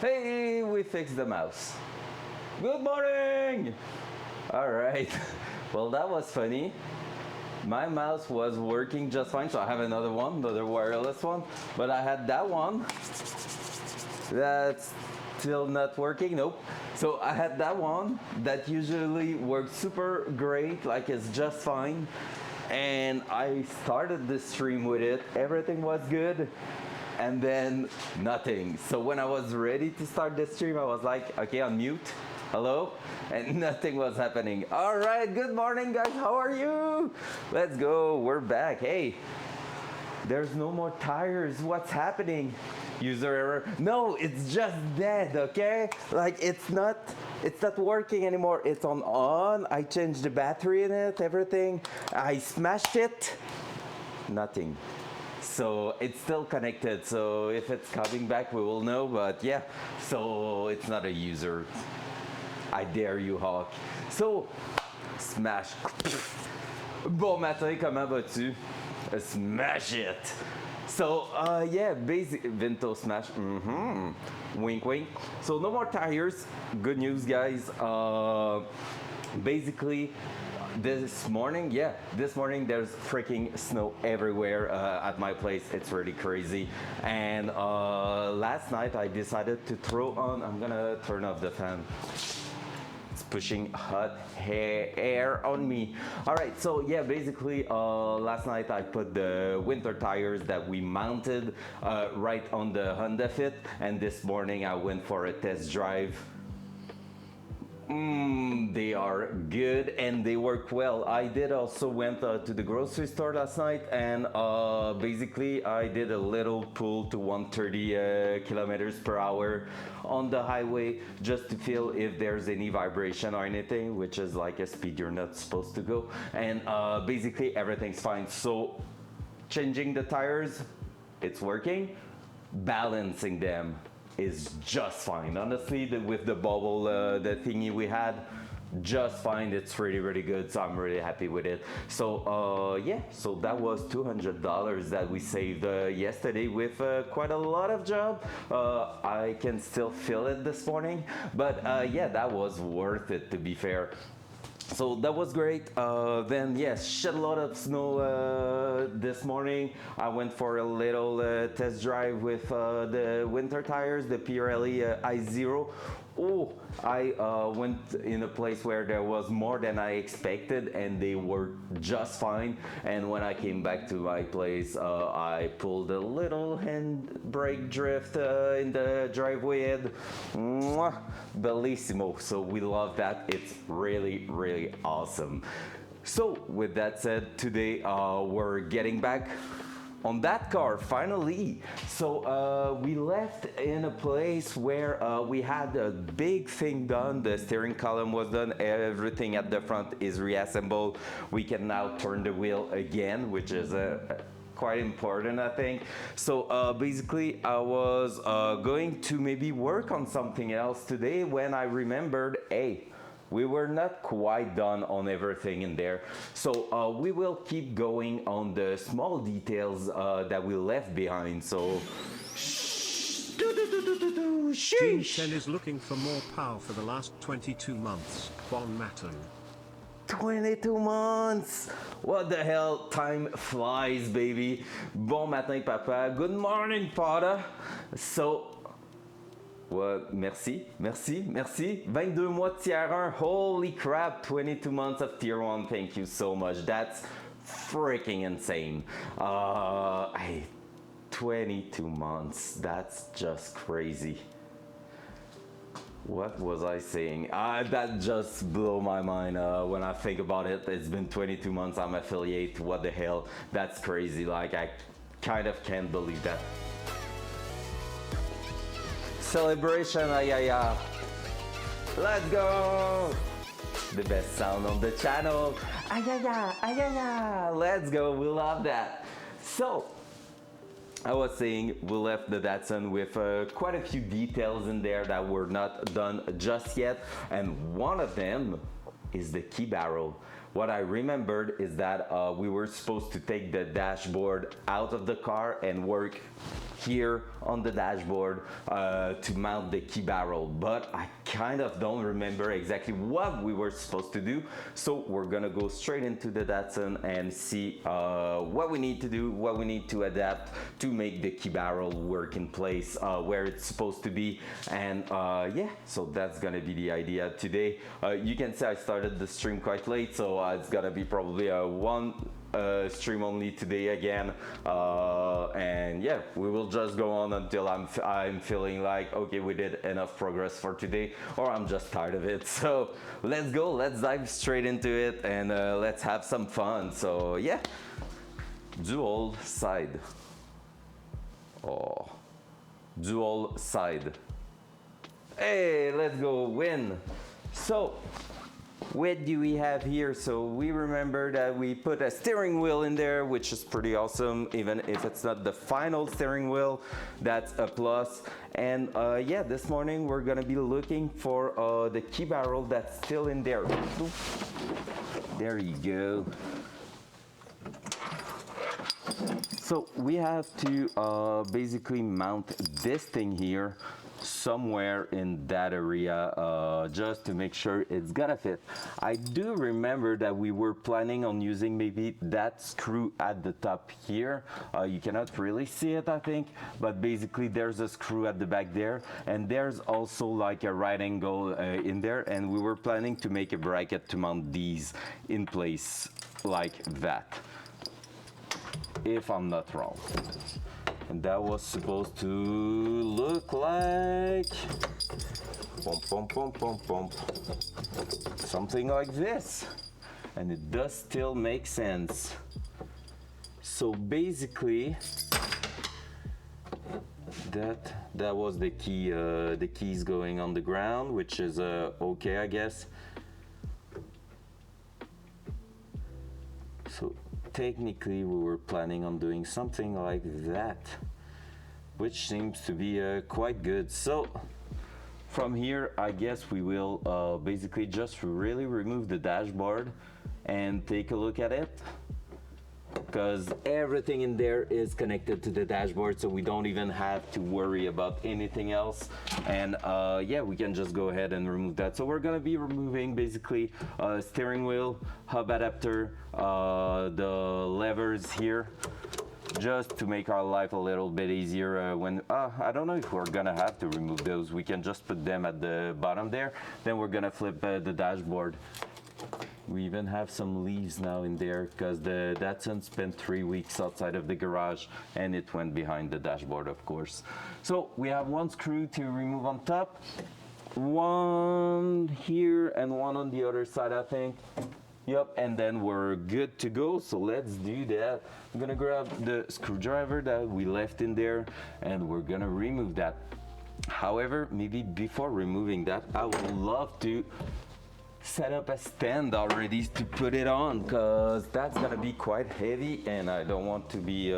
Hey, we fixed the mouse. Good morning! Alright, well, that was funny. My mouse was working just fine, so I have another one, another wireless one, but I had that one that's still not working. Nope. So I had that one that usually works super great, like it's just fine, and I started the stream with it. Everything was good, and then nothing. So when I was ready to start the stream, I was like, okay, unmute, hello, and nothing was happening. All right, good morning, guys. How are you? Let's go. We're back. Hey, there's no more tires. What's happening? User error. No, it's just dead, okay? Like it's not working anymore. It's on. I changed the battery in it, everything. I smashed it. Nothing. So it's still connected. So if it's coming back, we will know. But yeah, so it's not a user. I dare you, Hawk. So, smash. Bon matin, comment vas-tu? Smash it. So, yeah, basic Vinto smash. Wink, wink. So, no more tires. Good news, guys. Basically, this morning there's freaking snow everywhere at my place. It's really crazy. And last night I decided to throw on, I'm gonna turn off the fan. Pushing hot air on me. All right, so yeah, basically last night I put the winter tires that we mounted right on the Honda Fit, and this morning I went for a test drive. They are good and they work well. I did also went to the grocery store last night, and basically I did a little pull to 130 kilometers per hour on the highway just to feel if there's any vibration or anything, which is like a speed you're not supposed to go. And basically everything's fine. So changing the tires, it's working. Balancing them is just fine. Honestly, with the bubble, the thingy we had, just fine. It's really good, so I'm really happy with it. So yeah, so that was $200 that we saved yesterday with quite a lot of job. I can still feel it this morning, but yeah, that was worth it, to be fair. So that was great. Then yes, shed a lot of snow this morning. I went for a little test drive with the winter tires, the Pirelli I0. Oh, I went in a place where there was more than I expected, and they were just fine. And when I came back to my place, I pulled a little handbrake drift in the driveway, and mwah, bellissimo. So we love that. It's really awesome. So with that said, today we're getting back on that car finally. So we left in a place where we had a big thing done. The steering column was done, everything at the front is reassembled. We can now turn the wheel again, which is quite important, I think. So basically I was going to maybe work on something else today when I remembered, hey, we were not quite done on everything in there. So we will keep going on the small details that we left behind. So Gene Shen is looking for more power for the last 22 months. Bon matin. 22 months! What the hell? Time flies, baby. Bon matin, papa. Good morning, Potter. So, what? Merci. 22 mois de tier 1. Holy crap, 22 months of tier 1. Thank you so much. That's freaking insane. 22 months. That's just crazy. What was I saying? That just blew my mind when I think about it. It's been 22 months I'm affiliate. What the hell? That's crazy. Like, I kind of can't believe that. Celebration, yeah. Let's go! The best sound on the channel. Yeah. Let's go, we love that. So, I was saying we left the Datsun with quite a few details in there that were not done just yet, and one of them is the key barrel. what I remembered is that we were supposed to take the dashboard out of the car and work here on the dashboard to mount the key barrel, but I kind of don't remember exactly what we were supposed to do, so we're gonna go straight into the Datsun and see what we need to do, what we need to adapt to make the key barrel work in place where it's supposed to be. And yeah, so that's gonna be the idea today. You can see I started the stream quite late, so it's gonna be probably a one stream only today again, and yeah, we will just go on until I'm feeling like okay, we did enough progress for today, or I'm just tired of it. So let's go, let's dive straight into it, and let's have some fun. So yeah, dual side. Oh, dual side. Hey, let's go win. So what do we have here? So we remember that we put a steering wheel in there, which is pretty awesome. Even if it's not the final steering wheel, that's a plus. And yeah, this morning we're gonna be looking for the key barrel that's still in there. There you go. So we have to basically mount this thing here somewhere in that area, just to make sure it's gonna fit. I do remember that we were planning on using maybe that screw at the top here. You cannot really see it, I think, but basically there's a screw at the back there, and there's also like a right angle in there, and we were planning to make a bracket to mount these in place like that, if I'm not wrong. And that was supposed to look like something like this, and it does still make sense. So basically that was the key, the keys going on the ground, which is okay, I guess. So technically we were planning on doing something like that, which seems to be quite good. So from here, I guess we will basically just really remove the dashboard and take a look at it, because everything in there is connected to the dashboard, so we don't even have to worry about anything else. And yeah, we can just go ahead and remove that. So we're gonna be removing basically steering wheel, hub adapter, the levers here, just to make our life a little bit easier. When I don't know if we're gonna have to remove those. We can just put them at the bottom there. Then we're gonna flip the dashboard. We even have some leaves now in there because the Datsun spent 3 weeks outside of the garage, and it went behind the dashboard, of course. So we have one screw to remove on top, one here and one on the other side, I think. Yep, and then we're good to go. So let's do that. I'm gonna grab the screwdriver that we left in there, and we're gonna remove that. However, maybe before removing that, I would love to set up a stand already to put it on, because that's gonna be quite heavy, and I don't want to be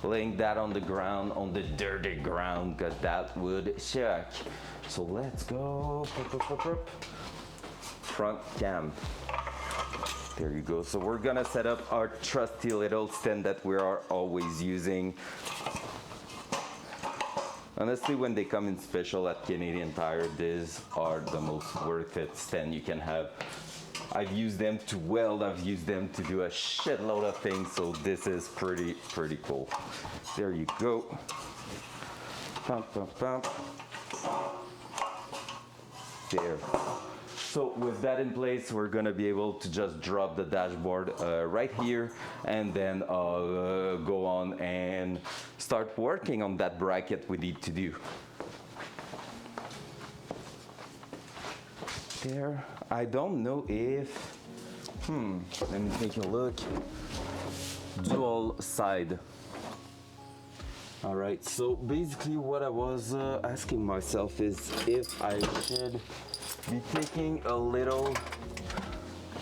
laying that on the ground, on the dirty ground, because that would shock. So let's go. Front cam. There you go. So we're gonna set up our trusty little stand that we are always using. Honestly, when they come in special at Canadian Tire, these are the most worth it stand you can have. I've used them to weld, I've used them to do a shitload of things, so this is pretty cool. There you go. Pump, pump, pump. There. So with that in place, we're gonna be able to just drop the dashboard right here, and then go on and start working on that bracket we need to do. There, I don't know if, let me take a look. Dual side. All right, so basically what I was asking myself is if I should be taking a little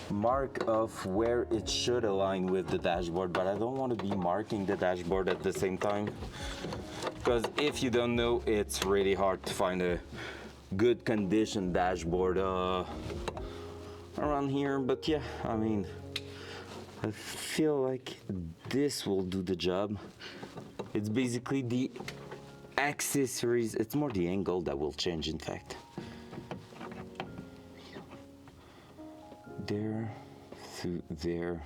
mark of where it should align with the dashboard, but I don't want to be marking the dashboard at the same time, because if you don't know, it's really hard to find a good condition dashboard around here, but yeah, I mean, I feel like this will do the job. It's basically the accessories, it's more the angle that will change, in fact. There to there,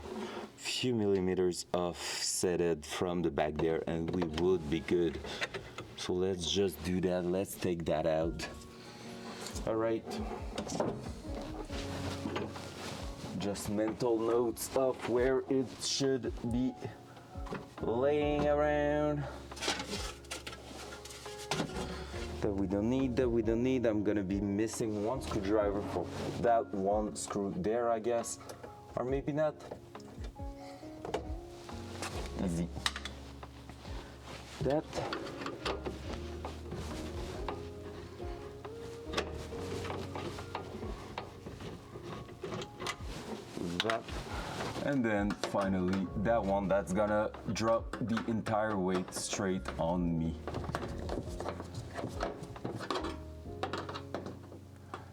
few millimeters offsetted from the back there, and we would be good. So let's just do that. Let's take that out. All right. Just mental notes of where it should be laying around. That we don't need. I'm gonna be missing one screwdriver for that one screw there, I guess. Or maybe not. Easy. That. That. And then finally that one that's gonna drop the entire weight straight on me.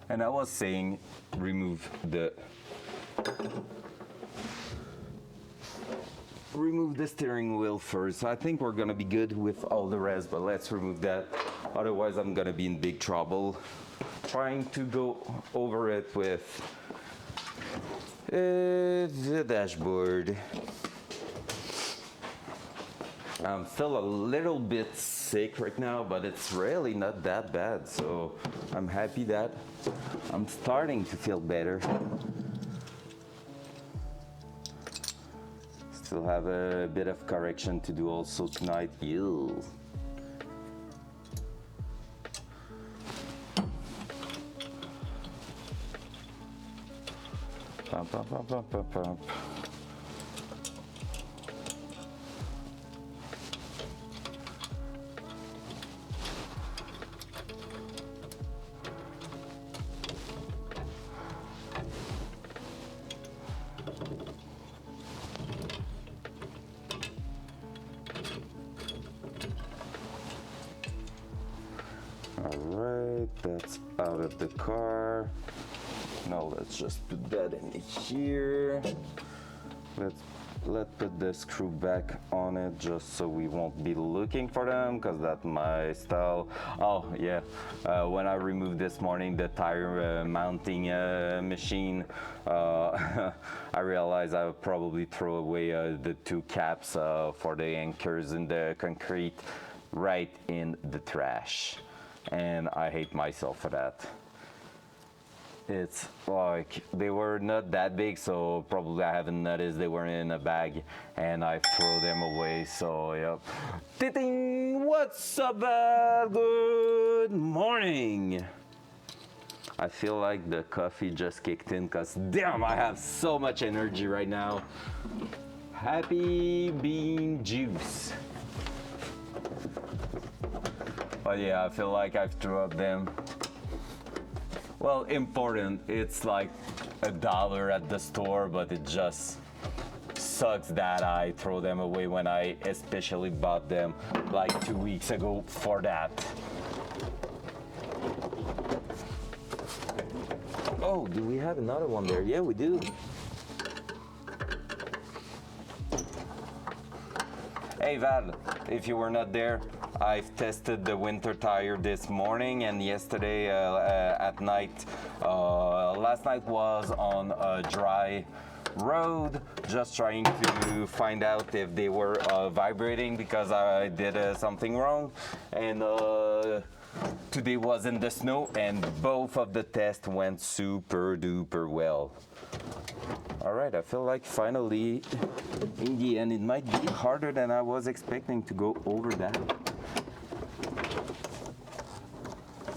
And I was saying remove the steering wheel first. I think we're gonna be good with all the rest, but let's remove that. Otherwise I'm gonna be in big trouble trying to go over it with the dashboard. I'm still a little bit sick right now, but it's really not that bad, so I'm happy that I'm starting to feel better. Still have a bit of correction to do also tonight. Ew. Pump, pump, pump, pump, pump, pump. Alright, that's out of the car. Now let's just put that in here. Let's put the screw back on it just so we won't be looking for them, because that's my style. Oh yeah, when I removed this morning the tire mounting machine, I realized I would probably throw away the two caps for the anchors in the concrete right in the trash. And I hate myself for that. It's like they were not that big, so probably I haven't noticed they were in a bag, and I throw them away. So yep. Ting! What's up, good morning. I feel like the coffee just kicked in, because damn, I have so much energy right now. Happy bean juice. But yeah, I feel like I've threw up them. Well, important, it's like $1 at the store, but it just sucks that I throw them away when I especially bought them like 2 weeks ago for that. Oh, do we have another one there? Yeah, we do. Hey Val, if you were not there, I've tested the winter tire this morning and yesterday at night. Last night was on a dry road, just trying to find out if they were vibrating, because I did something wrong. And today was in the snow, and both of the tests went super duper well. All right, I feel like finally, in the end, it might be harder than I was expecting to go over that.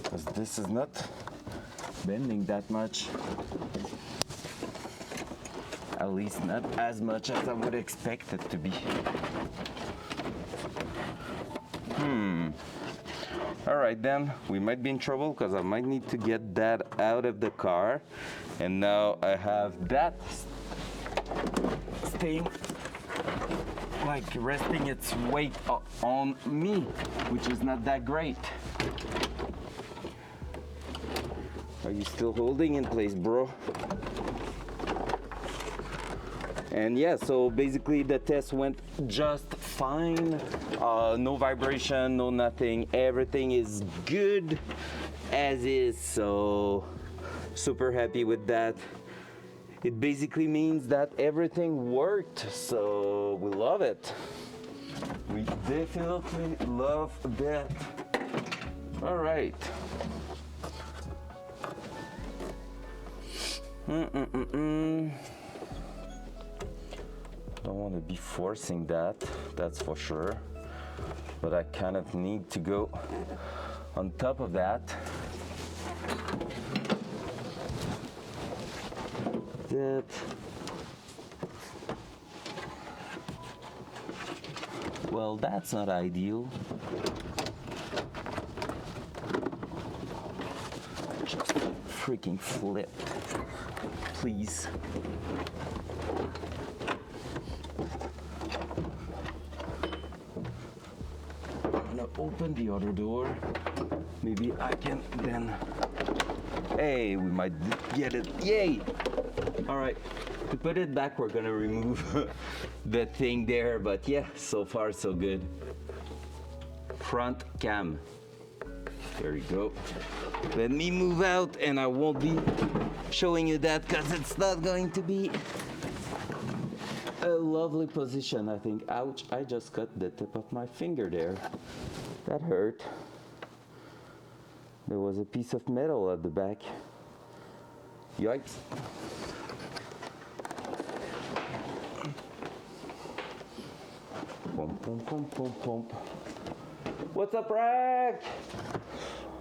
Because this is not bending that much. At least not as much as I would expect it to be. All right then, we might be in trouble, because I might need to get that out of the car. And now I have that staying, like resting its weight on me, which is not that great. Are you still holding in place, bro? And yeah, so basically the test went just fine. No vibration, no nothing. Everything is good as is. So super happy with that. It basically means that everything worked. So we love it. We definitely love that. All right. Don't want to be forcing that, that's for sure. But I kind of need to go on top of that. Well, that's not ideal. Just freaking flip, please. I'm gonna open the other door. Maybe I can then. Hey, we might get it. Yay! All right, to put it back, we're gonna remove the thing there, but yeah, so far so good. Front cam. There you go. Let me move out and I won't be showing you that because it's not going to be a lovely position, I think. Ouch, I just cut the tip of my finger there. That hurt. There was a piece of metal at the back. Yikes. Pom, pom, pom, pom, pom. What's up, Rack?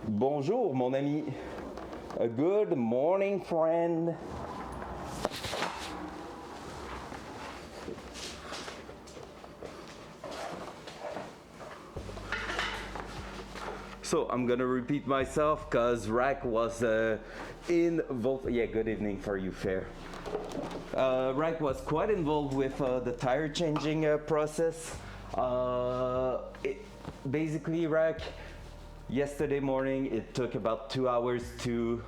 Bonjour, mon ami. A good morning, friend. So I'm gonna repeat myself because Rack was involved. Yeah, good evening for you, Fair. Rack was quite involved with the tire changing process. Basically, Rack, yesterday morning it took about 2 hours to,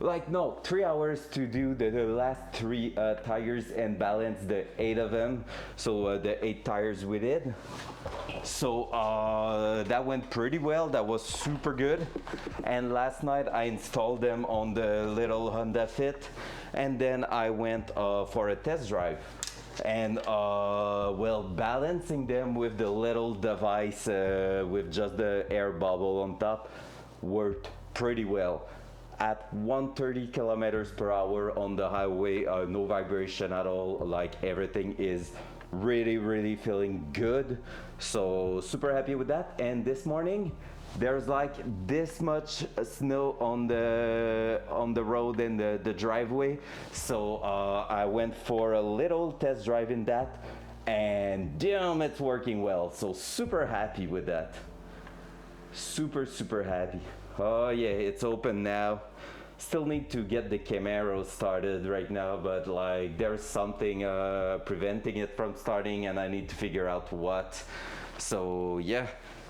3 hours to do the last 3 tires and balance the 8 of them. So the 8 tires we did. So that went pretty well. That was super good. And last night I installed them on the little Honda Fit, and then I went for a test drive. And balancing them with the little device with just the air bubble on top worked pretty well. At 130 kilometers per hour on the highway, no vibration at all. Like, everything is really feeling good. So super happy with that. And this morning there's like this much snow on the road and the driveway. So I went for a little test drive in that, and damn, it's working well. So super happy with that. Super happy. Oh yeah, it's open now. Still need to get the Camaro started right now, but like there's something preventing it from starting, and I need to figure out what. So yeah,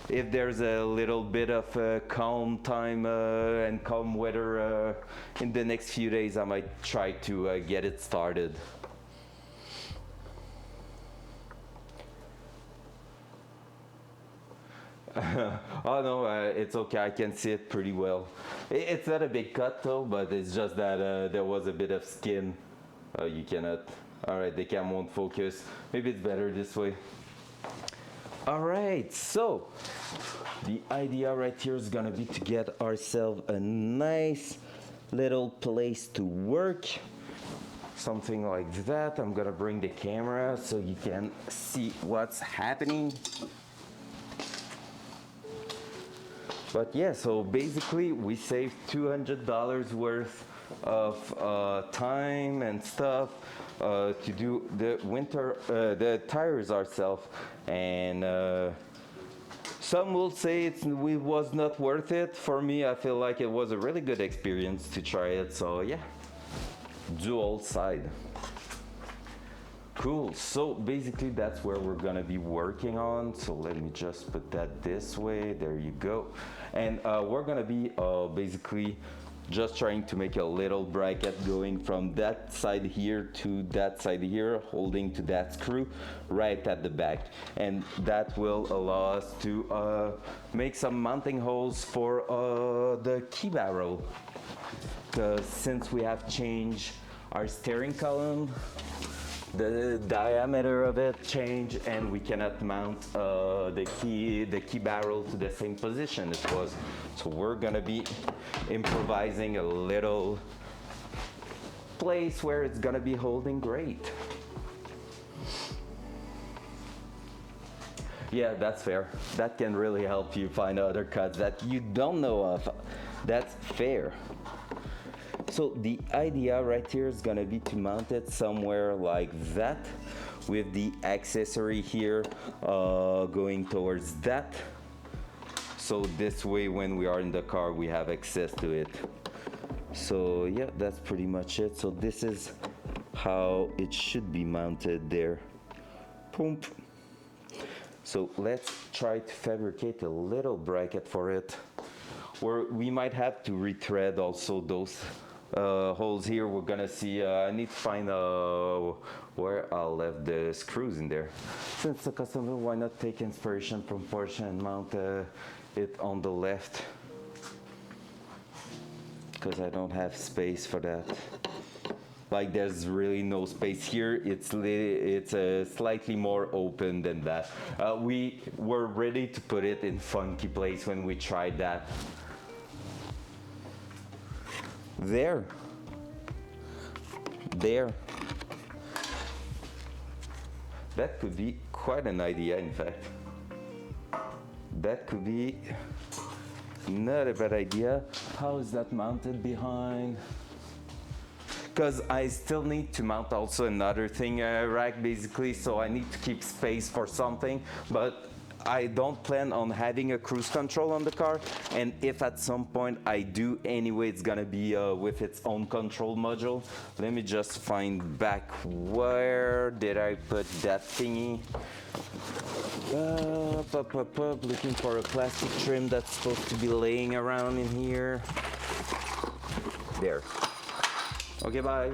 if there's a little bit of calm time and calm weather in the next few days, I might try to get it started. Oh no, it's okay, I can see it pretty well. It's not a big cut though, but it's just that there was a bit of skin. You cannot. Alright, the cam won't focus. Maybe it's better this way. Alright, so the idea right here is gonna be to get ourselves a nice little place to work. Something like that. I'm gonna bring the camera so you can see what's happening. But yeah, so basically we saved $200 worth of time and stuff to do the tires ourselves, and some will say it was not worth it. For me, I feel like it was a really good experience to try it. So yeah, dual side. Cool, so basically that's where we're gonna be working on. So let me just put that this way, there you go. And we're gonna be basically just trying to make a little bracket going from that side here to that side here, holding to that screw right at the back, and that will allow us to make some mounting holes for the key barrel, because since we have changed our steering column, the diameter of it changed, and we cannot mount the key barrel to the same position it was. So we're gonna be improvising a little place where it's gonna be holding great. Yeah, that's fair. That can really help you find other cuts that you don't know of. That's fair. So the idea right here is gonna be to mount it somewhere like that, with the accessory here going towards that. So this way when we are in the car we have access to it. So yeah, that's pretty much it. So this is how it should be mounted there. Boom. So let's try to fabricate a little bracket for it, or we might have to retread also those holes here. We're gonna see. I need to find where I left the screws in there. Since the customer, why not take inspiration from Porsche and mount it on the left? Because I don't have space for that. Like there's really no space here. It's slightly more open than that. We were ready to put it in funky place when we tried that. There. That could be quite an idea, in fact. That could be not a bad idea. How is that mounted behind? Because I still need to mount also another thing rack basically, so I need to keep space for something, but I don't plan on having a cruise control on the car, and if at some point I do anyway, it's gonna be with its own control module. Let me just find back, where did I put that thingy? Looking for a plastic trim that's supposed to be laying around in here. There. Okay, bye.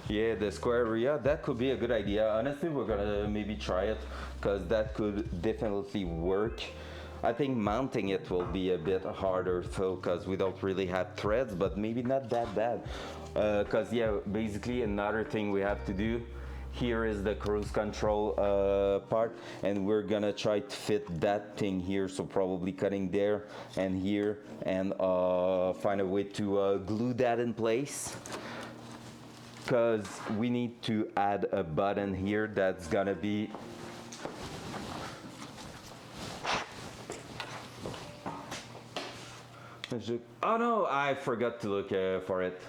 Yeah, the square area, that could be a good idea. Honestly, we're gonna maybe try it, because that could definitely work. I think mounting it will be a bit harder though, because we don't really have threads, but maybe not that bad. Because yeah, basically another thing we have to do, here is the cruise control part, and we're gonna try to fit that thing here, so probably cutting there and here, and find a way to glue that in place, because we need to add a button here that's gonna be oh no, I forgot to look for it.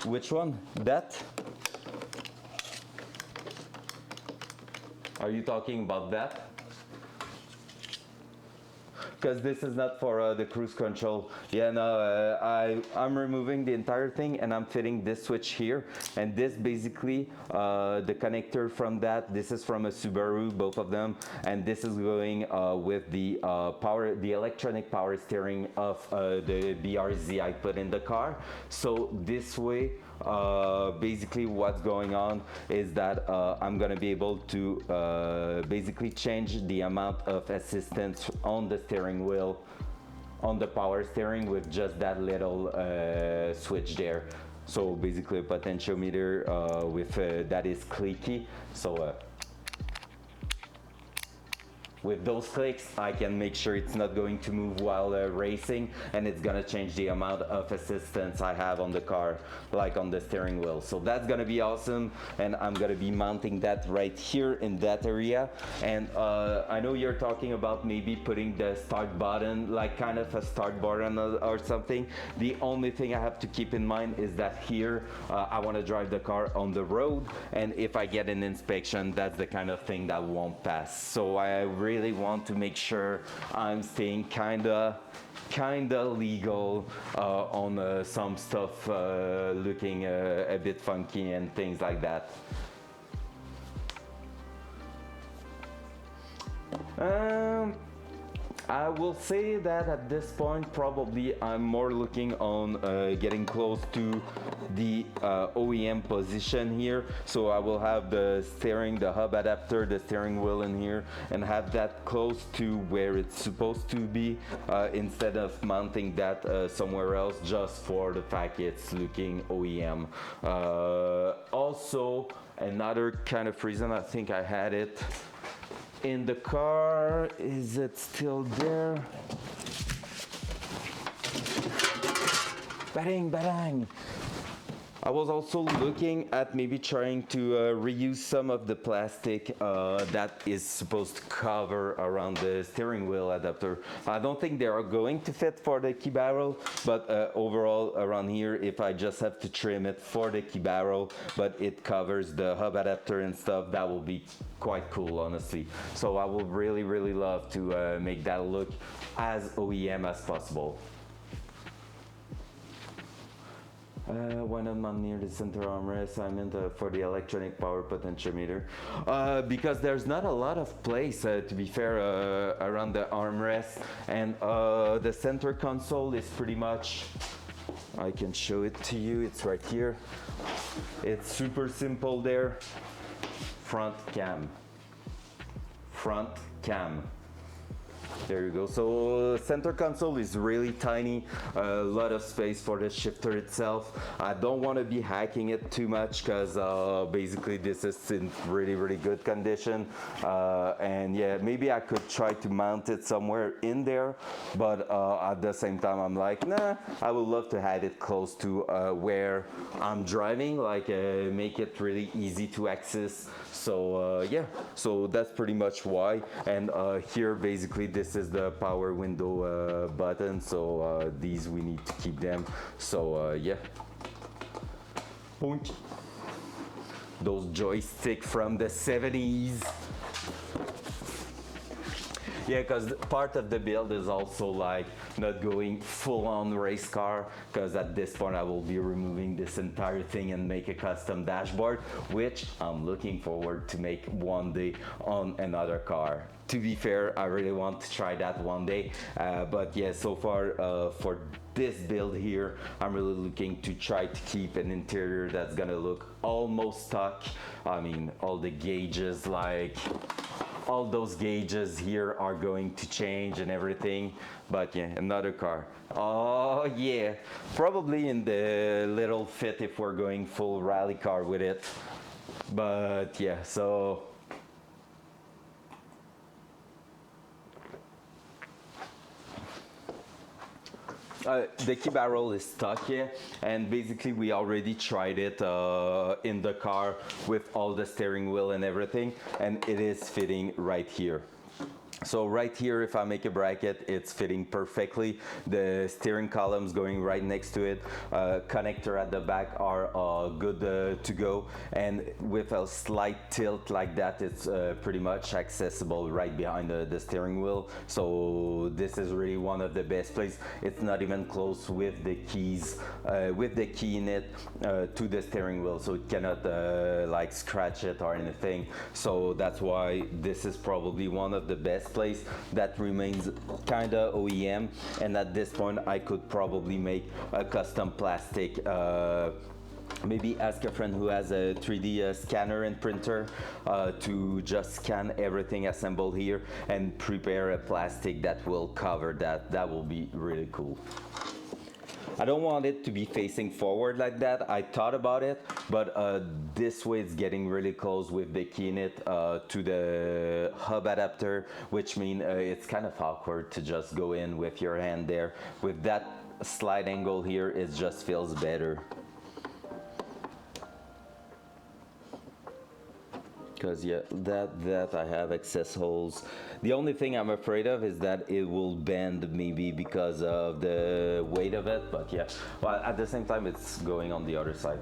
Which one? That? Are you talking about that? Because this is not for the cruise control. Yeah, no, I'm removing the entire thing, and I'm fitting this switch here. And this basically, the connector from that, this is from a Subaru, both of them. And this is going with the the electronic power steering of the BRZ I put in the car. So this way, basically what's going on is that I'm gonna be able to basically change the amount of assistance on the steering wheel, on the power steering, with just that little switch there. So basically a potentiometer with that is clicky. So with those clicks, I can make sure it's not going to move while racing, and it's gonna change the amount of assistance I have on the car, like on the steering wheel. So that's gonna be awesome, and I'm gonna be mounting that right here in that area. And I know you're talking about maybe putting the start button, like kind of a start button or something. The only thing I have to keep in mind is that here, I wanna drive the car on the road, and if I get an inspection, that's the kind of thing that won't pass. So I really want to make sure I'm staying kinda legal on some stuff looking a bit funky and things like that. Um, I will say that at this point, probably I'm more looking on getting close to the OEM position here. So I will have the steering, the hub adapter, the steering wheel in here, and have that close to where it's supposed to be instead of mounting that somewhere else just for the fact it's looking OEM. Also, another kind of reason, I think I had it in the car. Is it still there? Bang, bang. I was also looking at maybe trying to reuse some of the plastic that is supposed to cover around the steering wheel adapter. I don't think they are going to fit for the key barrel, but overall around here, if I just have to trim it for the key barrel, but it covers the hub adapter and stuff, that will be quite cool, honestly. So I will really, really love to make that look as OEM as possible. Why not mount near the center armrest? I meant for the electronic power potentiometer. Because there's not a lot of place, to be fair, around the armrest. And the center console is pretty much, I can show it to you, it's right here. It's super simple there. Front cam. Front cam. There you go. So center console is really tiny, a lot of space for the shifter itself. I don't want to be hacking it too much because basically this is in really, really good condition. And yeah, maybe I could try to mount it somewhere in there, but at the same time I'm like, nah, I would love to have it close to where I'm driving, like make it really easy to access. So yeah, so that's pretty much why. And here basically this is the power window button, so these we need to keep them. So yeah. Boink. Those joysticks from the 70s. Yeah, because part of the build is also like not going full on race car, because at this point I will be removing this entire thing and make a custom dashboard, which I'm looking forward to make one day on another car. To be fair, I really want to try that one day, but yeah, so far for this build here, I'm really looking to try to keep an interior that's gonna look almost stock. I mean, all the gauges, like all those gauges here are going to change and everything. But yeah, another car. Oh yeah, probably in the little fit if we're going full rally car with it. But yeah, so the key barrel is stuck here, and basically we already tried it in the car with all the steering wheel and everything, and it is fitting right here. So right here, if I make a bracket, it's fitting perfectly. The steering columns going right next to it. Connector at the back are good to go. And with a slight tilt like that, it's pretty much accessible right behind the steering wheel. So this is really one of the best places. It's not even close with the keys, with the key in it to the steering wheel. So it cannot like scratch it or anything. So that's why this is probably one of the best place that remains kinda OEM, and at this point I could probably make a custom plastic, maybe ask a friend who has a 3D scanner and printer to just scan everything assembled here and prepare a plastic that will cover that. That will be really cool. I don't want it to be facing forward like that. I thought about it, but this way it's getting really close with the key in it to the hub adapter, which means it's kind of awkward to just go in with your hand there. With that slide angle here, it just feels better. Because yeah, that I have excess holes. The only thing I'm afraid of is that it will bend maybe because of the weight of it, but yeah. Well, at the same time, it's going on the other side.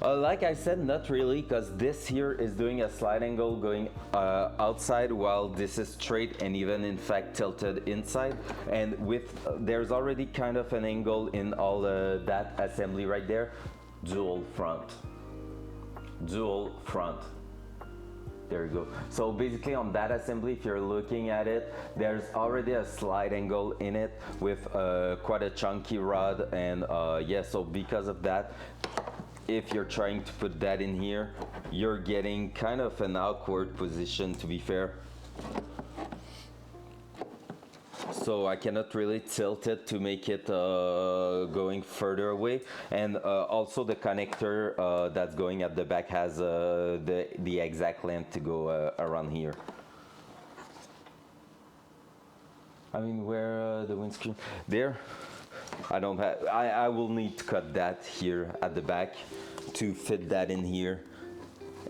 Like I said, not really, because this here is doing a slide angle going outside, while this is straight and even in fact tilted inside. And with there's already kind of an angle in all that assembly right there. Dual front. There you go. So basically on that assembly, if you're looking at it, there's already a slide angle in it with quite a chunky rod, and yeah, so because of that, if you're trying to put that in here, you're getting kind of an awkward position, to be fair. So I cannot really tilt it to make it going further away, and also the connector that's going at the back has the exact length to go around here. I mean, where the windscreen there, I don't have. I will need to cut that here at the back to fit that in here,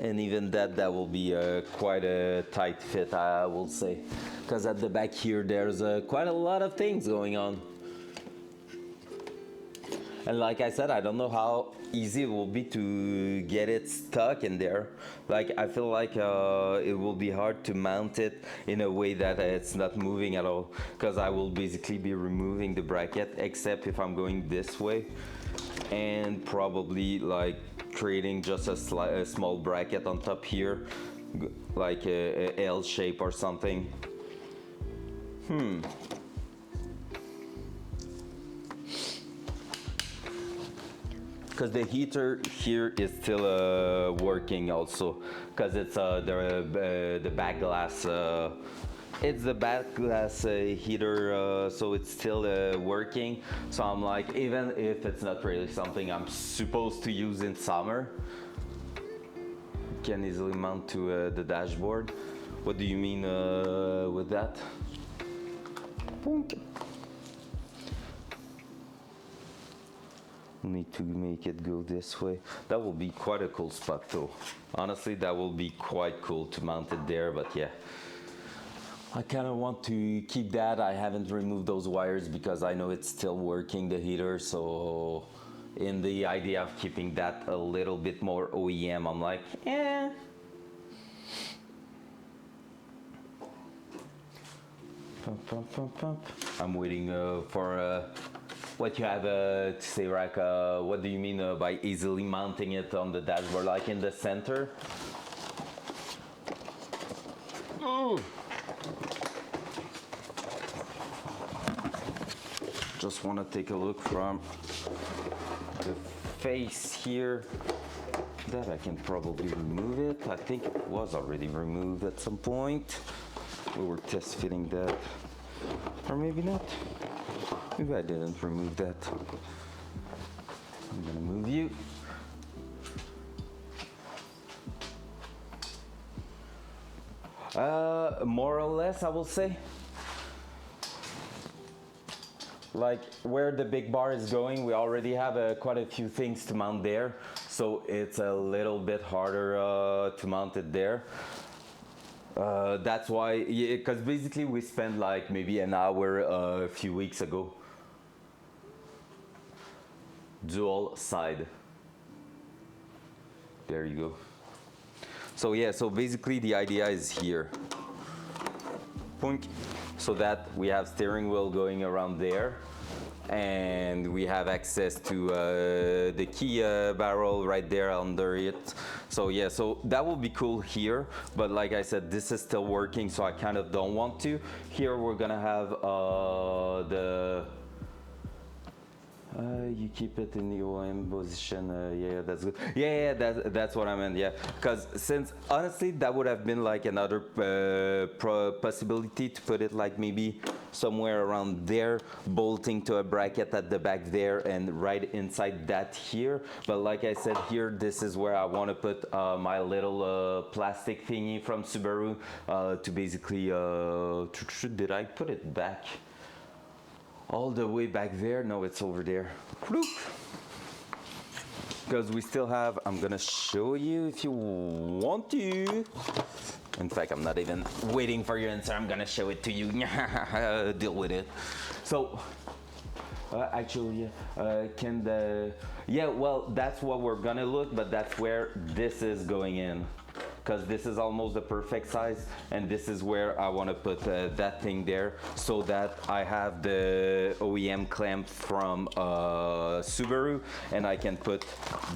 and even that will be quite a tight fit, I will say, because at the back here there's quite a lot of things going on. And like I said, I don't know how easy it will be to get it stuck in there. Like, I feel like it will be hard to mount it in a way that it's not moving at all, because I will basically be removing the bracket, except if I'm going this way, and probably like creating just a small bracket on top here, like a L shape or something. Because the heater here is still working also, because it's the back glass. It's the back glass heater, so it's still working. So I'm like, even if it's not really something I'm supposed to use in summer, can easily mount to the dashboard. What do you mean with that? Boink. Need to make it go this way. That will be quite a cool spot though. Honestly, that will be quite cool to mount it there, but yeah. I kind of want to keep that. I haven't removed those wires because I know it's still working, the heater, so in the idea of keeping that a little bit more OEM, I'm like, eh. Pump, pump, pump, pump. I'm waiting for what you have to say, Rack. What do you mean by easily mounting it on the dashboard, like in the center? Ooh. Just want to take a look from the face here. That I can probably remove it. I think it was already removed at some point. We were test fitting that, or maybe not. Maybe I didn't remove that. I'm gonna move you. More or less, I will say. Like where the big bar is going, we already have quite a few things to mount there, so it's a little bit harder to mount it there. That's why, because basically we spent like maybe an hour a few weeks ago. Dual side. There you go. So yeah, so basically the idea is here. Punk. So that we have steering wheel going around there, and we have access to the key barrel right there under it. So yeah, so that will be cool here, but like I said, this is still working, so I kind of don't want to. Here we're gonna have the you keep it in the OM position. Yeah, that's good. Yeah, that's what I meant. Yeah, because since honestly, that would have been like another possibility to put it like maybe somewhere around there, bolting to a bracket at the back there, and right inside that here. But like I said, here this is where I want to put my little plastic thingy from Subaru to basically. Did I put it back? All the way back there? No, it's over there. Because we still have, I'm gonna show you if you want to. In fact, I'm not even waiting for your answer. I'm gonna show it to you. Deal with it. So, actually, can the, yeah, well, that's what we're gonna look, but that's where this is going in. because this is almost the perfect size, and this is where I want to put that thing there, so that I have the OEM clamp from Subaru, and I can put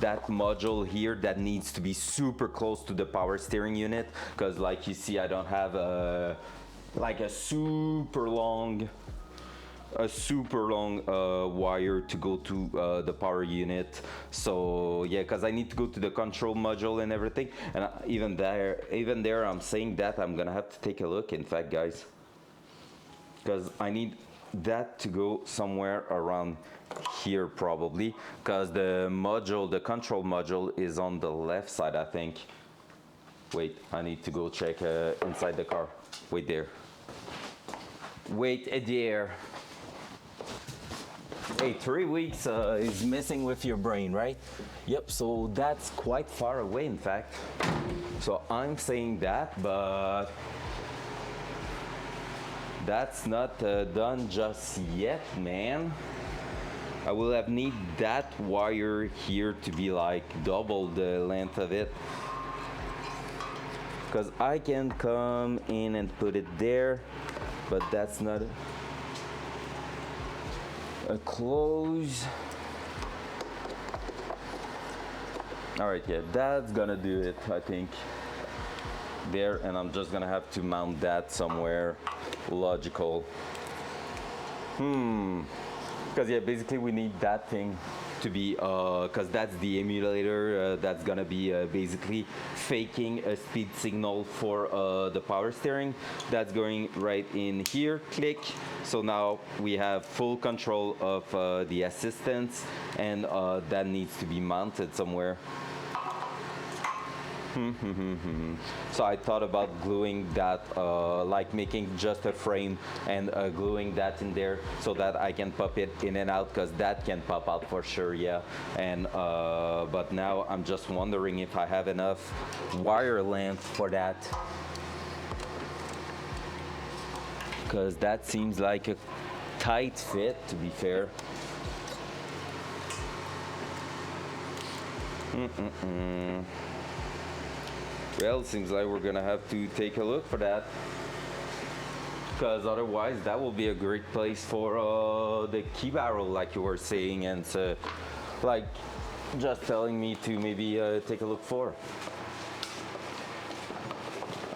that module here that needs to be super close to the power steering unit, because like you see, I don't have like a super long wire to go to the power unit. So yeah, because I need to go to the control module and everything, and even there I'm saying that I'm gonna have to take a look, in fact, guys, because I need that to go somewhere around here probably, because the control module is on the left side, I think. Wait, I need to go check inside the car. Wait there. Wait there. Hey, 3 weeks is messing with your brain, right? Yep, so that's quite far away, in fact. So I'm saying that, but that's not done just yet, man. I will have need that wire here to be like double the length of it, because I can come in and put it there, but that's not a close. All right, yeah, that's gonna do it, I think. There, and I'm just gonna have to mount that somewhere logical. Because yeah, basically we need that thing to be, because that's the emulator that's gonna be basically faking a speed signal for the power steering. That's going right in here, click. So now we have full control of the assistance, and that needs to be mounted somewhere. So I thought about gluing that, like making just a frame and gluing that in there so that I can pop it in and out, because that can pop out for sure, yeah. And but now I'm just wondering if I have enough wire length for that, because that seems like a tight fit, to be fair. Well, it seems like we're gonna have to take a look for that, because otherwise that will be a great place for the key barrel, like you were saying, and like just telling me to maybe take a look for.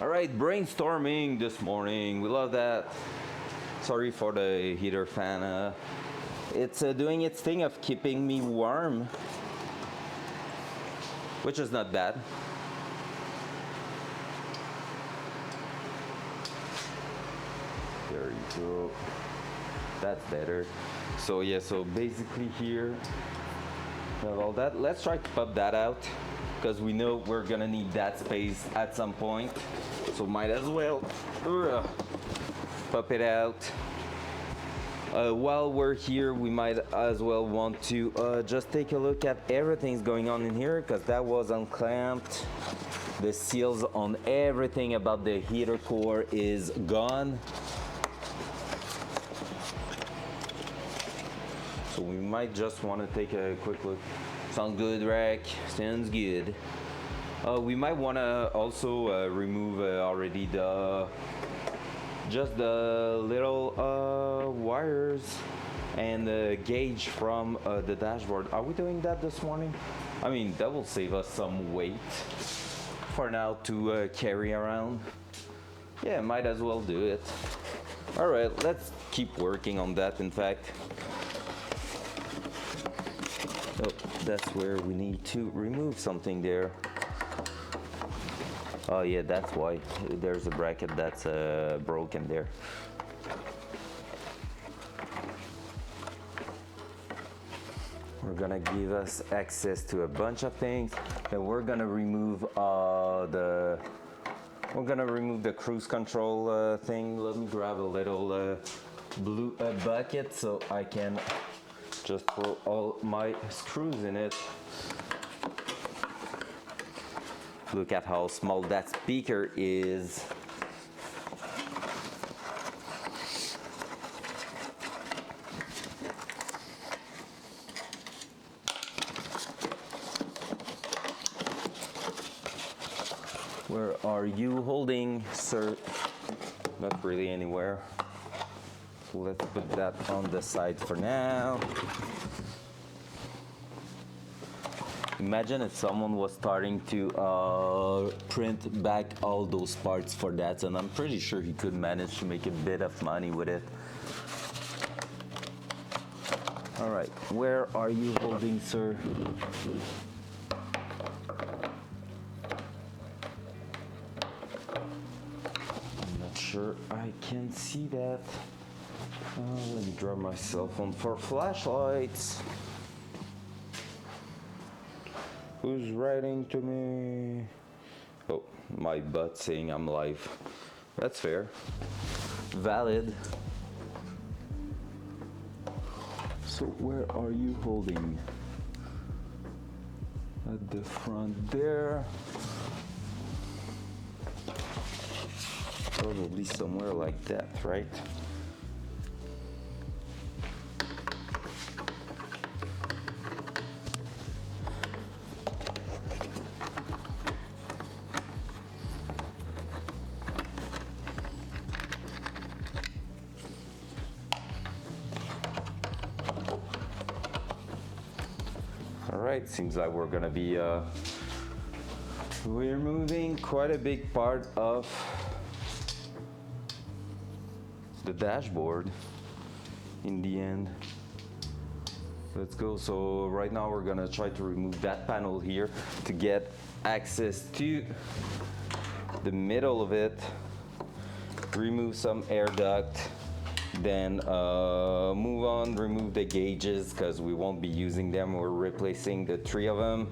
All right, brainstorming this morning. We love that. Sorry for the heater fan. It's doing its thing of keeping me warm, which is not bad. There you go. That's better. So yeah, so basically here we have all that. Let's try to pop that out, because we know we're gonna need that space at some point. So might as well pop it out. While we're here, we might as well want to just take a look at everything's going on in here, because that was unclamped. The seals on everything about the heater core is gone. So we might just want to take a quick look. Sounds good, Rack. Sounds good. We might want to also remove already just the little wires and the gauge from the dashboard. Are we doing that this morning? I mean, that will save us some weight for now to carry around. Yeah, might as well do it. All right, let's keep working on that, in fact. Oh, that's where we need to remove something there. Oh yeah, that's why. There's a bracket that's broken there. We're gonna give us access to a bunch of things, and we're gonna remove the cruise control thing. Let me grab a little blue bucket so I can just throw all my screws in it. Look at how small that speaker is. Where are you holding, sir? Not really anywhere. So let's put that on the side for now. Imagine if someone was starting to print back all those parts for that, and I'm pretty sure he could manage to make a bit of money with it. All right, where are you holding, sir? I'm not sure I can see that. Let me grab my cell phone for flashlights. Who's writing to me? Oh, my butt saying I'm live. That's fair. Valid. So where are you holding? At the front there. Probably somewhere like that, right? Alright, seems like we're gonna be removing quite a big part of the dashboard in the end. Let's go. So right now we're gonna try to remove that panel here to get access to the middle of it, remove some air duct, then move on, remove the gauges because we won't be using them. We're replacing the 3 of them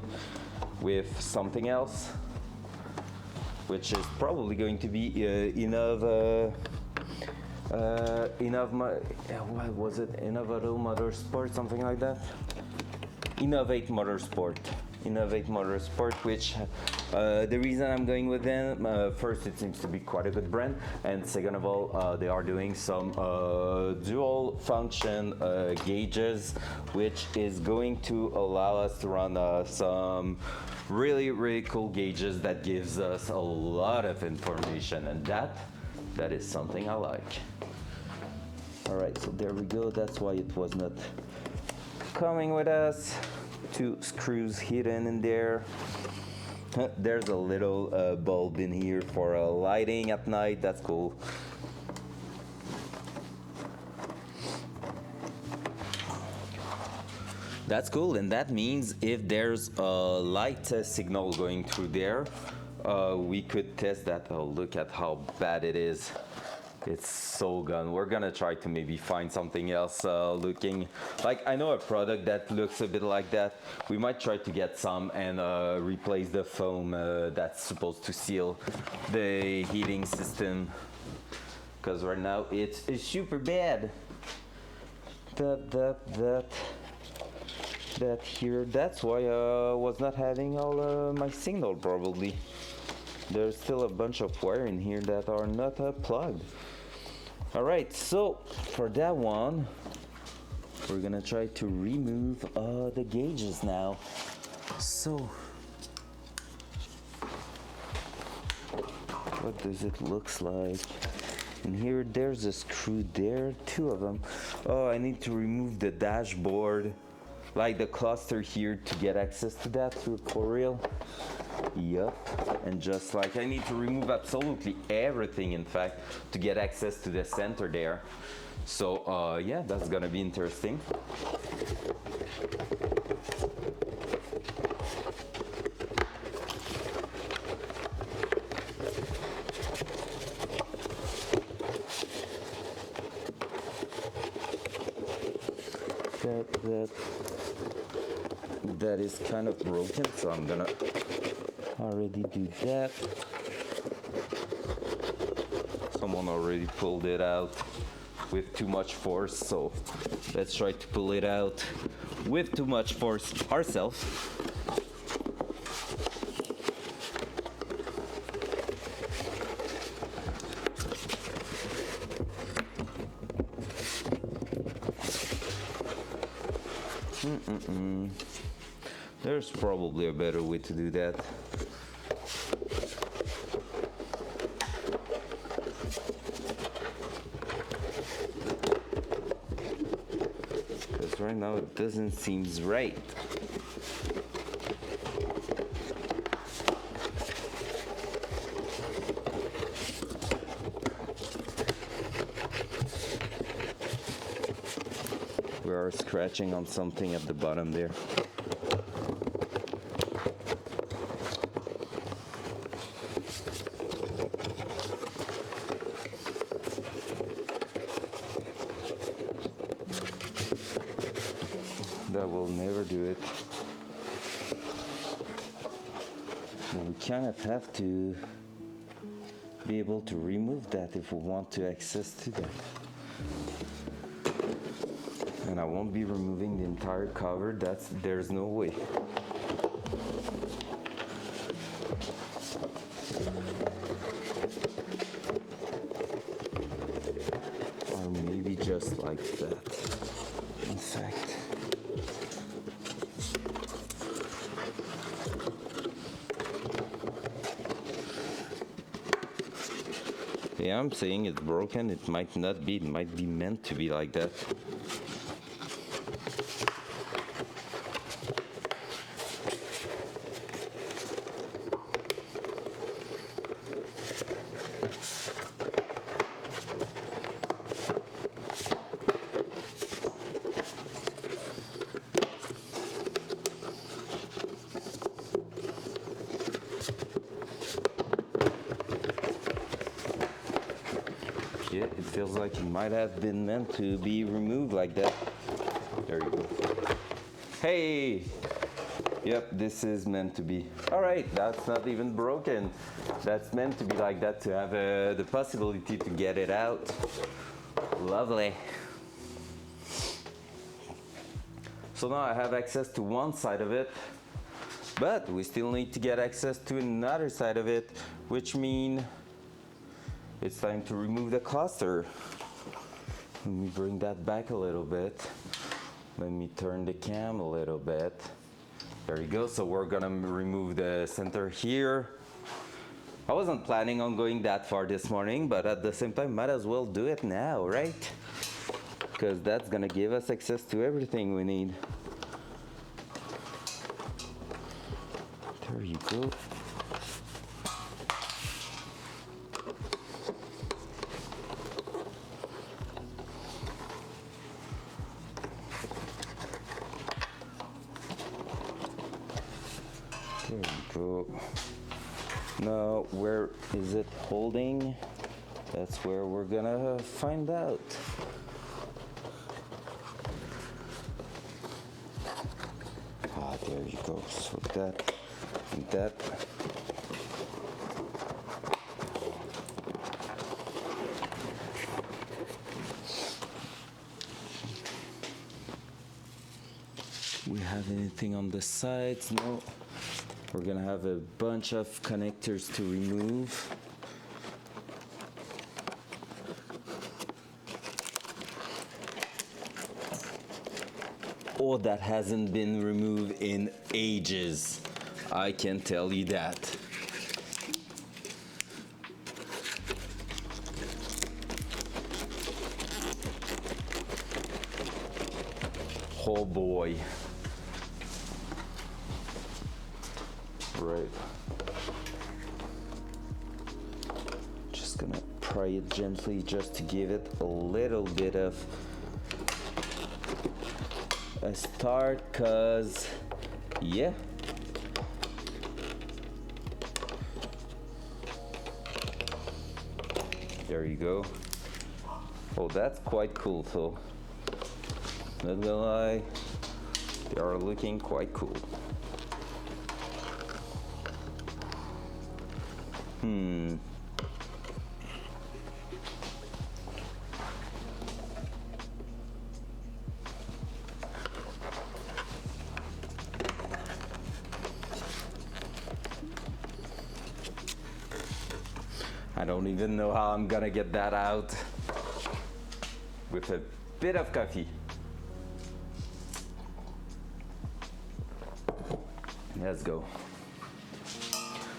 with something else, which is probably going to be enough what was it? Innovative Motorsport, something like that. Innovate Motorsport, which the reason I'm going with them, first, it seems to be quite a good brand, and second of all, they are doing some dual function gauges, which is going to allow us to run some really cool gauges that gives us a lot of information, and that is something I like. All right, so there we go. That's why it was not coming with us. 2 screws hidden in there. There's a little bulb in here for lighting at night. That's cool. That's cool, and that means if there's a light signal going through there, we could test that. Oh, look at how bad it is. It's so gone. We're gonna try to maybe find something else looking like, I know a product that looks a bit like that. We might try to get some and replace the foam that's supposed to seal the heating system, because right now it's super bad. That here, that's why I was not having all my signal probably. There's still a bunch of wire in here that are not plugged. All right, so for that one, we're gonna try to remove the gauges now. So, what does it looks like? And here, there's a screw there, 2 of them. Oh, I need to remove the dashboard, like the cluster here, to get access to that through a core rail. Yup, and just like I need to remove absolutely everything, in fact, to get access to the center there. So yeah, that's gonna be interesting. That is kind of broken, so I'm gonna already do that. Someone already pulled it out with too much force, so let's try to pull it out with too much force ourselves. There's probably a better way to do that. No, it doesn't seem right. We are scratching on something at the bottom there. That will never do it. Well, we kind of have to be able to remove that if we want to access to that. And I won't be removing the entire cover. There's no way. Or maybe just like that. In fact. Yeah, I'm saying it's broken. It might not be. It might be meant to be like that. Yeah, it feels like it might have been meant to be removed like that. There you go. Hey! Yep, this is meant to be. All right, that's not even broken. That's meant to be like that to have the possibility to get it out. Lovely. So now I have access to one side of it, but we still need to get access to another side of it, which means it's time to remove the cluster. Let me bring that back a little bit. Let me turn the cam a little bit. There you go. So we're gonna remove the center here. I wasn't planning on going that far this morning, but at the same time, might as well do it now, right? Because that's gonna give us access to everything we need. There you go. There you go. Now, where is it holding? That's where we're gonna find out. Ah, there you go. So that and that. We have anything on the sides? No. We're gonna have a bunch of connectors to remove. Oh, that hasn't been removed in ages. I can tell you that. Oh boy. Right. Just gonna pry it gently just to give it a little bit of a start, cause yeah. There you go. Oh, that's quite cool. So, not gonna lie, they are looking quite cool. I don't even know how I'm gonna get that out with a bit of coffee. Let's go.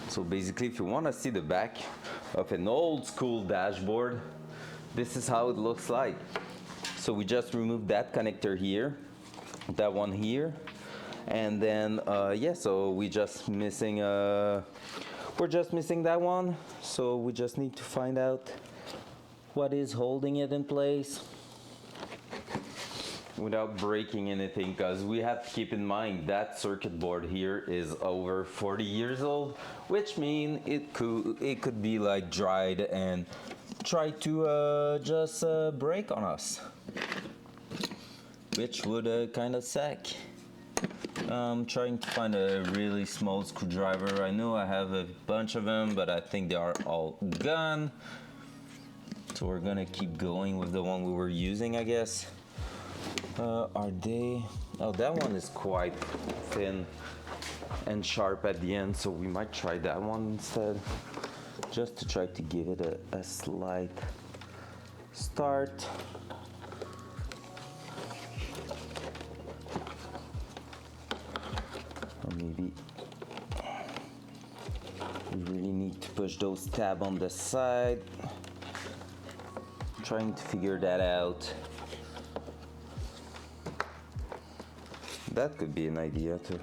So basically, if you want to see the back of an old school dashboard, this is how it looks like. So we just removed that connector here, that one here. And then yeah, so we're just missing that one, so we just need to find out what is holding it in place without breaking anything, because we have to keep in mind that circuit board here is over 40 years old, which means it could be like dried and try to just break on us, which would kind of suck. I'm trying to find a really small screwdriver. I know I have a bunch of them, but I think they are all gone. So we're gonna keep going with the one we were using, I guess. Are they? Oh, that one is quite thin and sharp at the end, so we might try that one instead, just to try to give it a slight start. Or maybe we really need to push those tabs on the side. Trying to figure that out. That could be an idea too.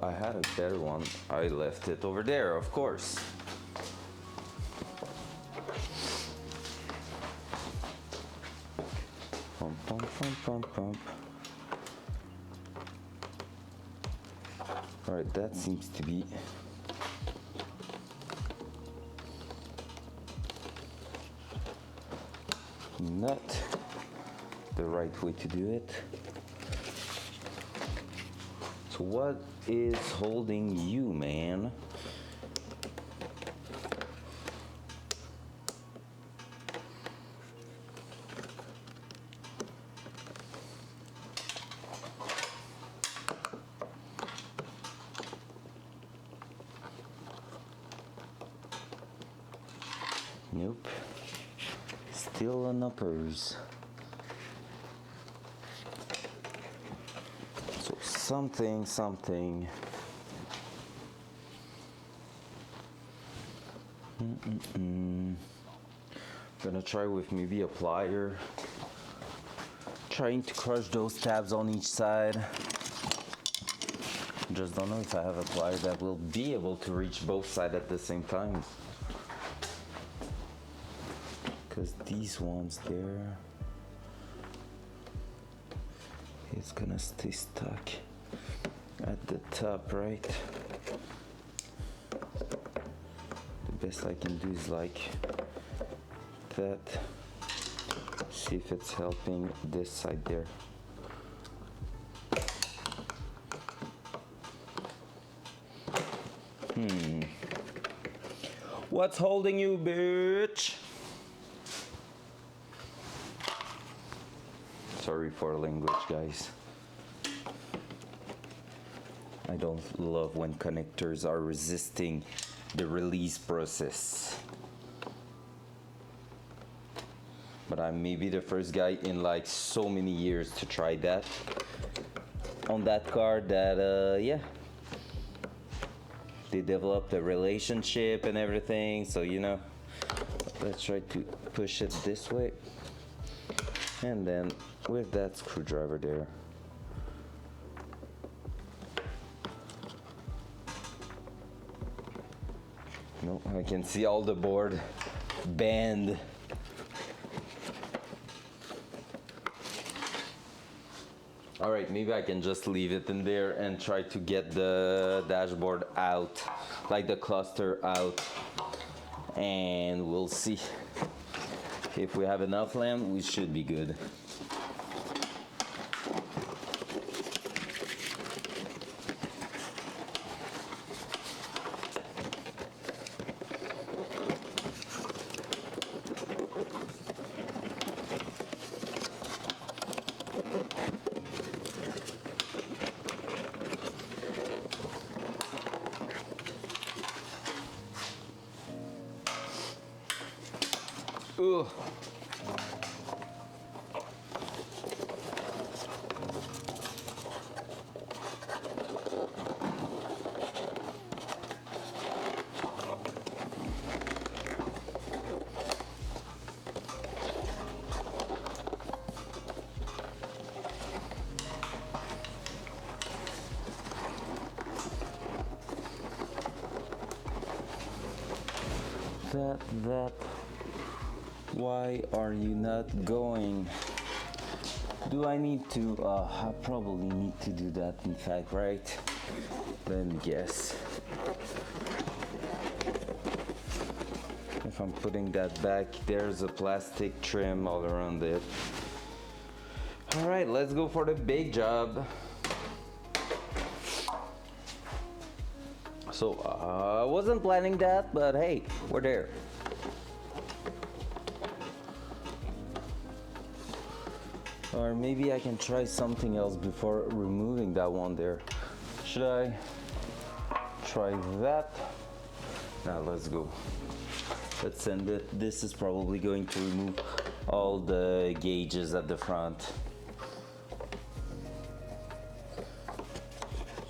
I had a better one. I left it over there, of course. Pump, pump, pump, pump, pump. All right, that seems to be not the right way to do it. So what is holding you, man? Nope. Still on uppers. So something. Gonna try with maybe a plier. Trying to crush those tabs on each side. Just don't know if I have a plier that will be able to reach both sides at the same time. Because these ones there, it's gonna stay stuck at the top, right? The best I can do is like that. See if it's helping this side there. What's holding you, bitch? Sorry for language, guys. I don't love when connectors are resisting the release process. But I may be the first guy in like so many years to try that on that car that, yeah. They developed a relationship and everything, so you know. Let's try to push it this way. And then with that screwdriver there. No, I can see all the board bend. All right, maybe I can just leave it in there and try to get the dashboard out, like the cluster out, and we'll see. If we have enough land, we should be good. Ugh. That. Why are you not going? Do I need to? I probably need to do that, in fact, right? Let me guess. If I'm putting that back, there's a plastic trim all around it. All right, let's go for the big job. So I wasn't planning that, but hey, we're there. Or maybe I can try something else before removing that one there. Should I try that? Now let's go. Let's send it. This is probably going to remove all the gauges at the front.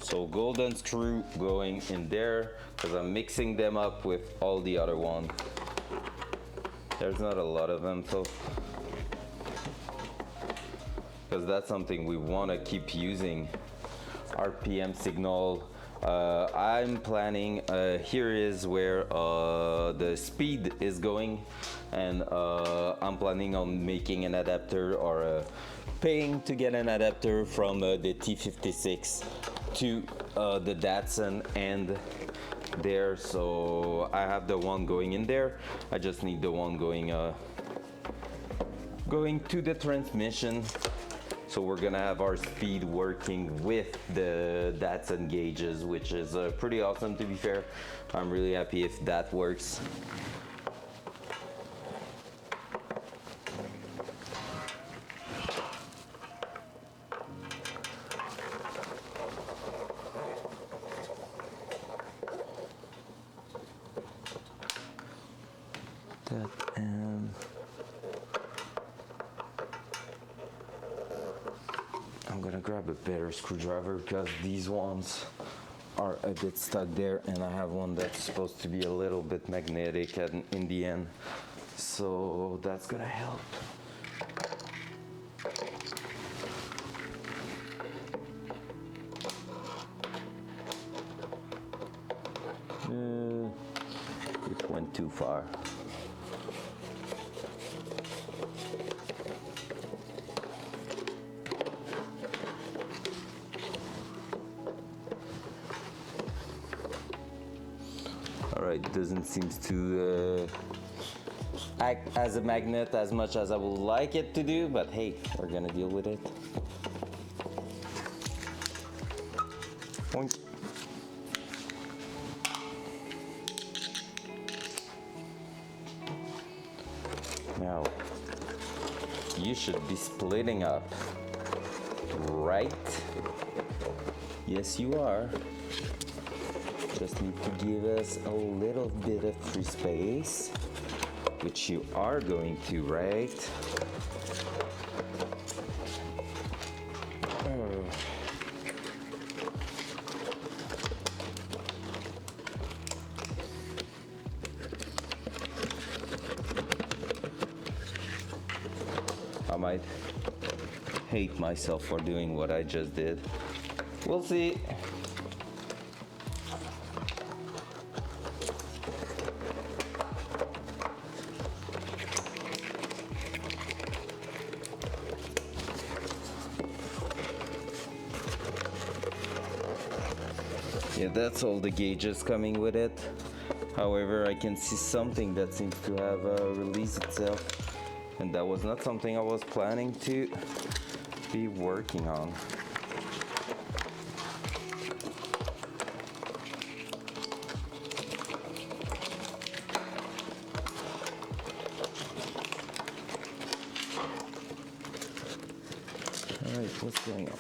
So golden screw going in there because I'm mixing them up with all the other ones. There's not a lot of them, so because that's something we want to keep using. RPM signal. I'm planning, here is where the speed is going, and I'm planning on making an adapter or paying to get an adapter from the T56 to the Datsun and there. So I have the one going in there. I just need the one going to the transmission. So we're gonna have our speed working with the Datsun gauges, which is pretty awesome, to be fair. I'm really happy if that works. That and I'm gonna grab a better screwdriver because these ones are a bit stuck there, and I have one that's supposed to be a little bit magnetic in the end, so that's gonna help. It went too far. Alright, doesn't seem to act as a magnet as much as I would like it to do, but hey, we're gonna deal with it. Point. Now, you should be splitting up, right? Yes, you are. Just need to give us a little bit of free space, which you are going to, right? I might hate myself for doing what I just did. We'll see. Yeah, that's all the gauges coming with it. However, I can see something that seems to have released itself, and that was not something I was planning to be working on. All right, what's going on?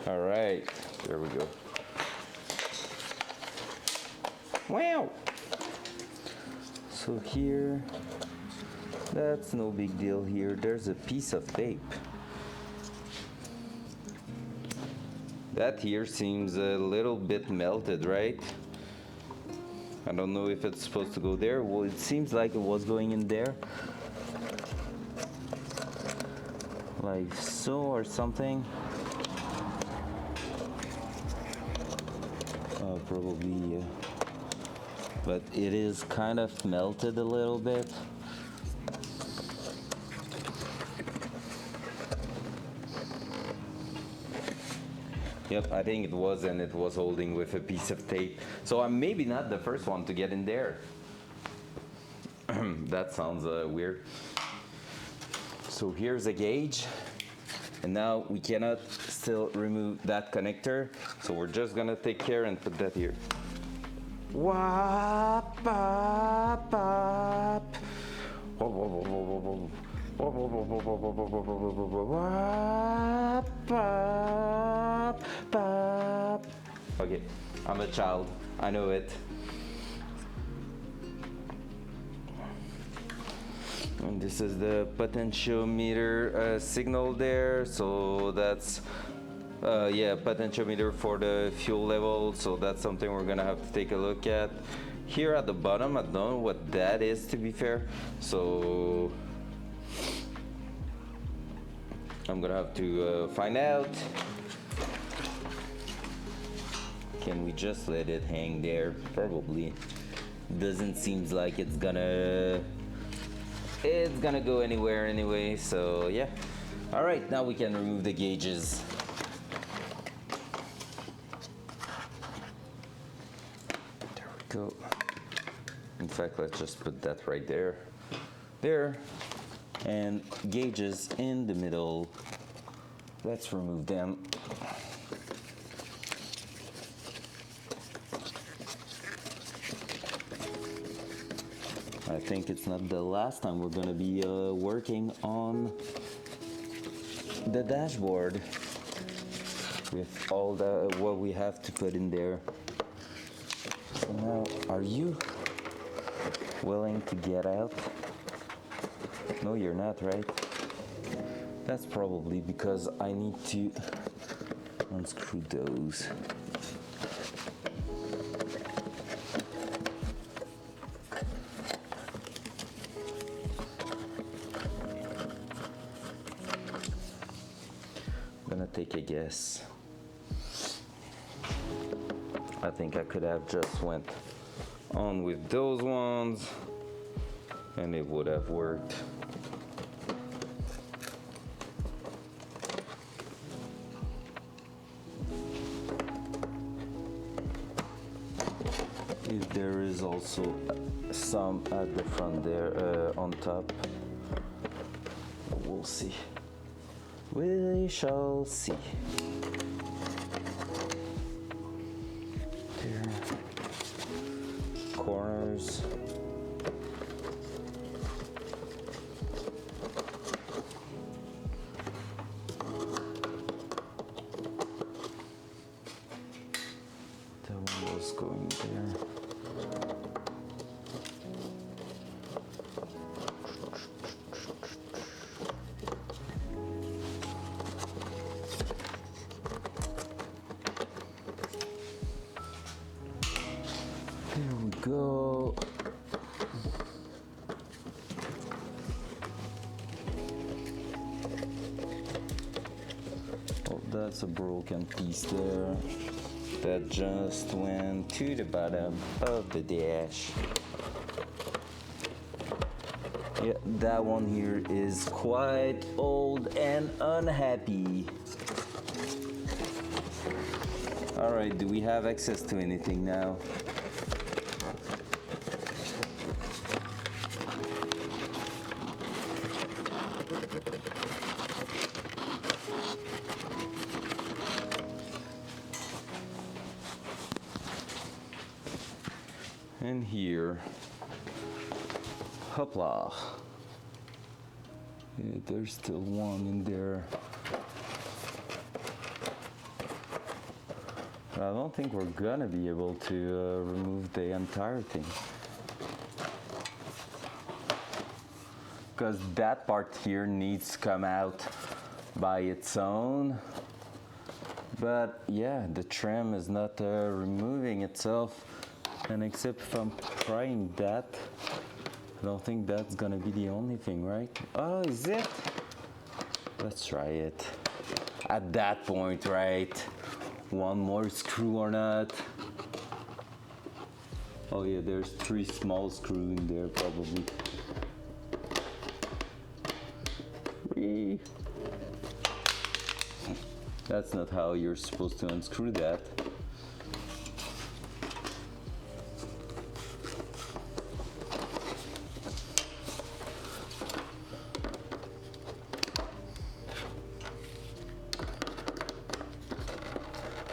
All right, there we go. Wow! So here, that's no big deal here. There's a piece of tape. That here seems a little bit melted, right? I don't know if it's supposed to go there. Well, it seems like it was going in there. Like so or something. Probably, but it is kind of melted a little bit. Yep, I think it was, and it was holding with a piece of tape. So I'm maybe not the first one to get in there. That sounds weird. So here's a gauge, and now we cannot still remove that connector. So we're just gonna take care and put that here. Wop, bop, bop. Whoa, whoa, whoa, whoa, whoa, whoa. Whoa, whoa, whoa, whoa, whoa, whoa, whoa, whoa, whoa, whoa, whoa. Wop, bop, bop. Okay, I'm a child. I know it. And this is the potentiometer signal there. So that's yeah, potentiometer for the fuel level. So that's something we're gonna have to take a look at. Here at the bottom, I don't know what that is, to be fair. So I'm gonna have to find out. Can we just let it hang there? Probably. Doesn't seem like it's gonna go anywhere anyway, so yeah. All right, now we can remove the gauges. There we go. In fact, let's just put that right there. There. And gauges in the middle. Let's remove them. I think it's not the last time we're gonna be working on the dashboard with all the what we have to put in there. So now, are you willing to get out? No, you're not, right? That's probably because I need to unscrew those. I'm gonna take a guess. I think I could have just went on with those ones and it would have worked. If there is also some at the front there on top, we'll see. We shall see. There. Corners. That one was going there. There we go. Oh, that's a broken piece there. That just went to the bottom of the dash. Yeah, that one here is quite old and unhappy. All right, do we have access to anything now? And here, hopla. Yeah, there's still one in there. But I don't think we're gonna be able to remove the entire thing. Because that part here needs to come out by its own. But yeah, the trim is not removing itself. And except if I'm trying that, I don't think that's gonna be the only thing, right? Oh, is it? Let's try it. At that point, right? One more screw or not? Oh yeah, there's 3 small screws in there probably. 3. That's not how you're supposed to unscrew that.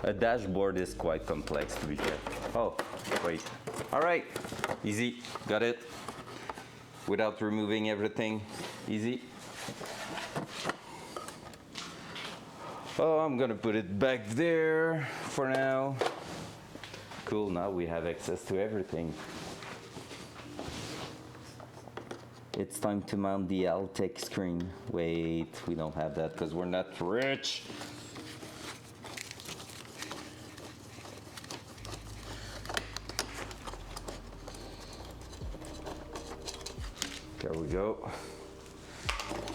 A dashboard is quite complex to be fair. Oh, wait. All right, easy, got it. Without removing everything, easy. Oh, I'm gonna put it back there for now. Cool, now we have access to everything. It's time to mount the Altec screen. Wait, we don't have that because we're not rich. There we go.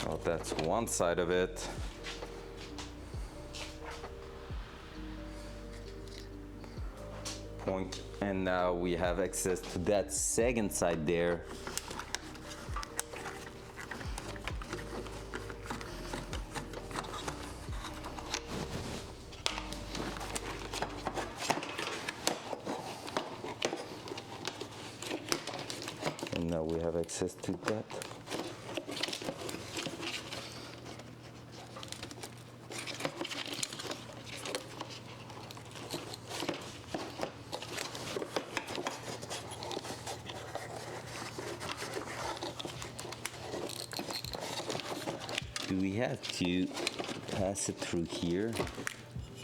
Oh, that's one side of it. Point, and now we have access to that second side there. And now we have access to that. Do we have to pass it through here?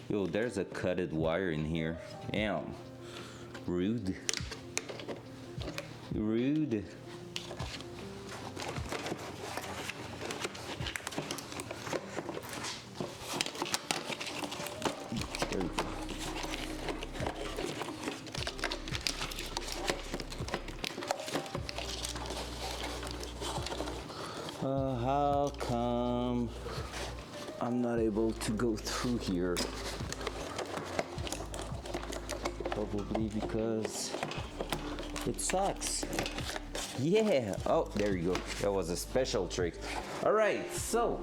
Yo, there's a cutted wire in here. Damn. Rude. Rude. There we go. How come I'm not able to go through here? Probably because it sucks. Yeah. Oh, there you go. That was a special trick. All right. So.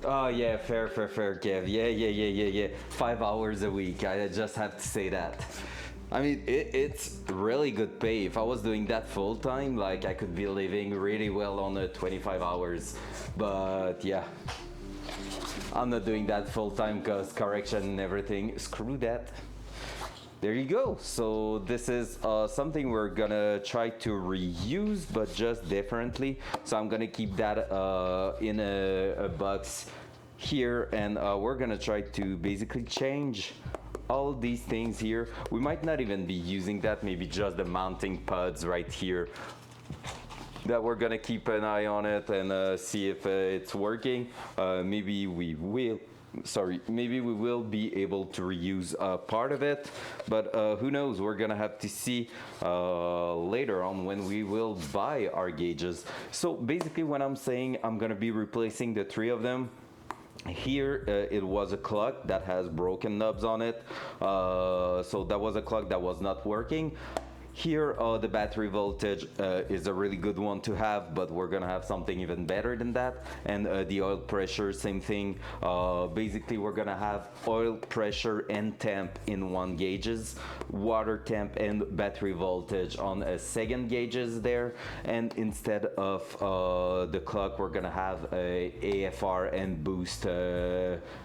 Oh yeah, fair, Kev. Yeah. 5 hours a week. I just have to say that. I mean, it's really good pay. If I was doing that full time, like I could be living really well on 25 hours. But yeah, I'm not doing that full time because correction and everything. Screw that. There you go. So this is something we're gonna try to reuse, but just differently. So I'm gonna keep that in a box here, and we're gonna try to basically change all these things here. We might not even be using that, maybe just the mounting pods right here, that we're gonna keep an eye on it and see if it's working. Maybe we will be able to reuse part of it, but who knows, we're gonna have to see later on when we will buy our gauges. So basically when I'm saying I'm gonna be replacing the 3 of them, here it was a clock that has broken knobs on it, so that was a clock that was not working. Here the battery voltage is a really good one to have, but we're gonna have something even better than that. And the oil pressure, same thing. Basically we're gonna have oil pressure and temp in one gauges, water temp and battery voltage on a second gauges there, and instead of the clock we're gonna have a AFR and boost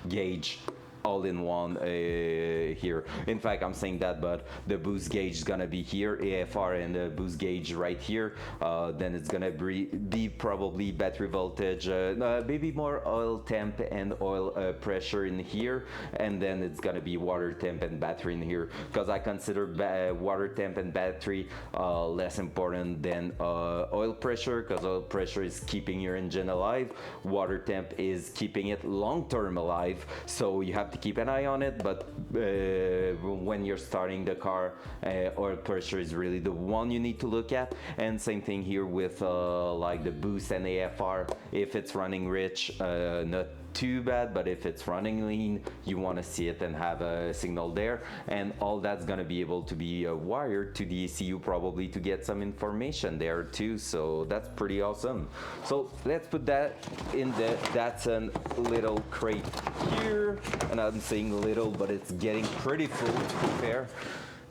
gauge all in one here. In fact, I'm saying that, but the boost gauge is gonna be here, AFR and the boost gauge right here. Then it's gonna be probably battery voltage, maybe more oil temp and oil pressure in here, and then it's gonna be water temp and battery in here, because I consider water temp and battery less important than oil pressure, because oil pressure is keeping your engine alive, water temp is keeping it long-term alive. So you have to keep an eye on it, but when you're starting the car, oil pressure is really the one you need to look at. And same thing here with like the boost and AFR. If it's running rich, not too bad, but if it's running lean, you want to see it and have a signal there, and all that's going to be able to be wired to the ECU probably to get some information there too. So that's pretty awesome. So let's put that in the Datsun little crate here, and I'm saying little, but it's getting pretty full to be fair,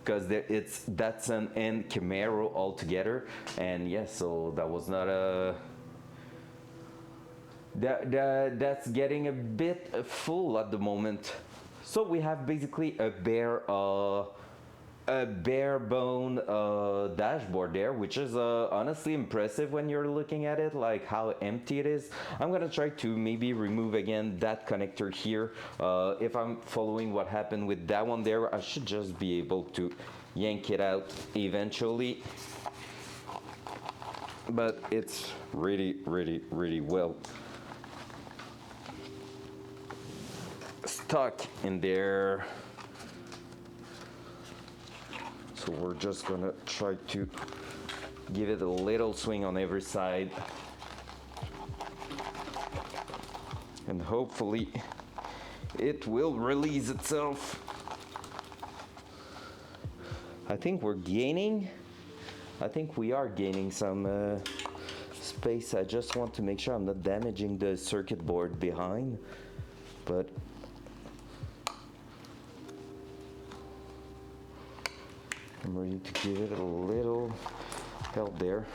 because it's Datsun and Camaro all together. And yeah, so that was not a that's getting a bit full at the moment. So we have basically a bare bone dashboard there, which is honestly impressive when you're looking at it, like how empty it is. I'm gonna try to maybe remove again that connector here. If I'm following what happened with that one there, I should just be able to yank it out eventually, but it's really well stuck in there. So we're just gonna try to give it a little swing on every side, and hopefully it will release itself. I think we're gaining. I think we are gaining some space. I just want to make sure I'm not damaging the circuit board behind, but I'm ready to give it a little help there.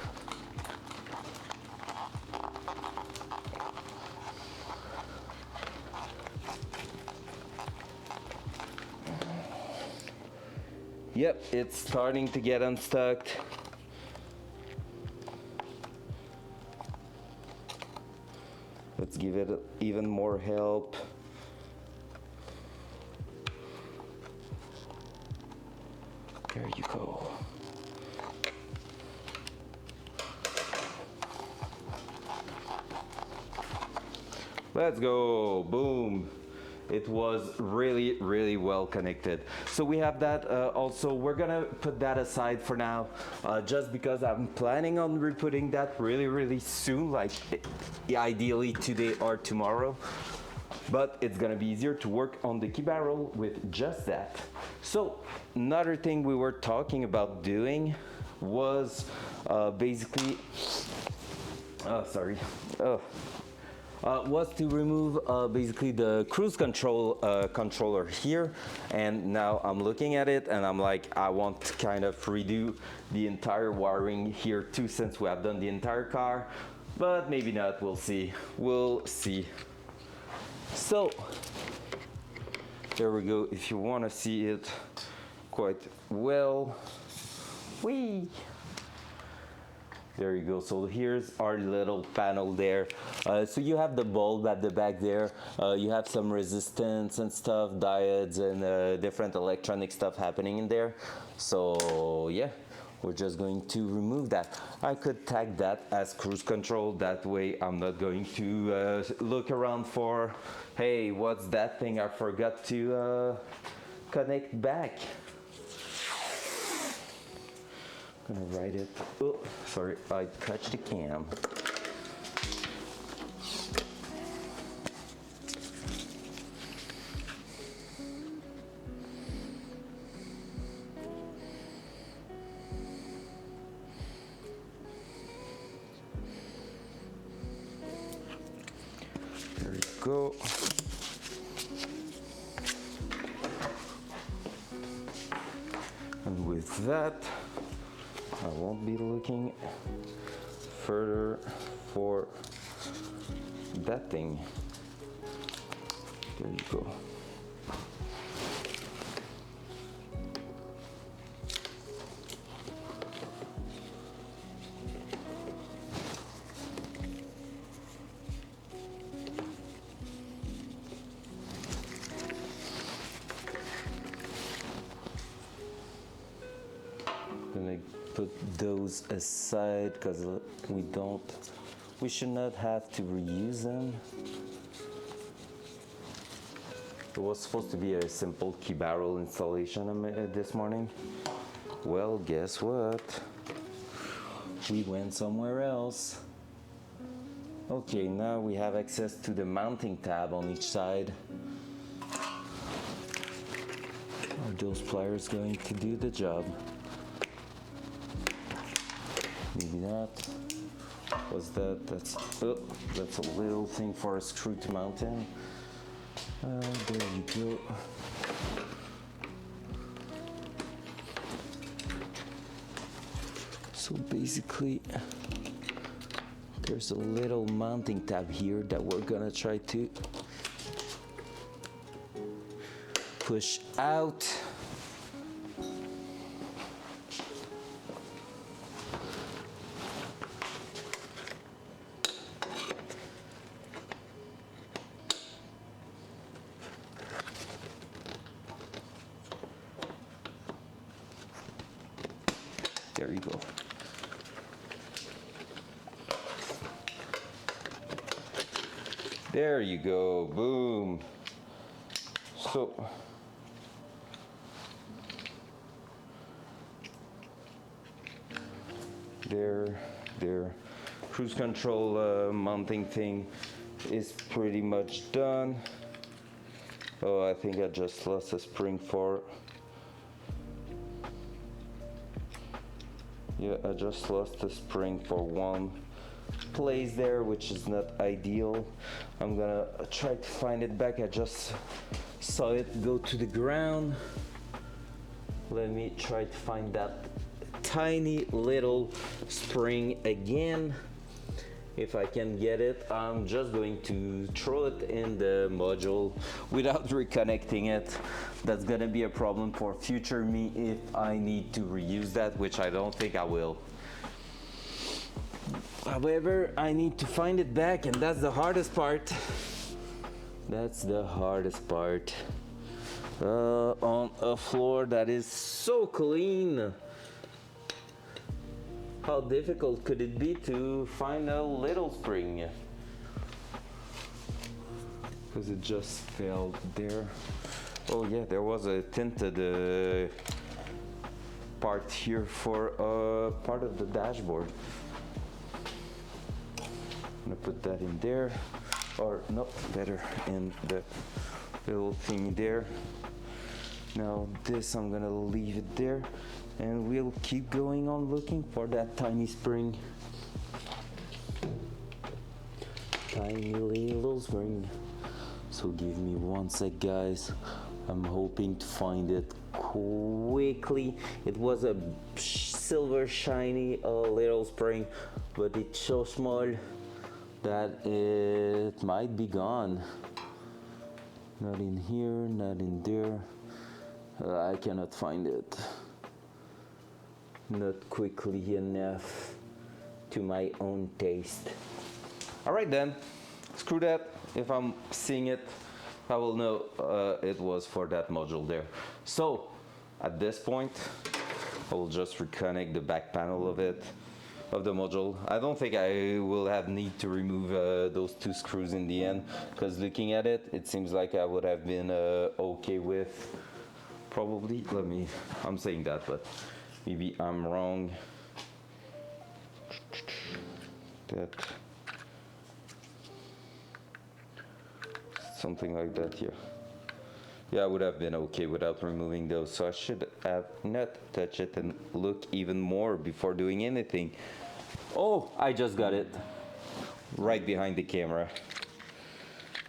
Yep, it's starting to get unstuck. Let's give it even more help. There you go. Let's go, boom. It was really well connected. So we have that also. We're gonna put that aside for now, just because I'm planning on re-putting that really soon, like ideally today or tomorrow. But it's gonna be easier to work on the key barrel with just that. So another thing we were talking about doing was basically, was to remove basically the cruise control controller here. And now I'm looking at it and I'm like, I want to kind of redo the entire wiring here too, since we have done the entire car, but maybe not. We'll see. So there we go. If you want to see it quite well, there you go. So here's our little panel there. So you have the bulb at the back there. You have some resistance and stuff, diodes and different electronic stuff happening in there. So yeah, we're just going to remove that. I could tag that as cruise control. That way I'm not going to look around for, hey, what's that thing I forgot to connect back. I'm gonna write it. Oh, sorry, I touched the cam. There you go. And with that, I won't be looking further for that thing. There you go. Gonna put those aside because we should not have to reuse them. It was supposed to be a simple key barrel installation this morning. Well, guess what? We went somewhere else. Okay, now we have access to the mounting tab on each side. Are those pliers going to do the job? Maybe not. What's that? That's a little thing for a screw to mount in. There you go. So basically, there's a little mounting tab here that we're gonna try to push out. There you go. There you go, boom. So, there. Cruise control mounting thing is pretty much done. Oh, I think I just lost a spring for. Yeah, I just lost the spring for one place there, which is not ideal. I'm gonna try to find it back. I just saw it go to the ground. Let me try to find that tiny little spring again. If I can get it, I'm just going to throw it in the module without reconnecting it. That's gonna be a problem for future me if I need to reuse that, which I don't think I will. However, I need to find it back, and that's the hardest part. That's the hardest part. On a floor that is so clean. How difficult could it be to find a little spring? Because it just fell there. Oh yeah, there was a tinted part here for part of the dashboard. I'm gonna put that in there, or no, better in the little thing there. Now this, I'm gonna leave it there, and we'll keep going on looking for that tiny spring. Tiny little spring. So give me one sec, guys. I'm hoping to find it quickly. It was a silver shiny little spring, but it's so small that it might be gone. Not in here, not in there. I cannot find it. Not quickly enough to my own taste. All right then, screw that. If I'm seeing it, I will know it was for that module there. So at this point, I will just reconnect the back panel of it, of the module. I don't think I will have need to remove those two screws in the end, because looking at it, it seems like I would have been okay with probably. I'm saying that, but maybe I'm wrong. That. Something like that here. Yeah, I would have been okay without removing those, so I should have not touched it and look even more before doing anything. Oh, I just got it right behind the camera.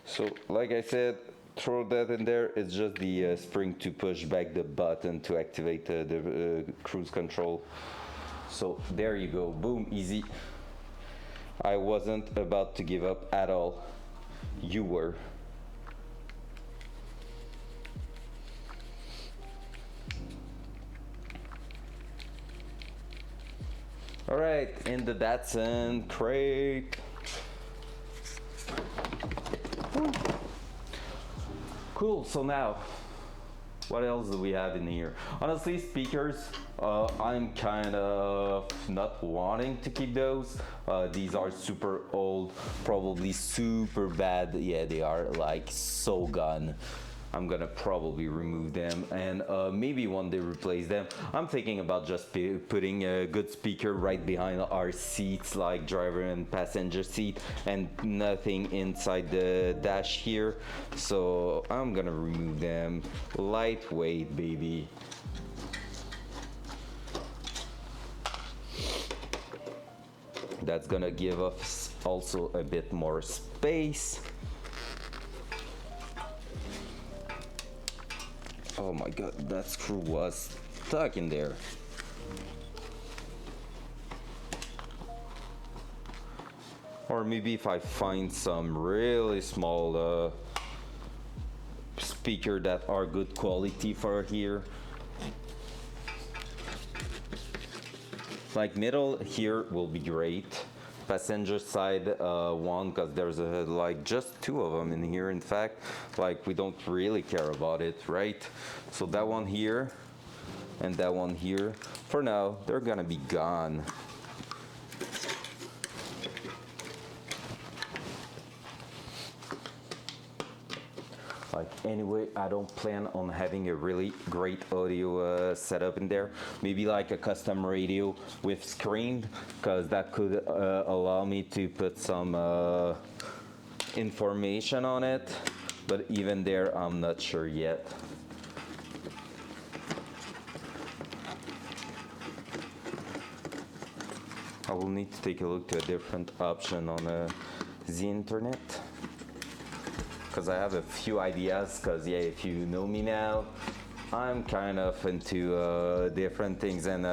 So like I said, throw that in there. It's just the spring to push back the button to activate the cruise control. So there you go, boom, easy. I wasn't about to give up at all. You were. All right, in the Datsun crate. Cool, so now, what else do we have in here? Honestly, speakers, I'm kind of not wanting to keep those. These are super old, probably super bad. Yeah, they are like so gone. I'm gonna probably remove them and maybe one day replace them. I'm thinking about just putting a good speaker right behind our seats, like driver and passenger seat, and nothing inside the dash here. So I'm gonna remove them. Lightweight, baby. That's gonna give us also a bit more space. Oh my god, that screw was stuck in there. Or maybe if I find some really small speaker that are good quality for here. Like middle here will be great. Passenger side one, because there's like just two of them in here. In fact, like we don't really care about it, right? So that one here and that one here, for now they're gonna be gone. Like anyway, I don't plan on having a really great audio setup in there. Maybe like a custom radio with screen, because that could allow me to put some information on it. But even there, I'm not sure yet. I will need to take a look to a different option on the internet. Because I have a few ideas, because yeah, if you know me now, I'm kind of into different things and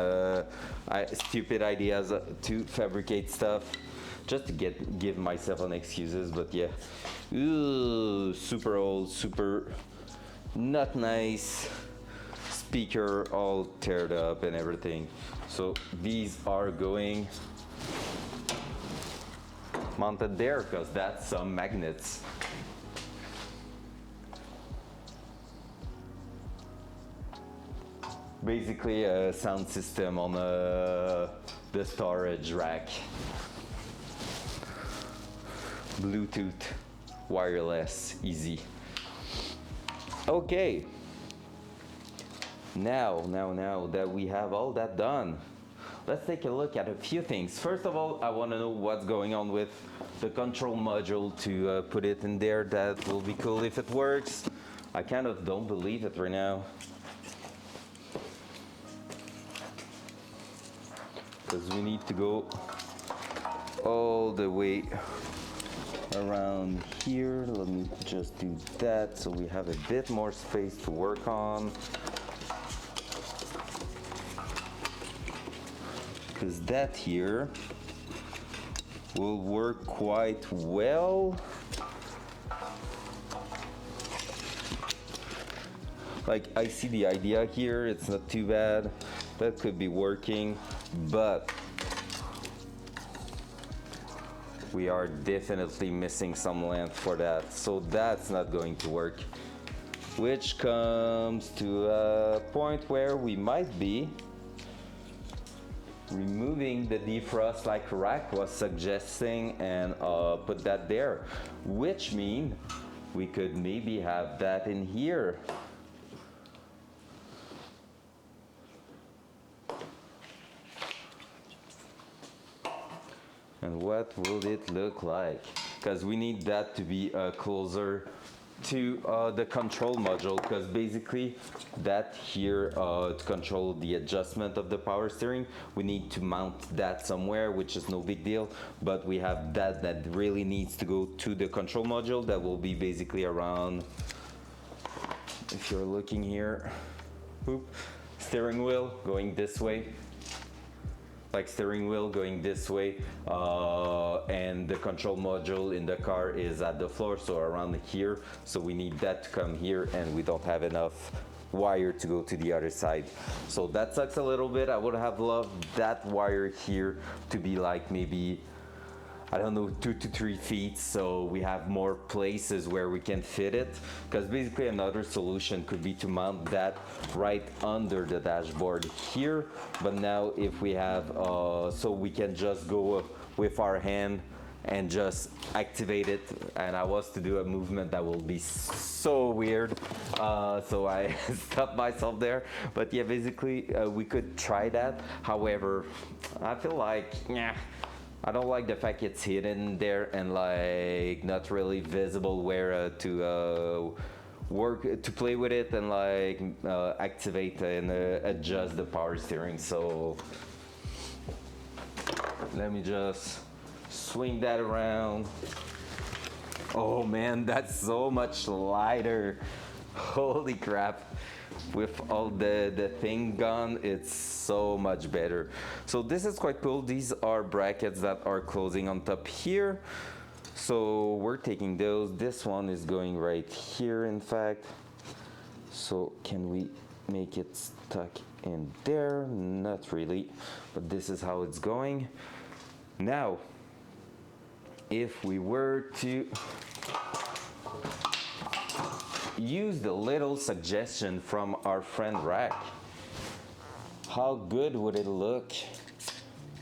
stupid ideas to fabricate stuff, just to give myself an excuses. But yeah, ooh, super old, super not nice speaker, all teared up and everything. So these are going mounted there, because that's some magnets. Basically a sound system on the storage rack. Bluetooth, wireless, easy. Okay. Now that we have all that done, let's take a look at a few things. First of all, I want to know what's going on with the control module to put it in there. That will be cool if it works. I kind of don't believe it right now, because we need to go all the way around here. Let me just do that so we have a bit more space to work on, because that here will work quite well. Like, I see the idea here, it's not too bad, that could be working, but we are definitely missing some length for that, so that's not going to work. Which comes to a point where we might be removing the defrost like Rack was suggesting and put that there, which means we could maybe have that in here. And what will it look like? Because we need that to be closer to the control module, because basically that here to control the adjustment of the power steering, we need to mount that somewhere, which is no big deal, but we have that really needs to go to the control module. That will be basically around, if you're looking here, whoop, steering wheel going this way, like steering wheel going this way, and the control module in the car is at the floor, so around here. So we need that to come here, and we don't have enough wire to go to the other side. So that sucks a little bit. I would have loved that wire here to be like maybe, I don't know, 2 to 3 feet, so we have more places where we can fit it. Because basically another solution could be to mount that right under the dashboard here. But now if we have, so we can just go with our hand and just activate it. And I was to do a movement that will be so weird, so I stopped myself there. But yeah, basically we could try that. However, I feel like, yeah, I don't like the fact it's hidden there and like not really visible where to work, to play with it and like activate and adjust the power steering. So let me just swing that around. Oh man, that's so much lighter. Holy crap. With all the thing gone, it's so much better. So this is quite cool. These are brackets that are closing on top here. So we're taking those. This one is going right here, in fact. So can we make it stuck in there? Not really, but this is how it's going. Now, if we were to use the little suggestion from our friend Rack, how good would it look?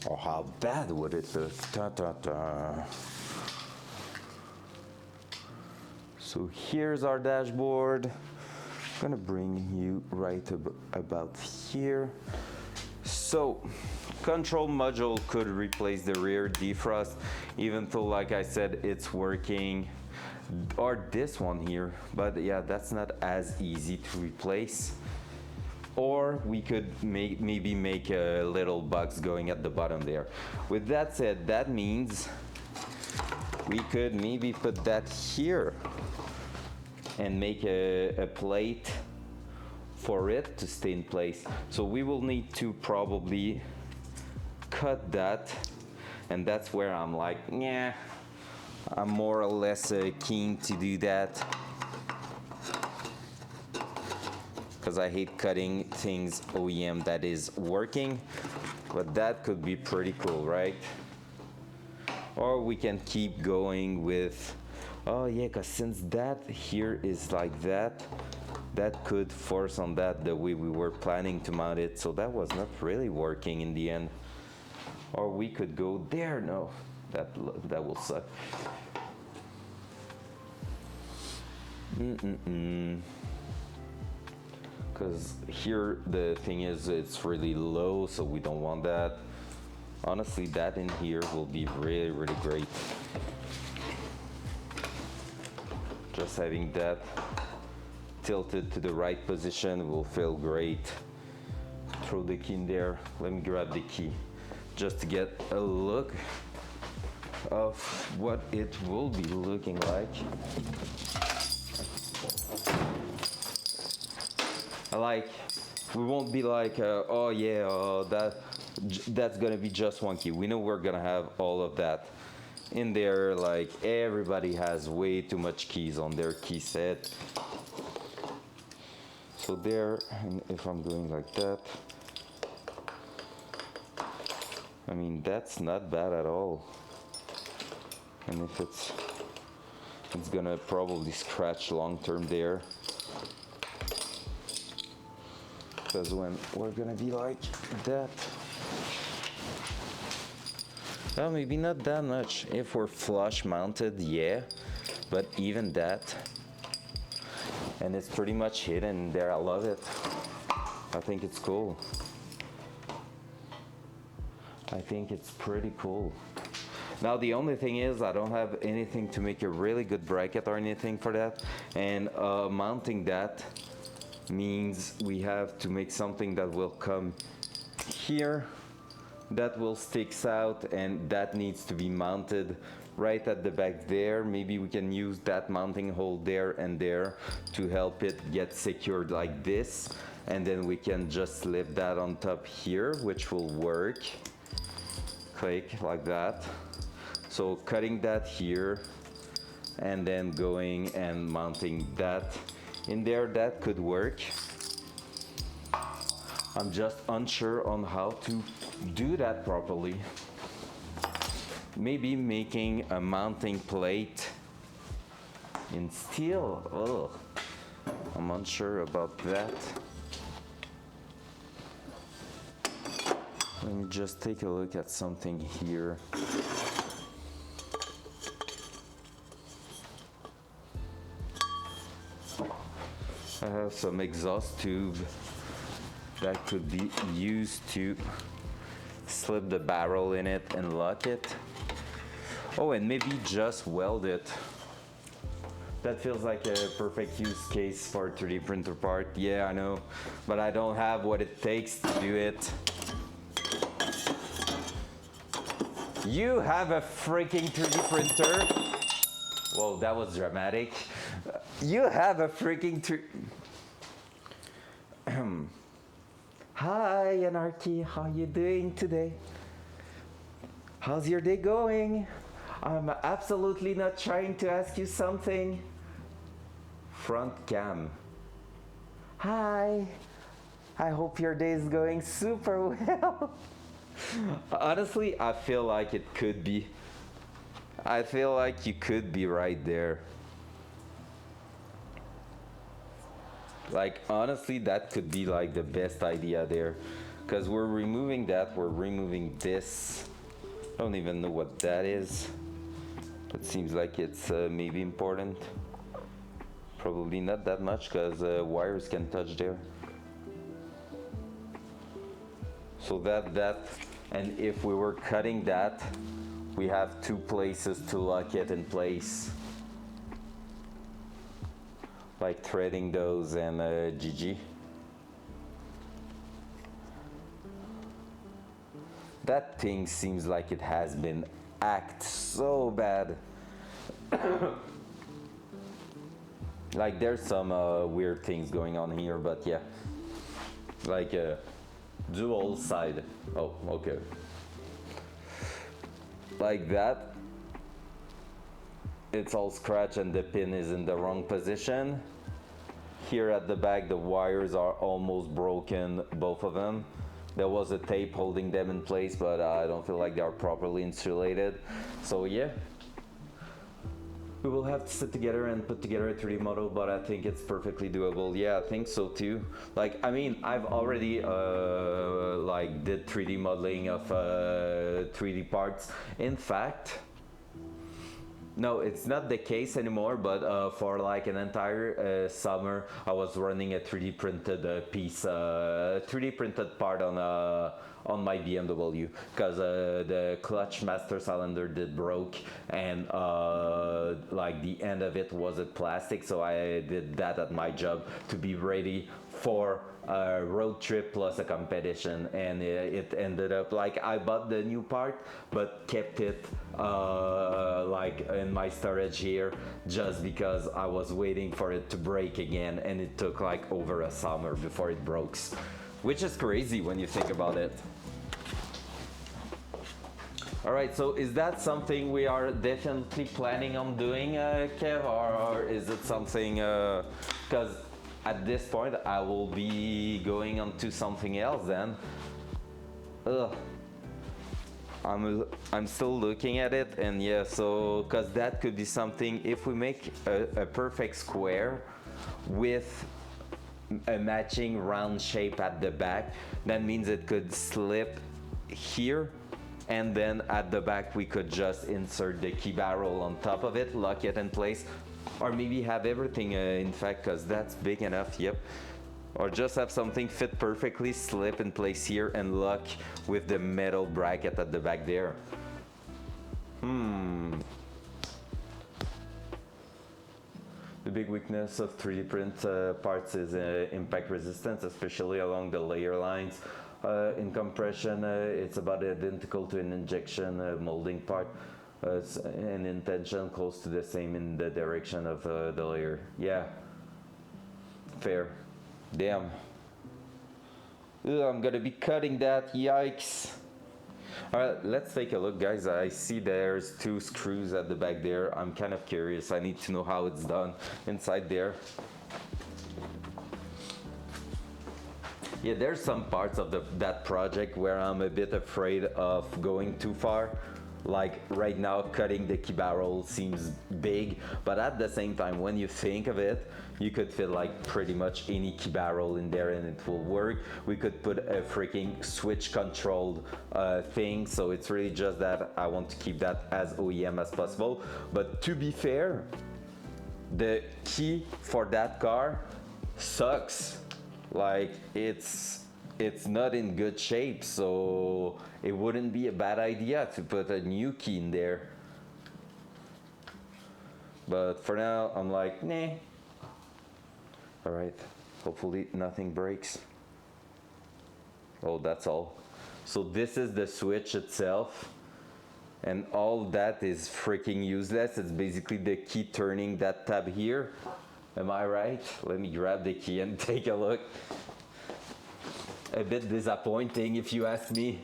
Or how bad would it look? Ta ta ta. So here's our dashboard. I'm gonna bring you right about here. So, control module could replace the rear defrost, even though, like I said, it's working. Or this one here, but yeah, that's not as easy to replace. Or we could maybe make a little box going at the bottom there. With that said, that means we could maybe put that here and make a plate for it to stay in place. So we will need to probably cut that, and that's where I'm like, yeah, I'm more or less keen to do that, because I hate cutting things OEM that is working, but that could be pretty cool, right? Or we can keep going with, oh yeah, because since that here is like that, that could force on that the way we were planning to mount it, so that was not really working in the end. Or we could go there. No, that will suck. Because here the thing is, it's really low, so we don't want that. Honestly, that in here will be really, really great. Just having that tilted to the right position will feel great. Throw the key in there. Let me grab the key just to get a look of what it will be looking like. We won't be like, oh yeah, that's gonna be just one key. We know we're gonna have all of that in there. Like, everybody has way too much keys on their key set. So there, and if I'm going like that, I mean, that's not bad at all. And if it's gonna probably scratch long term there, because when we're gonna be like that, well, maybe not that much. If we're flush mounted, yeah, but even that, and it's pretty much hidden there. I love it. I think it's cool. I think it's pretty cool. Now the only thing is, I don't have anything to make a really good bracket or anything for that, and mounting that means we have to make something that will come here, that will sticks out, and that needs to be mounted right at the back there. Maybe we can use that mounting hole there and there to help it get secured like this, and then we can just slip that on top here, which will work. Click like that. So cutting that here and then going and mounting that in there, that could work. I'm just unsure on how to do that properly. Maybe making a mounting plate in steel. Oh, I'm unsure about that. Let me just take a look at something here. I have some exhaust tube that could be used to slip the barrel in it and lock it. Oh, and maybe just weld it. That feels like a perfect use case for a 3D printer part. Yeah, I know, but I don't have what it takes to do it. You have a freaking 3D printer? Whoa, that was dramatic. You have a freaking Hi, Anarchy. How you doing today? How's your day going? I'm absolutely not trying to ask you something. Front cam. Hi. I hope your day is going super well. Honestly, I feel like it could be. I feel like you could be right there. Like, honestly, that could be like the best idea there. Because we're removing that, we're removing this. I don't even know what that is. It seems like it's maybe important. Probably not that much because wires can touch there. So that, and if we were cutting that, we have two places to lock it in place. Like threading those and GG. That thing seems like it has been hacked so bad. Like there's some weird things going on here, but yeah. Like dual side. Oh, okay. Like that. It's all scratched and the pin is in the wrong position. Here at the back, the wires are almost broken, both of them. There was a tape holding them in place, but I don't feel like they are properly insulated. So yeah, we will have to sit together and put together a 3D model, but I think it's perfectly doable. Yeah, I think so too. Like, I mean, I've already like did 3D modeling of 3D parts. In fact, no, it's not the case anymore, but for like an entire summer, I was running a 3D printed piece, 3D printed part on my BMW, because the clutch master cylinder did broke, and like the end of it wasn't plastic, so I did that at my job to be ready for a road trip plus a competition, and it ended up like I bought the new part but kept it like in my storage here just because I was waiting for it to break again, and it took like over a summer before it broke, which is crazy when you think about it. All right, so is that something we are definitely planning on doing, Kev, or is it something, because at this point I will be going on to something else then. Ugh. I'm still looking at it, and yeah, so because that could be something if we make a perfect square with a matching round shape at the back, that means it could slip here, and then at the back we could just insert the key barrel on top of it, lock it in place, or maybe have everything in fact, because that's big enough. Yep. Or just have something fit perfectly, slip in place here, and lock with the metal bracket at the back there. The big weakness of 3D print parts is impact resistance, especially along the layer lines. In compression, it's about identical to an injection molding part. And in tension, close to the same in the direction of the layer. Yeah, fair. Damn. Ugh, I'm gonna be cutting that, yikes. Alright, let's take a look, guys. I see there's two screws at the back there. I'm kind of curious. I need to know how it's done inside there. Yeah, there's some parts of that project where I'm a bit afraid of going too far. Like right now, cutting the key barrel seems big, but at the same time, when you think of it, you could fit like pretty much any key barrel in there and it will work. We could put a freaking switch controlled thing, so it's really just that I want to keep that as OEM as possible. But to be fair, the key for that car sucks. Like it's not in good shape, so it wouldn't be a bad idea to put a new key in there. But for now, I'm like, nah. All right, hopefully nothing breaks. Oh, that's all. So this is the switch itself, and all that is freaking useless. It's basically the key turning that tab here. Am I right? Let me grab the key and take a look. A bit disappointing if you ask me.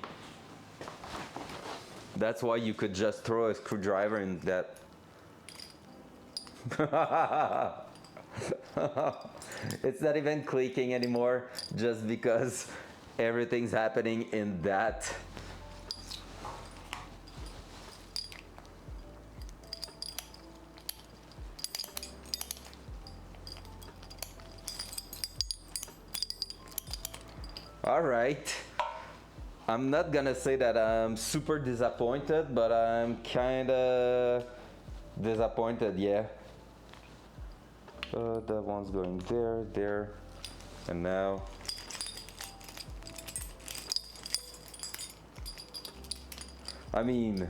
That's why you could just throw a screwdriver in that. It's not even clicking anymore just because everything's happening in that. All right. I'm not gonna say that I'm super disappointed, but I'm kinda disappointed, yeah. That one's going there, there, and now. I mean,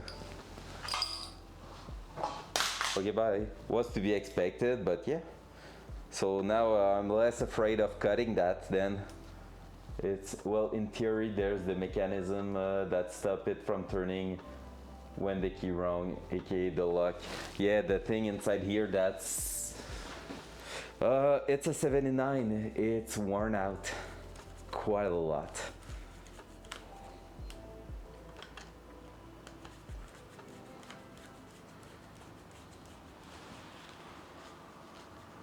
okay, bye. Was to be expected, but yeah. So now I'm less afraid of cutting that then. It's, well, in theory, there's the mechanism that stop it from turning when the key wrong, aka the lock. Yeah, the thing inside here, that's it's a 79. It's worn out quite a lot.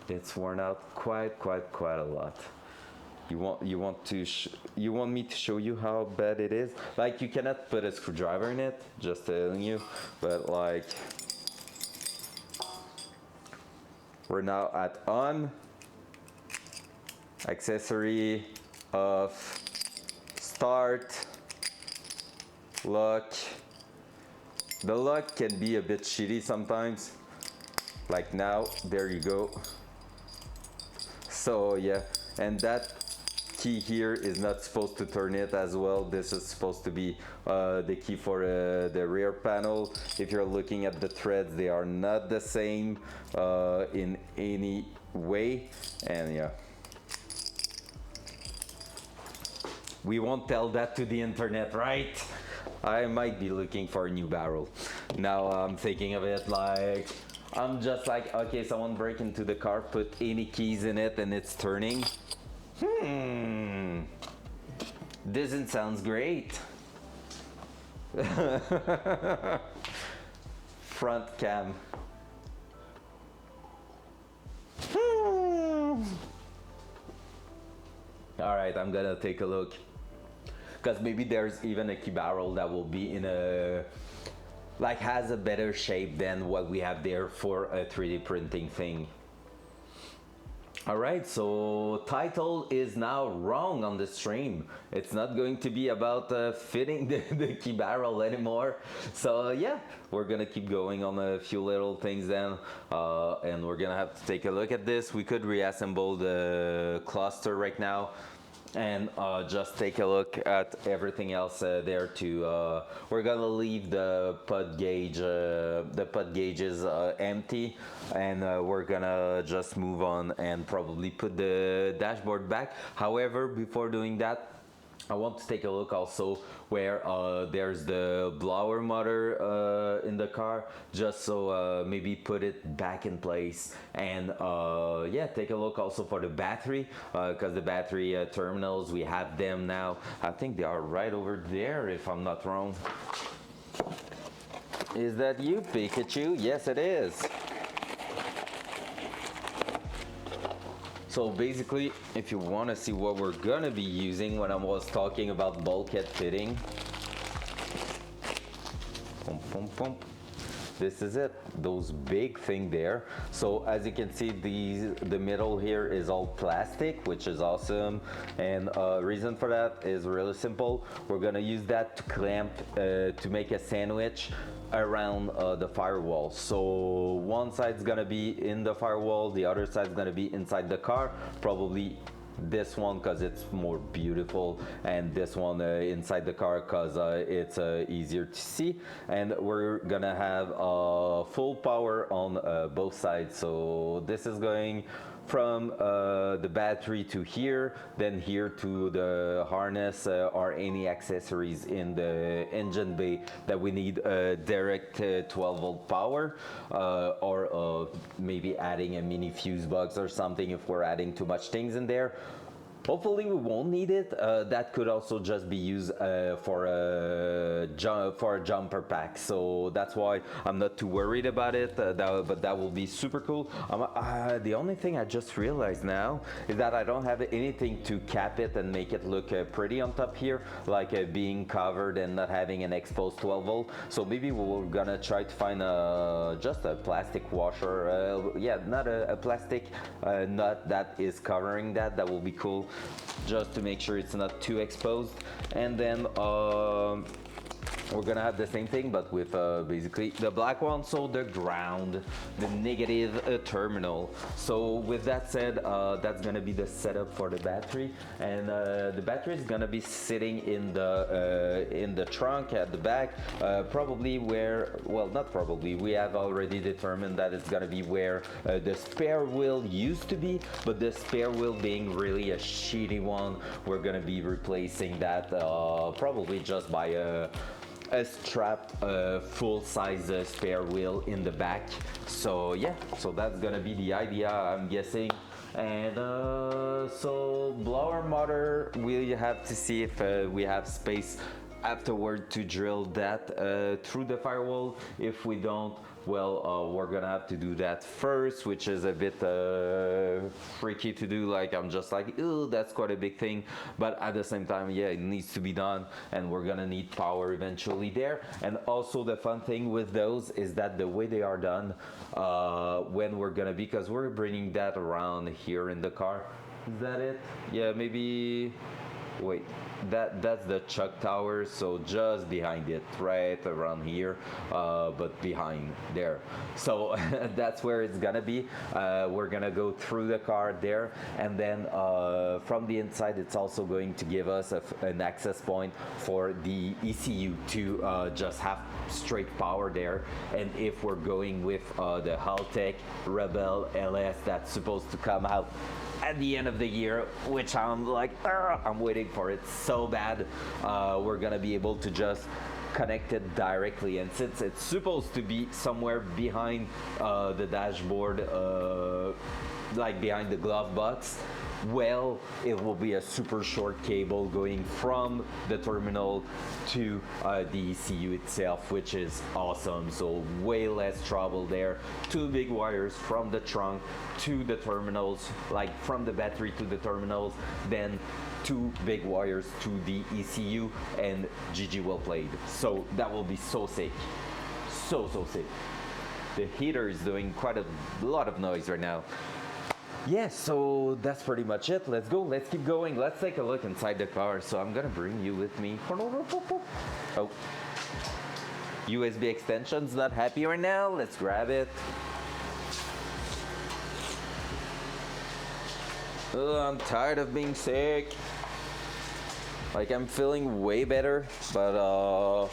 It's worn out quite a lot. You want me to show you how bad it is? Like, you cannot put a screwdriver in it, just telling you, but like, we're now at on, accessory, off, start, lock. The lock can be a bit shitty sometimes. Like now, there you go. So yeah, and that key here is not supposed to turn it as well. This is supposed to be the key for the rear panel. If you're looking at the threads, they are not the same in any way, and yeah. We won't tell that to the internet, right? I might be looking for a new barrel. Now I'm thinking of it like, I'm just like, okay, someone break into the car, put any keys in it, and it's turning. Doesn't sound great. Front cam. All right, I'm gonna take a look. Because maybe there's even a key barrel that will be in a, like, has a better shape than what we have there for a 3D printing thing. All right, so title is now wrong on the stream. It's not going to be about fitting the key barrel anymore. So yeah, we're gonna keep going on a few little things then, and we're gonna have to take a look at this. We could reassemble the cluster right now and just take a look at everything else there too. We're gonna leave the pod gauges empty, and we're gonna just move on and probably put the dashboard back. However, before doing that, I want to take a look also where there's the blower motor in the car, just so maybe put it back in place, and yeah, take a look also for the battery, because the battery terminals, we have them now. I think they are right over there if I'm not wrong. Is that you, Pikachu? Yes, it is. So basically, if you want to see what we're gonna be using when I was talking about bulkhead fitting, this is it, those big thing there. So as you can see, the middle here is all plastic, which is awesome. And reason for that is really simple. We're gonna use that to clamp, to make a sandwich around the firewall. So one side's gonna be in the firewall, the other side's gonna be inside the car, probably this one because it's more beautiful, and this one inside the car because it's easier to see. And we're gonna have full power on both sides. So this is going from the battery to here, then here to the harness or any accessories in the engine bay that we need direct 12 volt power, or maybe adding a mini fuse box or something if we're adding too much things in there. Hopefully we won't need it. That could also just be used for a jumper pack. So that's why I'm not too worried about it. But that will be super cool. The only thing I just realized now is that I don't have anything to cap it and make it look pretty on top here, like being covered and not having an exposed 12 volt. So maybe we're gonna try to find just a plastic washer. Yeah, not a plastic nut that is covering that. That will be cool, just to make sure it's not too exposed. And then we're gonna have the same thing but with basically the black one, so the ground, the negative terminal. So with that said, that's gonna be the setup for the battery, and the battery is gonna be sitting in the trunk at the back, probably where, well, not probably, we have already determined that it's gonna be where the spare wheel used to be, but the spare wheel being really a shitty one, we're gonna be replacing that probably just by a strap full-size spare wheel in the back. So yeah, so that's gonna be the idea, I'm guessing. And so blower motor, we'll have to see if we have space afterward to drill that through the firewall. If we don't, well, we're gonna have to do that first, which is a bit freaky to do. Like, I'm just like, ew, that's quite a big thing, but at the same time, yeah, it needs to be done, and we're gonna need power eventually there. And also the fun thing with those is that the way they are done, when we're gonna be, because we're bringing that around here in the car. Is that it? Yeah, maybe, wait, that's the chuck tower, so just behind it, right around here, but behind there. So that's where it's gonna be. We're gonna go through the car there, and then from the inside it's also going to give us an access point for the ECU to just have straight power there. And if we're going with the Haltech Rebel LS that's supposed to come out at the end of the year, which I'm like, I'm waiting for it so bad, we're gonna be able to just connect it directly. And since it's supposed to be somewhere behind the dashboard, like behind the glove box, well, it will be a super short cable going from the terminal to the ECU itself, which is awesome. So way less trouble there. Two big wires from the trunk to the terminals, like from the battery to the terminals, then two big wires to the ECU, and GG well played. So that will be so sick. So sick. The heater is doing quite a lot of noise right now. Yeah, so that's pretty much it. Let's go, let's keep going. Let's take a look inside the car. So I'm gonna bring you with me. Oh, USB extension's not happy right now. Let's grab it. Ugh, I'm tired of being sick. Like, I'm feeling way better, but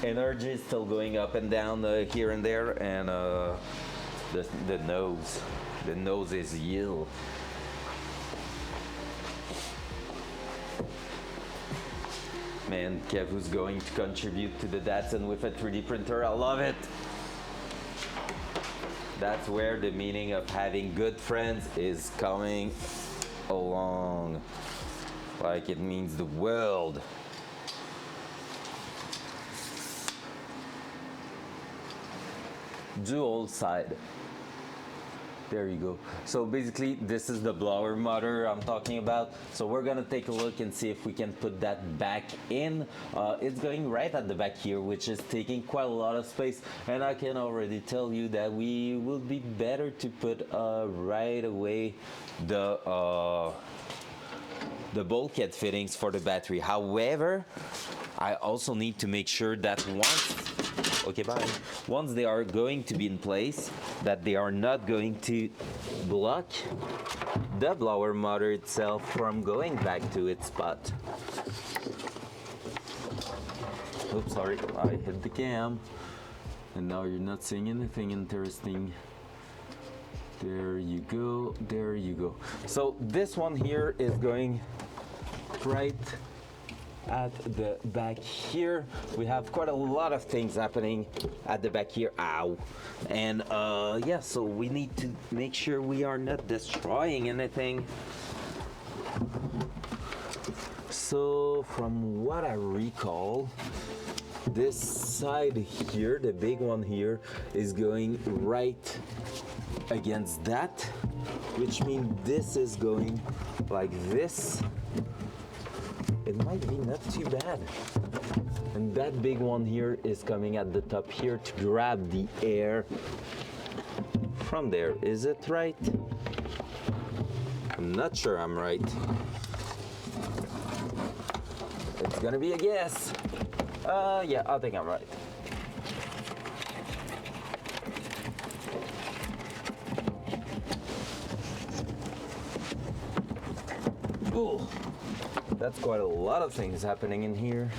energy is still going up and down here and there, and the nose is ill. Man, Kevu's going to contribute to the Datsun with a 3D printer. I love it. That's where the meaning of having good friends is coming along. Like, it means the world. Dual side. There you go. So basically, this is the blower motor I'm talking about. So we're gonna take a look and see if we can put that back in. It's going right at the back here, which is taking quite a lot of space. And I can already tell you that we will be better to put right away the bulkhead fittings for the battery. However, I also need to make sure that once they are going to be in place, that they are not going to block the blower motor itself from going back to its spot. Oops, sorry, I hit the cam. And now you're not seeing anything interesting. There you go, there you go. So this one here is going right at the back here. We have quite a lot of things happening at the back here. Ow. And yeah, so we need to make sure we are not destroying anything. So from what I recall, this side here, the big one here, is going right against that, which means this is going like this. It might be not too bad. And that big one here is coming at the top here to grab the air from there. Is it right? I'm not sure I'm right. It's gonna be a guess. Yeah, I think I'm right. Ooh. That's quite a lot of things happening in here.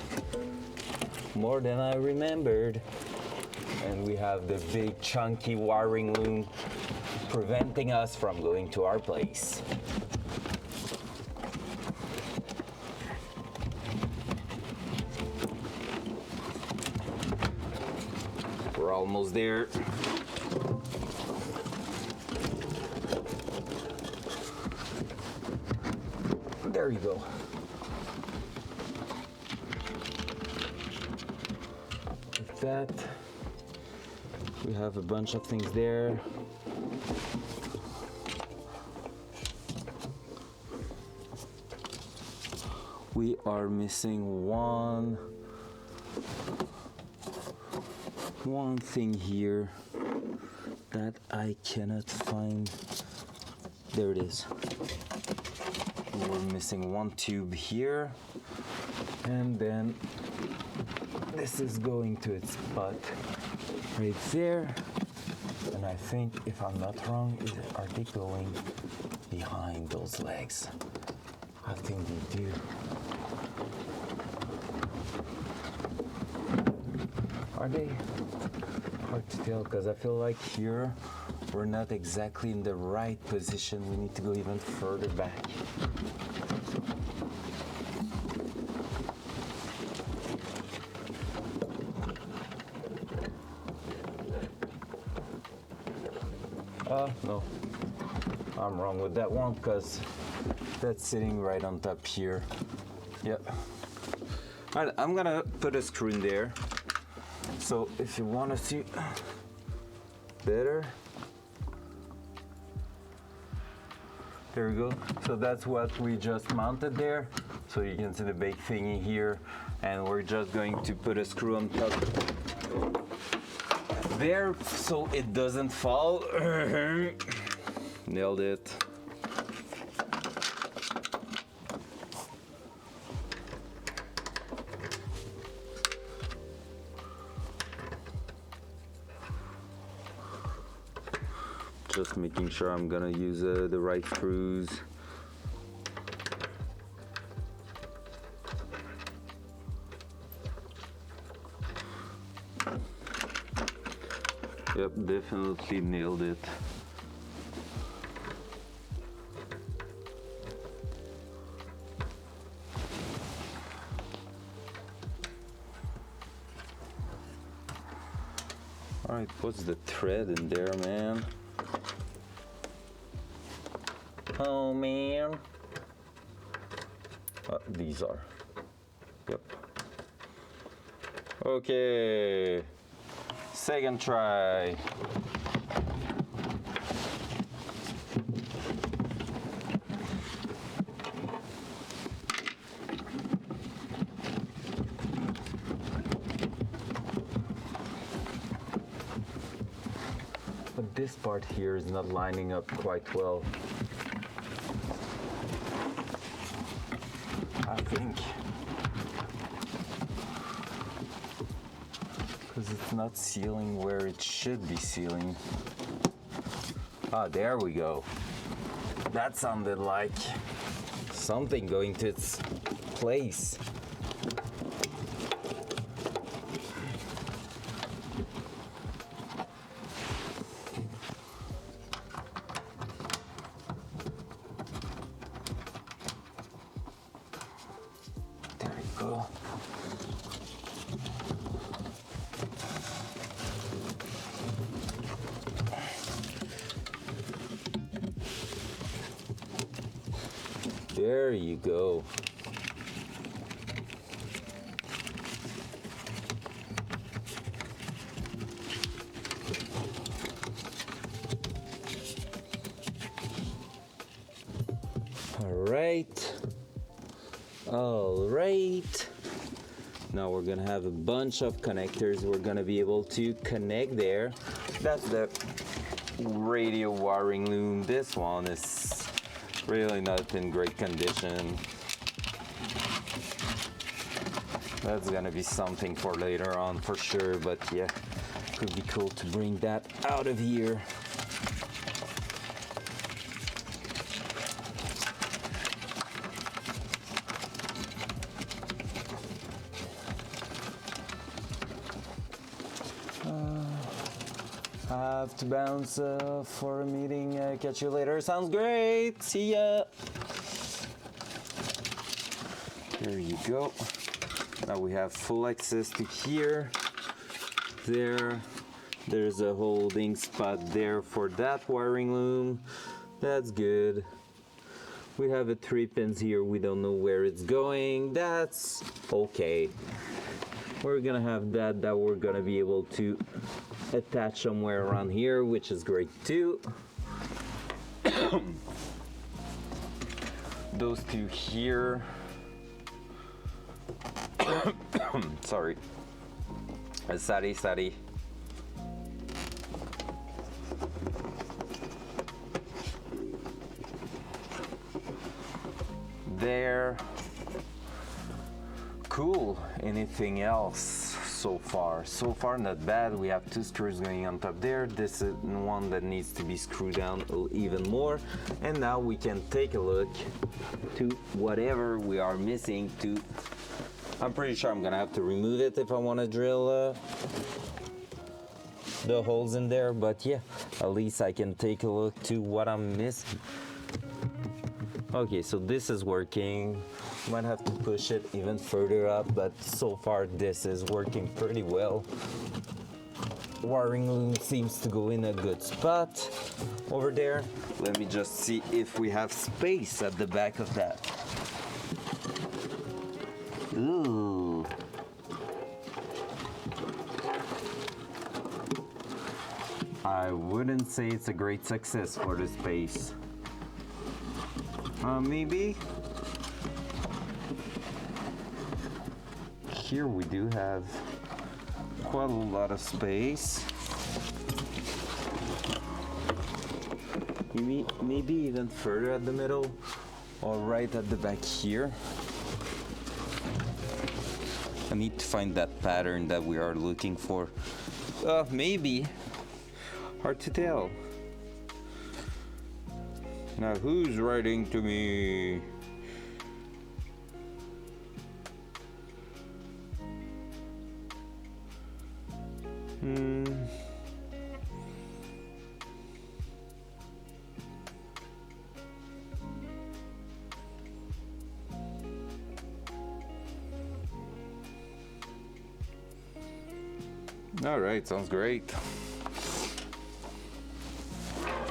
More than I remembered. And we have the big chunky wiring loom preventing us from going to our place. We're almost there. There you go. That we have a bunch of things there. We are missing one thing here that I cannot find. There it is. We're missing one tube here, and then this is going to its spot right there. And I think, if I'm not wrong, are they going behind those legs? I think they do. Are they? Hard to tell, because I feel like here we're not exactly in the right position. We need to go even further back. No, I'm wrong with that one, because that's sitting right on top here. Yep. All right, I'm gonna put a screw in there. So if you want to see better, there we go. So that's what we just mounted there. So you can see the big thingy here, and we're just going to put a screw on top there so it doesn't fall. Nailed it. Just making sure I'm gonna use the right screws. Yep, definitely nailed it. All right, what's the thread in there, man? Oh, man. These are. Yep. Okay. Second try. this part here is not lining up quite well. I think. Because it's not sealing where it should be sealing. Ah, there we go. That sounded like something going to its place. There you go. There you go. All right. Now we're gonna have a bunch of connectors we're gonna be able to connect there. That's the radio wiring loom. This one is really not in great condition. That's gonna be something for later on for sure, but yeah, could be cool to bring that out of here. I have to bounce for a meeting. Catch you later. Sounds great. See ya. There you go. Now we have full access to here. There's a holding spot there for that wiring loom. That's good. We have a 3 pins here. We don't know where it's going. That's okay. We're gonna have that we're gonna be able to attach somewhere around here, which is great too. Those two here. Sorry. Sorry. There. Cool. Anything else? So far not bad. We have 2 screws going on top there. This is one that needs to be screwed down even more, and now we can take a look to whatever we are missing to. I'm pretty sure I'm gonna have to remove it if I want to drill the holes in there, but yeah, at least I can take a look to what I'm missing. Okay, so this is working. Might have to push it even further up, but so far this is working pretty well. Wiring loom seems to go in a good spot over there. Let me just see if we have space at the back of that. Ooh. I wouldn't say it's a great success for the space. Maybe. Here we do have quite a lot of space. Maybe even further at the middle or right at the back here. I need to find that pattern that we are looking for. Maybe. Hard to tell. Now who's writing to me? All right, sounds great.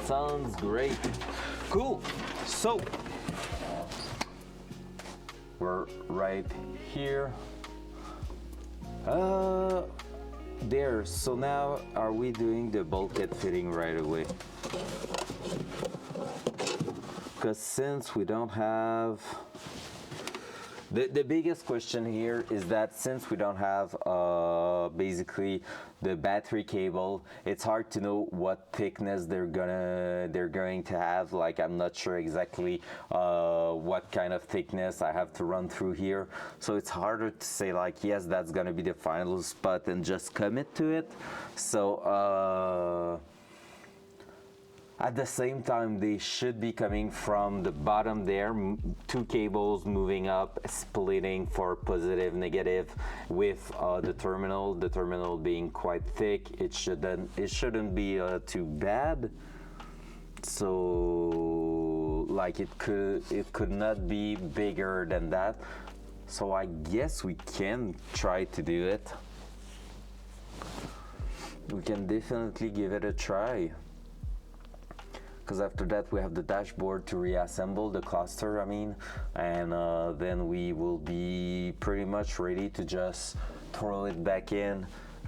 Sounds great. Cool. So we're right here. There. So now are we doing the bulkhead fitting right away? Because since we don't have The biggest question here is that since we don't have basically the battery cable, it's hard to know what thickness they're going to have. Like I'm not sure exactly what kind of thickness I have to run through here, so it's harder to say like yes, that's gonna be the final spot and just commit to it. So at the same time, they should be coming from the bottom there, two cables moving up, splitting for positive, negative with the terminal being quite thick. It shouldn't be too bad. So like it could not be bigger than that. So I guess we can try to do it. We can definitely give it a try. Because after that we have the dashboard to reassemble the cluster, I mean, and then we will be pretty much ready to just throw it back in,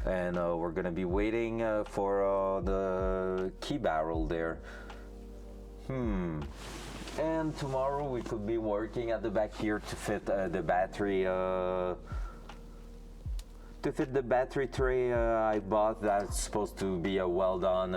and we're gonna be waiting for the key barrel there. And tomorrow we could be working at the back here to fit the battery tray I bought. That's supposed to be a well-done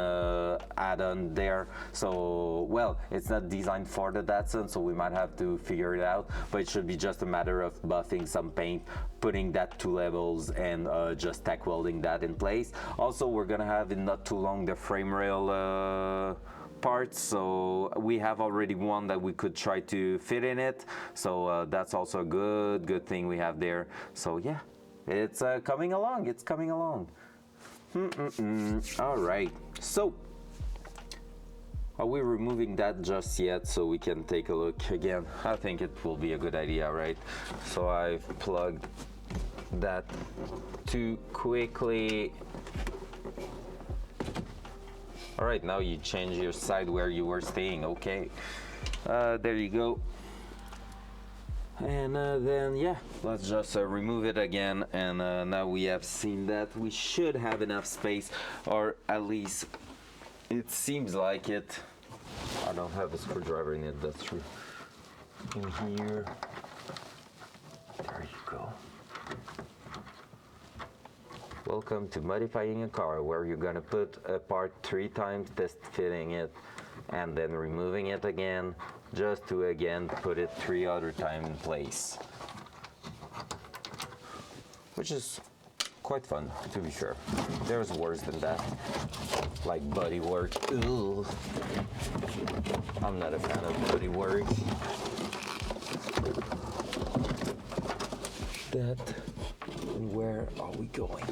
add-on there. So, well, it's not designed for the Datsun, so we might have to figure it out. But it should be just a matter of buffing some paint, putting that to levels, and just tack welding that in place. Also, we're gonna have in not too long the frame rail parts, so we have already one that we could try to fit in it. So that's also a good thing we have there. So yeah. It's coming along. It's coming along. All right. So, are we removing that just yet so we can take a look again? I think it will be a good idea, right? So I've plugged that too quickly. All right. Now you change your side where you were staying. Okay. There you go. And then yeah, let's just remove it again, and now we have seen that we should have enough space, or at least it seems like it. I don't have a screwdriver in it, that's true. In here, there you go. Welcome to modifying a car, where you're gonna put a part 3 times, test fitting it, and then removing it again, just to again put it 3 other times in place. Which is quite fun, to be fair. There's worse than that, like body work. Ugh. I'm not a fan of body work. That, and where are we going?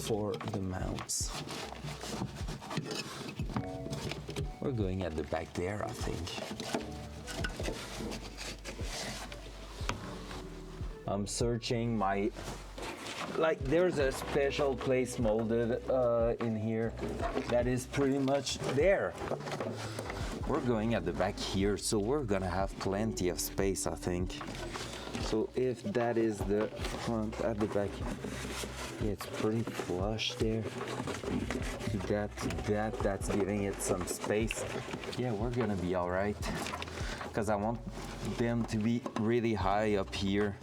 For the mounts. We're going at the back there, I think. I'm searching my, like there's a special place molded in here that is pretty much there. We're going at the back here, so we're gonna have plenty of space, I think. So if that is the front at the back, yeah, it's pretty flush there. That's giving it some space. Yeah, we're gonna be all right, because I want them to be really high up here.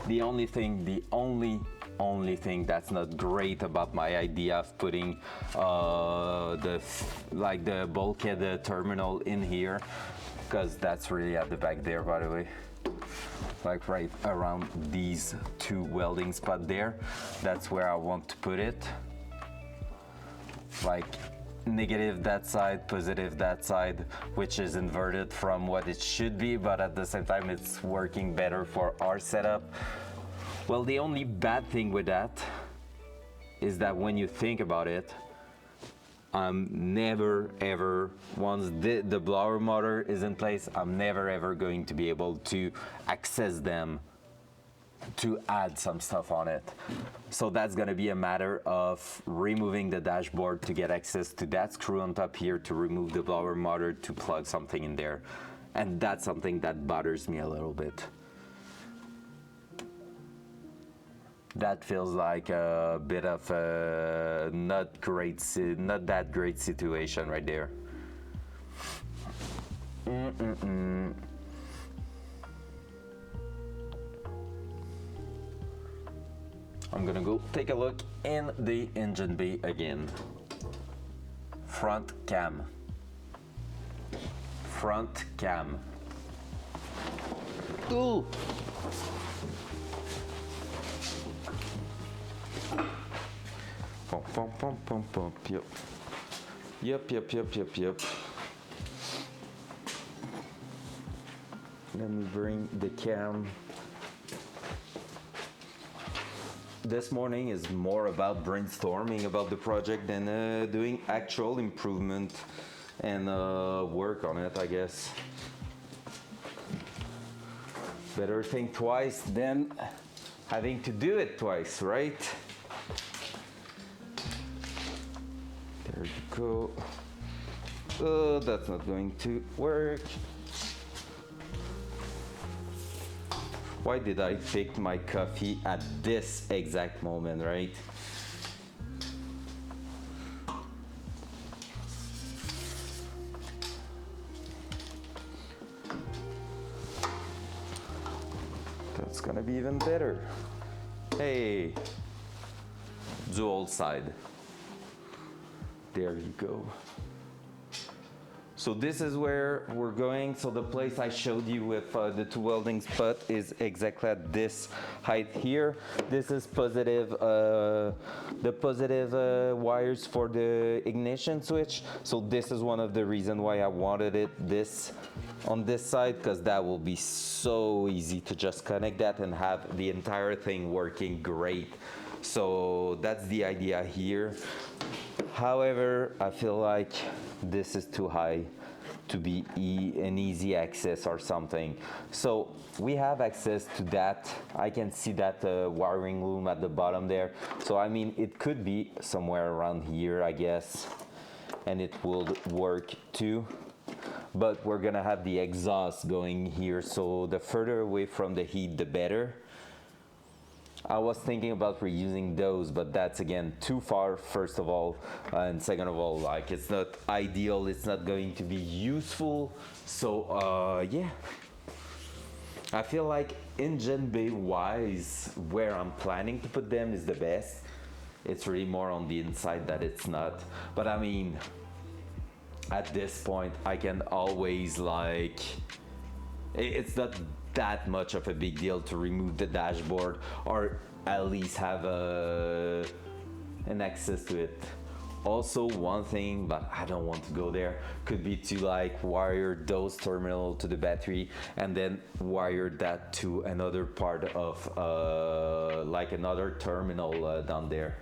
The only thing that's not great about my idea of putting the bulkhead terminal in here, because that's really at the back there, by the way, like right around these 2 welding spots there. That's where I want to put it, like negative that side, positive that side, which is inverted from what it should be, but at the same time it's working better for our setup. Well, the only bad thing with that is that when you think about it, I'm never ever, once the blower motor is in place, I'm never ever going to be able to access them to add some stuff on it. So that's gonna be a matter of removing the dashboard to get access to that screw on top here, to remove the blower motor to plug something in there. And that's something that bothers me a little bit. That feels like a bit of a not that great situation right there. I'm gonna go take a look in the engine bay again. Front cam. Front cam. Ooh! Pump, pump, pump, pump, pump, yep. Yep. Let me bring the cam. This morning is more about brainstorming about the project than doing actual improvement and work on it, I guess. Better think twice than having to do it twice, right? There you go. Oh, that's not going to work. Why did I pick my coffee at this exact moment, right? That's gonna be even better. Hey, dual side. There you go. So this is where we're going. So the place I showed you with the two welding spot is exactly at this height here. This is positive, the positive wires for the ignition switch. So this is one of the reasons why I wanted it this on this side, because that will be so easy to just connect that and have the entire thing working great. So that's the idea here. However, I feel like this is too high to be an easy access or something. So we have access to that. I can see that wiring loom at the bottom there. So I mean, it could be somewhere around here, I guess, and it will work too. But we're gonna have the exhaust going here. So the further away from the heat, the better. I was thinking about reusing those, but that's again too far, first of all, and second of all, like, it's not ideal, it's not going to be useful. So yeah, I feel like engine bay wise, where I'm planning to put them is the best. It's really more on the inside that it's not, but I mean, at this point I can always, like, it's not that much of a big deal to remove the dashboard, or at least have an access to it. Also, one thing, but I don't want to go there, could be to like wire those terminals to the battery and then wire that to another part of like another terminal down there.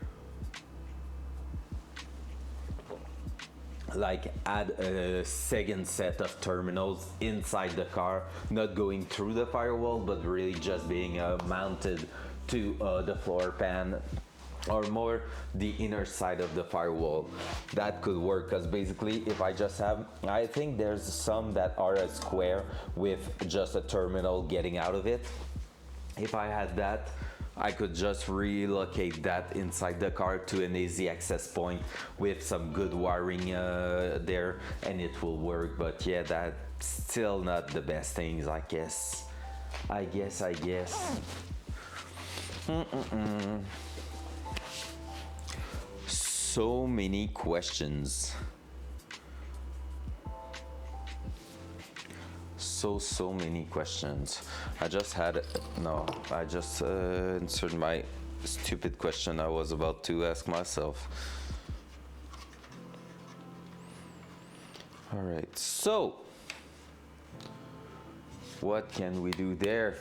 Like add a second set of terminals inside the car, not going through the firewall, but really just being mounted to the floor pan, or more the inner side of the firewall. That could work, because basically if I just have, I think there's some that are a square with just a terminal getting out of it. If I had that, I could just relocate that inside the car to an easy access point with some good wiring there, and it will work. But yeah, that's still not the best things, I guess. So many questions. So many questions. I just answered my stupid question I was about to ask myself. All right, so what can we do there?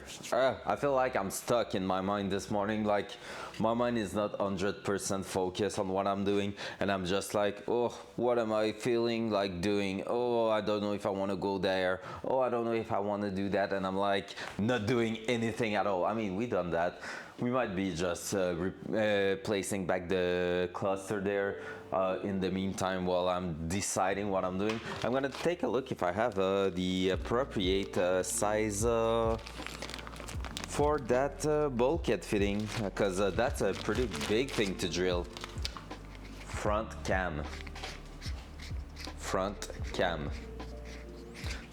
I feel like I'm stuck in my mind this morning. Like, my mind is not 100% focused on what I'm doing, and I'm just like, oh, what am I feeling like doing? Oh, I don't know if I want to go there. Oh, I don't know if I want to do that. And I'm like not doing anything at all. I mean, we done that. We might be just placing back the cluster there in the meantime while I'm deciding what I'm doing. I'm gonna take a look if I have the appropriate size for that bulkhead fitting, because that's a pretty big thing to drill. Front cam.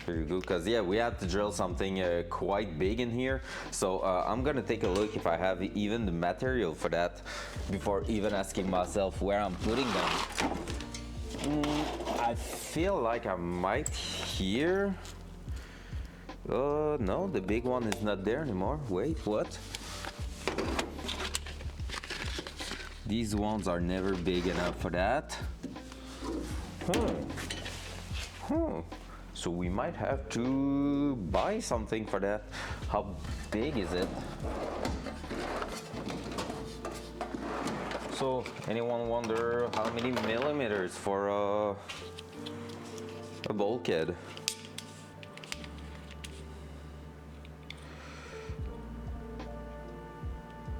Here you go, because yeah, we have to drill something quite big in here. So I'm gonna take a look if I have even the material for that before even asking myself where I'm putting them. I feel like I might here. No, the big one is not there anymore. Wait, what? These ones are never big enough for that. So we might have to buy something for that. How big is it? So anyone wonder how many millimeters for a bulkhead?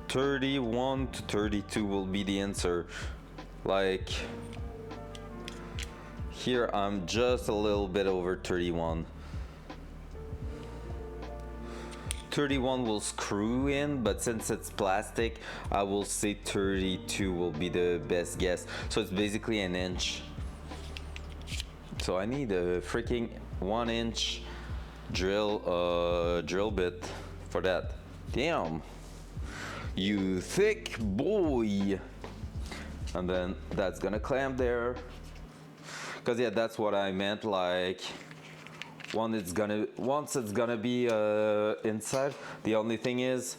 31 to 32 will be the answer. Like here I'm just a little bit over 31. 31 will screw in, but since it's plastic, I will say 32 will be the best guess. So it's basically an inch. So I need a freaking 1 inch drill bit for that. Damn. You thick boy. And then that's gonna clamp there. Cause yeah, that's what I meant, like once it's gonna be inside, the only thing is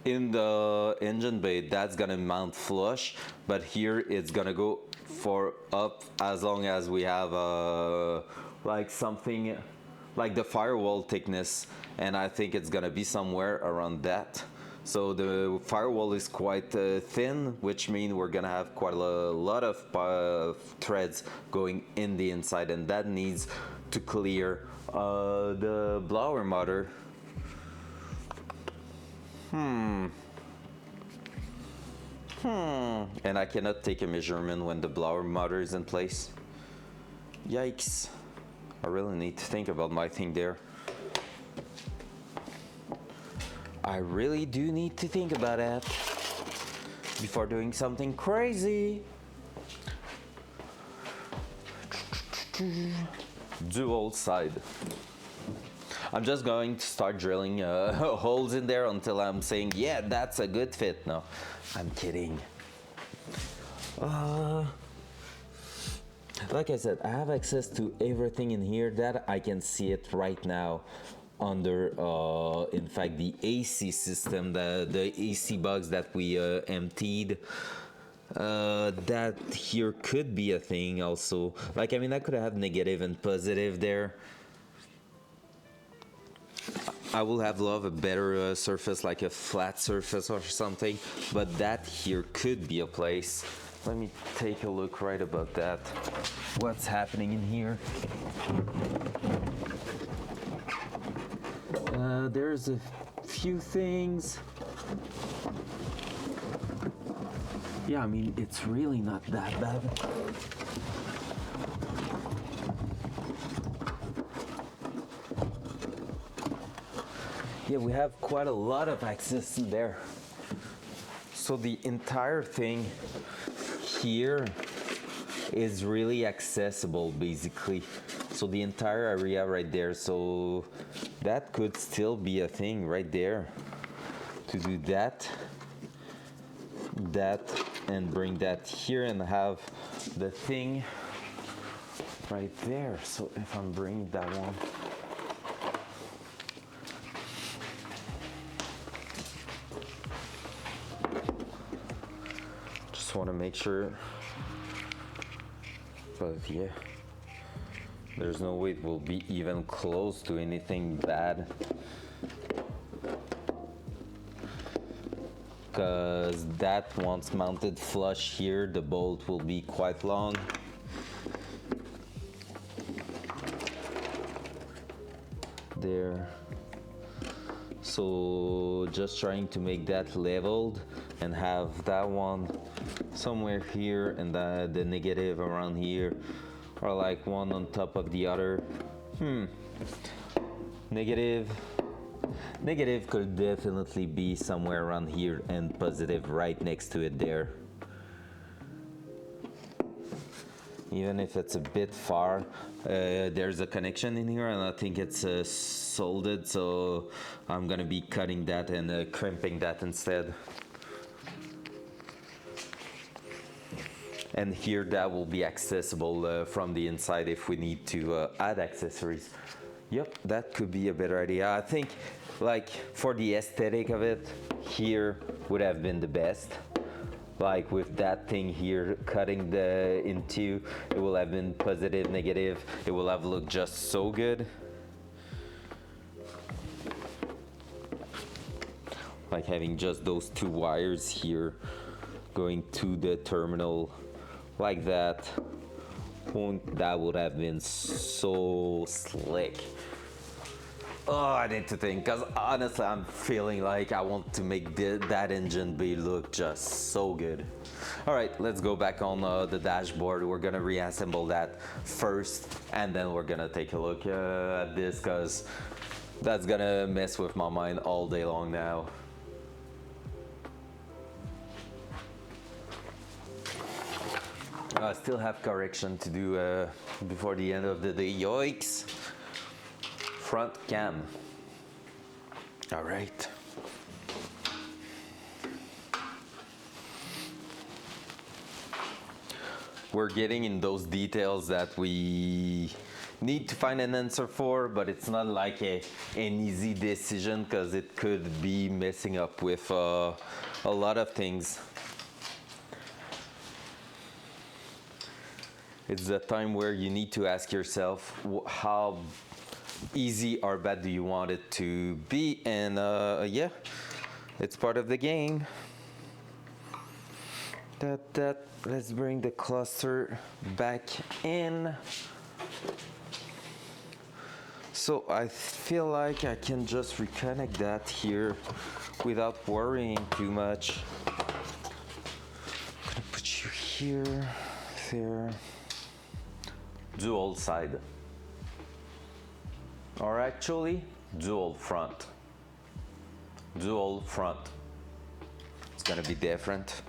in the engine bay that's gonna mount flush, but here it's gonna go for up as long as we have like something like the firewall thickness, and I think it's gonna be somewhere around that. So the firewall is quite thin, which means we're gonna have quite a lot of threads going in the inside, and that needs to clear the blower motor. And I cannot take a measurement when the blower motor is in place. Yikes. I really need to think about my thing there. I really do need to think about that before doing something crazy. Dual side. I'm just going to start drilling holes in there until I'm saying, yeah, that's a good fit. No, I'm kidding. Like I said, I have access to everything in here that I can see it right now under in fact the AC system, the AC box that we emptied. That here could be a thing also. Like, I mean, I could have negative and positive there. I will have love a better surface, like a flat surface or something, but that here could be a place. Let me take a look right about that. What's happening in here? There's a few things. Yeah, I mean, it's really not that bad. Yeah, we have quite a lot of access in there. So the entire thing here is really accessible, basically. So the entire area right there, so that could still be a thing right there. To do that, and bring that here and have the thing right there. So if I'm bringing that one, just want to make sure, but yeah, there's no way it will be even close to anything bad. Because that once mounted flush here, the bolt will be quite long. There. So just trying to make that leveled and have that one somewhere here and the negative around here, or like one on top of the other. Negative could definitely be somewhere around here, and positive right next to it there. even if it's a bit far. There's a connection in here, and I think it's soldered, so I'm gonna be cutting that and crimping that instead. And here that will be accessible from the inside if we need to add accessories. Yep, that could be a better idea. I think, like, for the aesthetic of it, here would have been the best. Like with that thing here cutting the into, it will have been positive, negative. It will have looked just so good. Like having just those two wires here going to the terminal like that. That would have been so slick. Oh, I need to think, because honestly, I'm feeling like I want to make that engine bay look just so good. All right, let's go back on the dashboard. We're gonna reassemble that first, and then we're gonna take a look at this, because that's gonna mess with my mind all day long now. I still have correction to do before the end of the day. Yikes! Front cam. All right. We're getting in those details that we need to find an answer for, but it's not like an easy decision, because it could be messing up with a lot of things. It's the time where you need to ask yourself how easy or bad do you want it to be, and yeah, it's part of the game. Let's bring the cluster back in. So I feel like I can just reconnect that here without worrying too much. I'm gonna put you here, there. Dual side. Or actually, dual front. Dual front. It's gonna be different.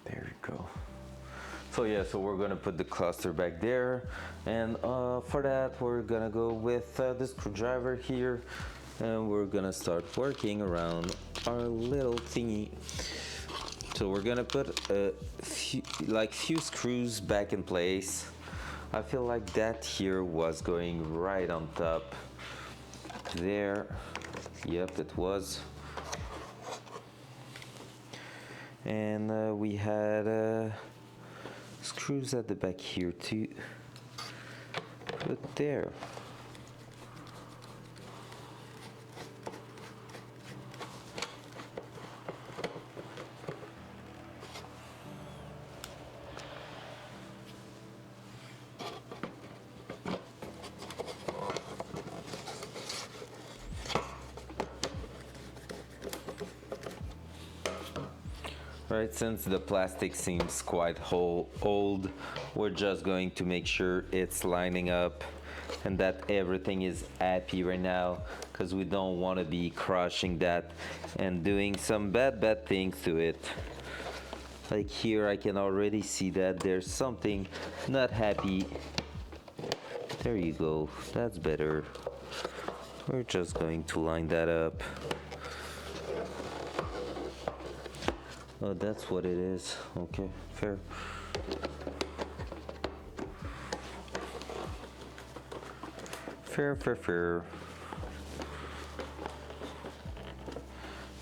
There you go. So yeah, so we're gonna put the cluster back there, and for that we're gonna go with the screwdriver here, and we're gonna start working around our little thingy. So we're gonna put a few screws back in place. I feel like that here was going right on top. There, yep, it was. And we had screws at the back here too. Put there. Right, since the plastic seems quite old, we're just going to make sure it's lining up and that everything is happy right now, because we don't want to be crushing that and doing some bad things to it. Like here I can already see that there's something not happy. There you go, that's better. We're just going to line that up. Oh, that's what it is. Okay, fair. Fair.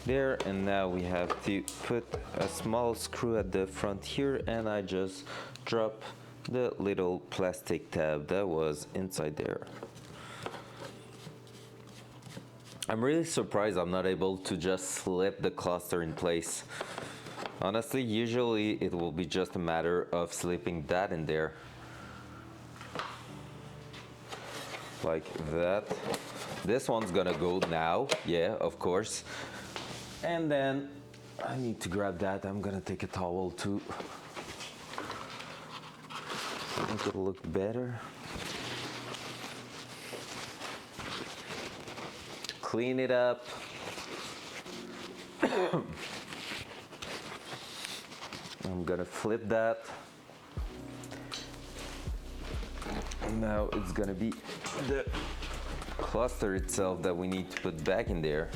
There, and now we have to put a small screw at the front here, and I just drop the little plastic tab that was inside there. I'm really surprised I'm not able to just slip the cluster in place. Honestly, usually it will be just a matter of slipping that in there. Like that. This one's gonna go now, yeah, of course. And then I need to grab that. I'm gonna take a towel to make it look better. Clean it up. I'm gonna flip that. Now it's gonna be the cluster itself that we need to put back in there.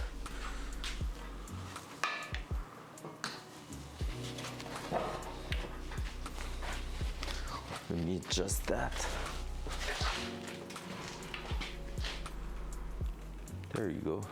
We need just that. There you go.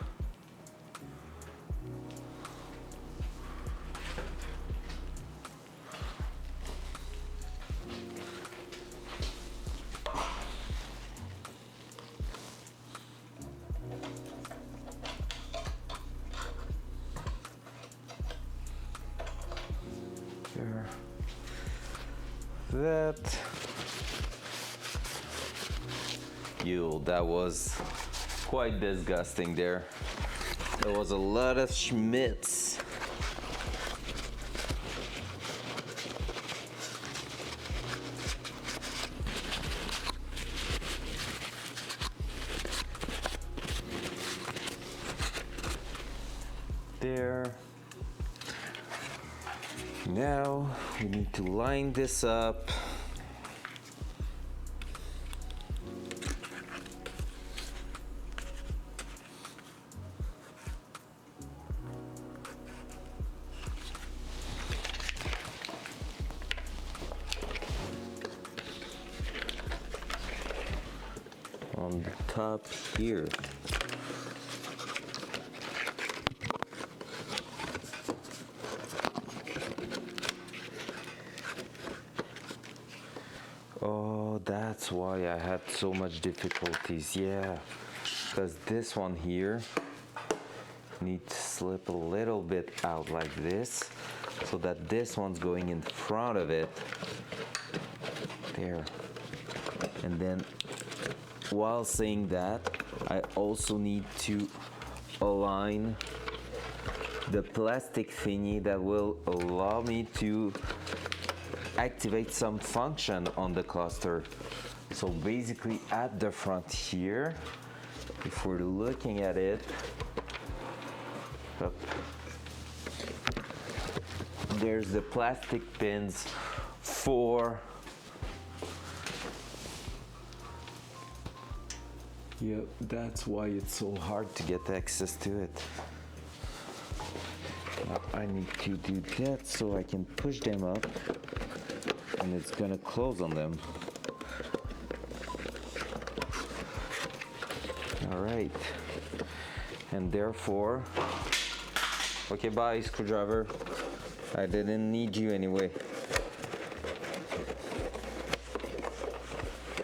There. That. That was quite disgusting there. There was a lot of schmitz. There. Now we need to line this up. On the top here. Oh, that's why I had so much difficulties. Yeah, because this one here needs to slip a little bit out like this so that this one's going in front of it. There. And then while saying that, I also need to align the plastic thingy that will allow me to activate some function on the cluster. So basically at the front here, if we're looking at it, up, there's the plastic pins for Yep, that's why it's so hard to get access to it. Now I need to do that so I can push them up and it's gonna close on them. All right, and therefore, okay, bye screwdriver. I didn't need you anyway.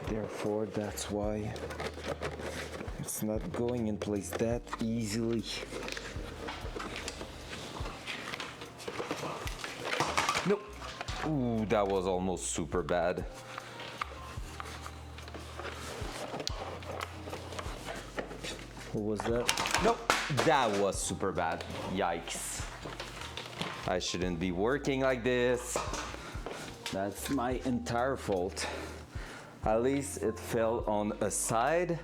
Therefore, that's why it's not going in place that easily. Nope. Ooh, that was almost super bad. What was that? Nope, that was super bad. Yikes. I shouldn't be working like this. That's my entire fault. At least it fell on a side,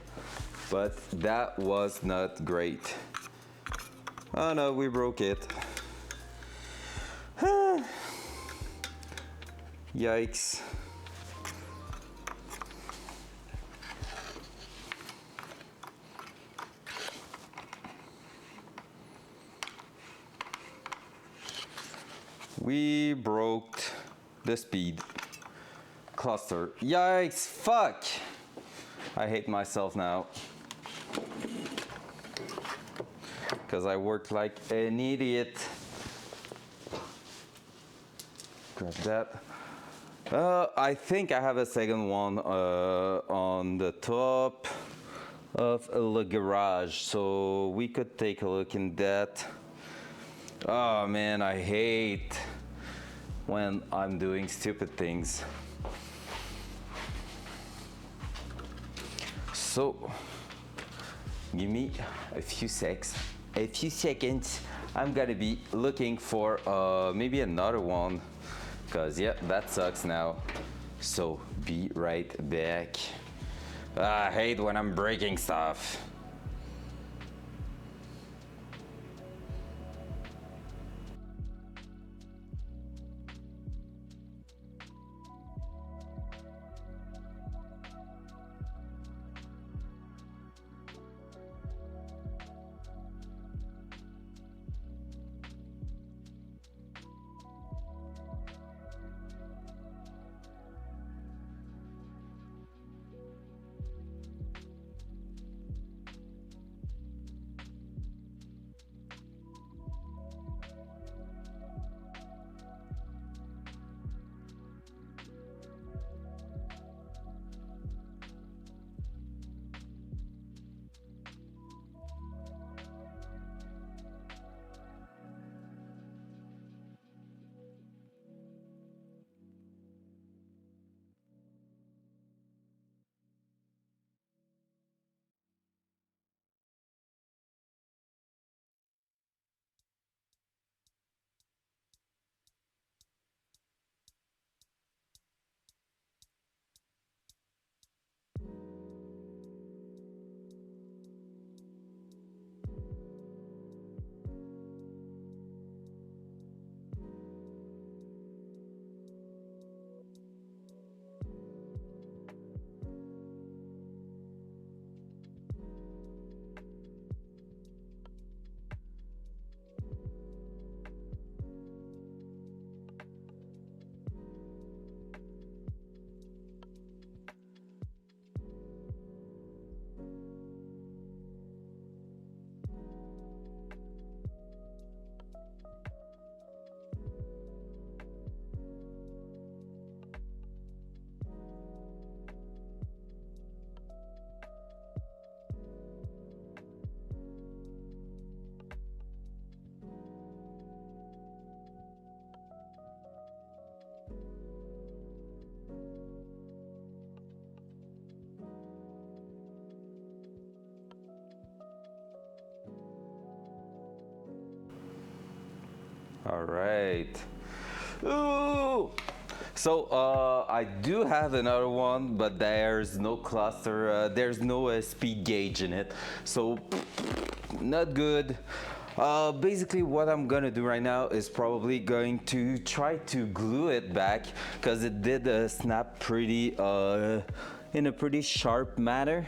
but that was not great. Oh no, we broke it. Yikes. We broke the speed cluster. Yikes, fuck. I hate myself now. Because I worked like an idiot. Grab that. I think I have a second one on the top of the garage, so we could take a look in that. Oh man, I hate when I'm doing stupid things. So, give me a few seconds. I'm gonna be looking for maybe another one, because yeah, that sucks now. So, be right back. I hate when I'm breaking stuff. All right. Ooh. So I do have another one, but there's no cluster, there's no speed gauge in it, so not good. Basically what I'm gonna do right now is probably going to try to glue it back, because it did snap pretty in a pretty sharp manner.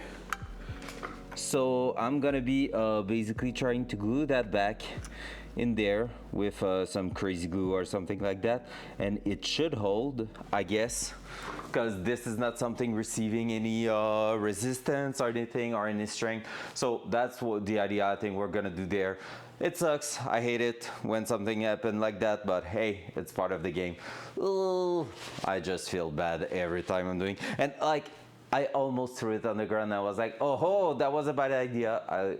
So I'm gonna be basically trying to glue that back in there with some crazy glue or something like that, and it should hold, I guess, because this is not something receiving any resistance or anything or any strength. So that's what the idea I think we're gonna do there. It sucks, I hate it when something happened like that, but hey, it's part of the game. Ooh, I just feel bad every time I'm doing, and like I almost threw it on the ground. I was like, oh, that was a bad idea. I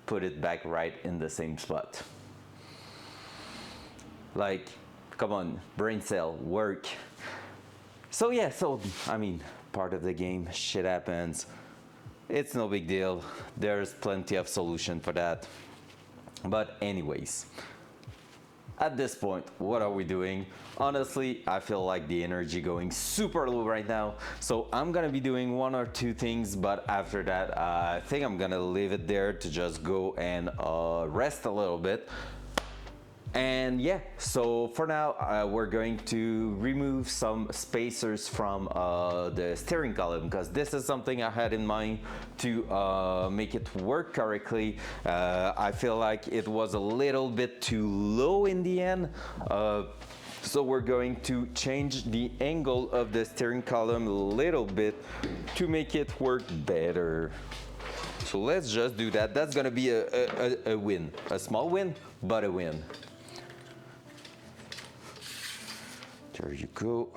put it back right in the same spot. Like, come on, brain cell, work. So yeah, I mean, part of the game, shit happens. It's no big deal. There's plenty of solution for that. But anyways, at this point, what are we doing? Honestly, I feel like the energy going super low right now. So I'm gonna be doing one or two things, but after that, I think I'm gonna leave it there to just go and rest a little bit. And yeah, so for now, we're going to remove some spacers from the steering column, because this is something I had in mind to make it work correctly. I feel like it was a little bit too low in the end. So we're going to change the angle of the steering column a little bit to make it work better. So let's just do that. That's gonna be a win, a small win, but a win. There you go.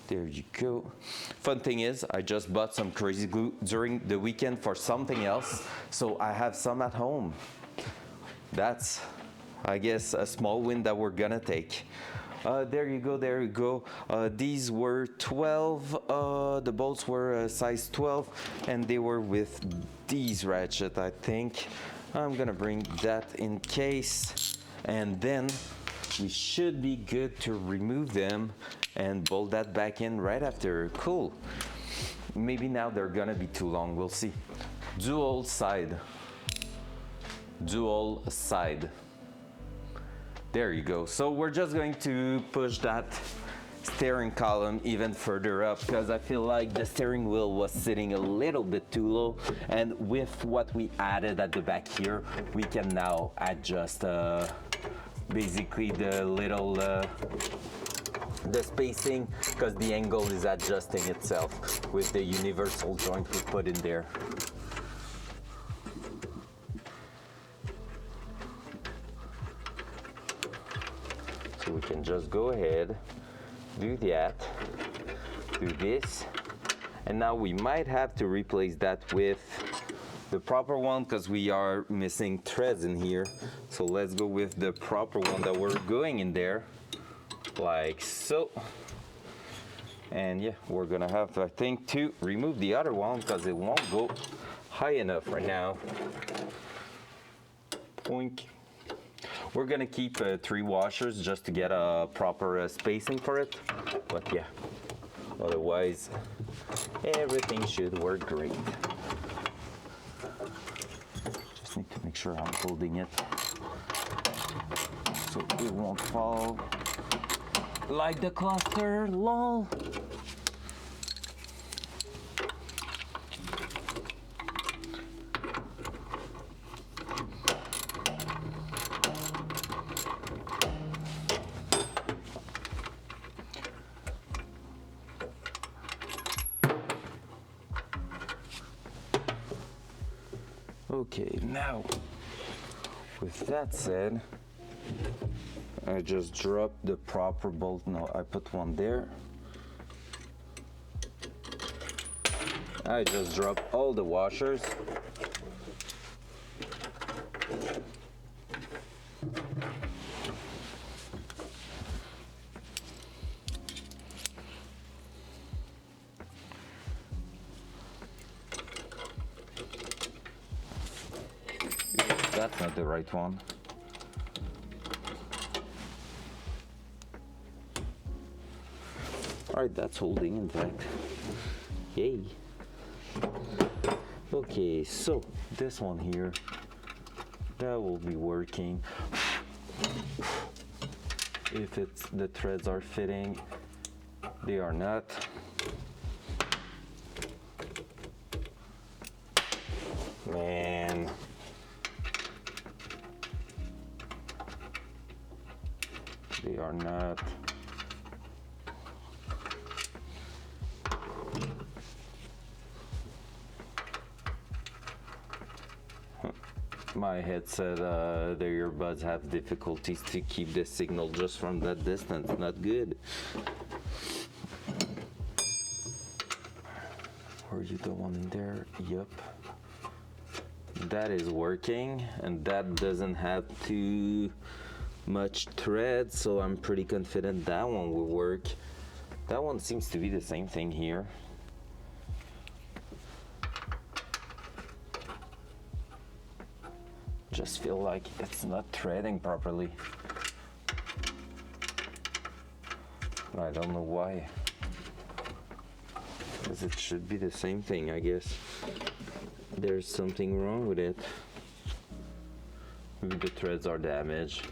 There you go. Fun thing is, I just bought some crazy glue during the weekend for something else, so I have some at home. That's, I guess, a small win that we're gonna take. There you go, there you go. These were 12, the bolts were size 12, and they were with these ratchet, I think. I'm gonna bring that in case, and then we should be good to remove them and bolt that back in right after. Cool. Maybe now they're gonna be too long, we'll see. Dual side. Dual side. There you go. So we're just going to push that steering column even further up, because I feel like the steering wheel was sitting a little bit too low, and with what we added at the back here, we can now adjust basically the little the spacing, because the angle is adjusting itself with the universal joint we put in there. So we can just go ahead, do that, do this, and now we might have to replace that with the proper one, because we are missing threads in here. So let's go with the proper one that we're going in there, like so. And yeah, we're gonna have to, I think, to remove the other one, because it won't go high enough right now. Boink. We're gonna keep 3 washers just to get a proper spacing for it, but yeah, otherwise everything should work great. Need to make sure I'm holding it so it won't fall like the cluster, lol. Okay, now, with that said, I just dropped the proper bolt. No, I put one there. I just dropped all the washers. That's not the right one. Alright, that's holding in fact. Yay. Okay, so this one here, that will be working. If the threads are fitting, they are not. Man. They are not. My headset, the earbuds have difficulties to keep the signal just from that distance. Not good. Were you the one in there? Yep. That is working, and that doesn't have too much thread, so I'm pretty confident that one will work. That one seems to be the same thing here. Just feel like it's not threading properly. I don't know why. Because it should be the same thing, I guess. There's something wrong with it. Maybe the threads are damaged.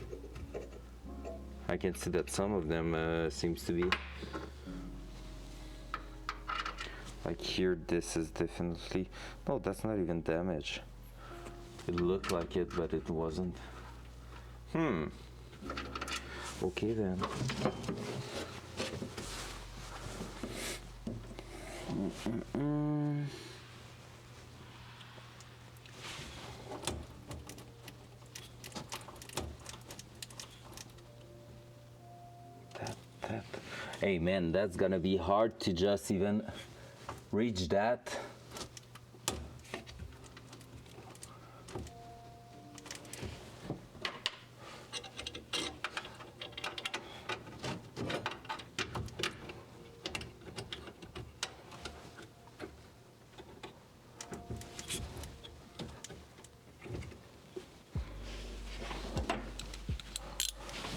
I can see that some of them seems to be. Like here, this is definitely, no, that's not even damaged. It looked like it, but it wasn't. Okay then. That. Hey man, that's gonna be hard to just even reach that.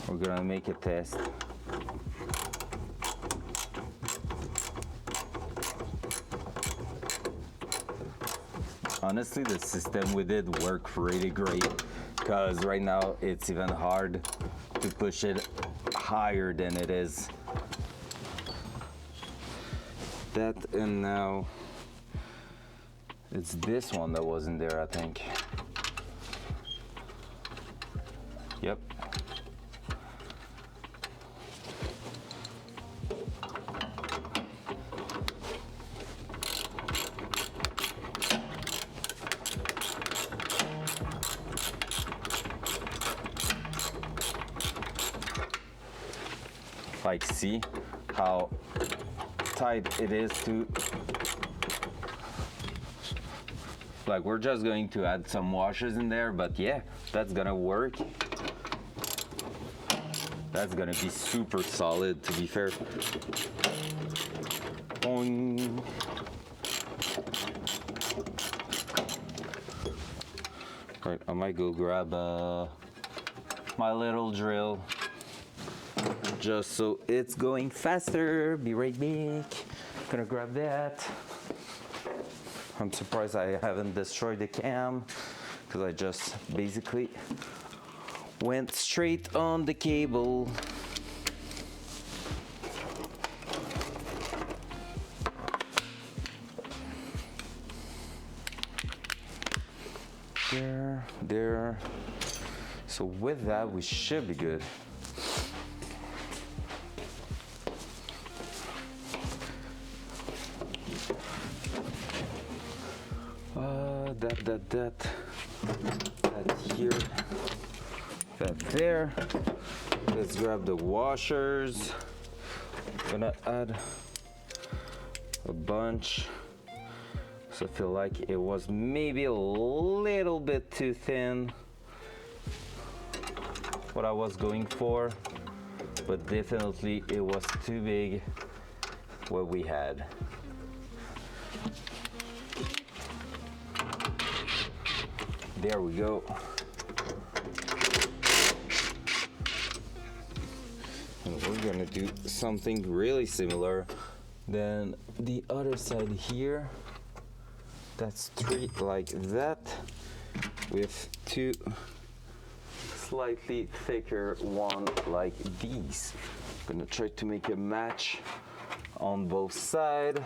We're gonna make a test. Honestly, the system we did worked really great, because right now it's even hard to push it higher than it is. That, and now it's this one that wasn't there, I think. Yep. Like, see how tight it is to, like, we're just going to add some washers in there, but yeah, that's gonna work. That's gonna be super solid, to be fair. Boing. Right, I might go grab my little drill, just so it's going faster. Be right back. Gonna grab that. I'm surprised I haven't destroyed the cam, because I just basically went straight on the cable. There. So with that, we should be good. That here, that there. Let's grab the washers. Gonna add a bunch. So I feel like it was maybe a little bit too thin, what I was going for, but definitely it was too big what we had. There we go. And we're gonna do something really similar. Then the other side here, that's 3 like that, with 2 slightly thicker one like these. I'm gonna try to make a match on both sides.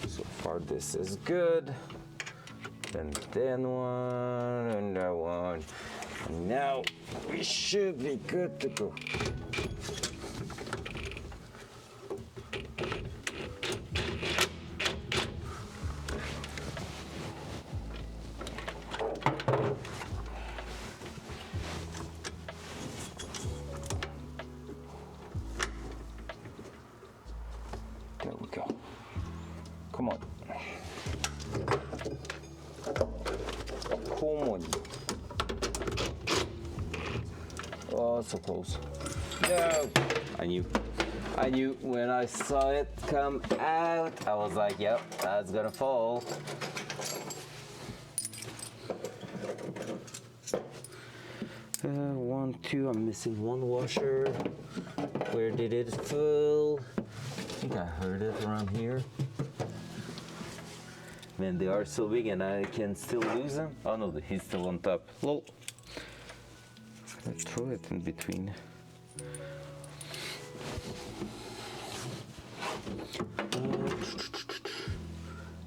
So far this is good. And then one, and that one. And now we should be good to go. There we go. Come on. Come on. Oh, so close. No. I knew when I saw it come out, I was like, yep, that's gonna fall. One, two, I'm missing one washer. Where did it fall? I think I heard it around here. Man, they are so big and I can still lose them. Oh no, he's still on top. Lol. Let's throw it in between.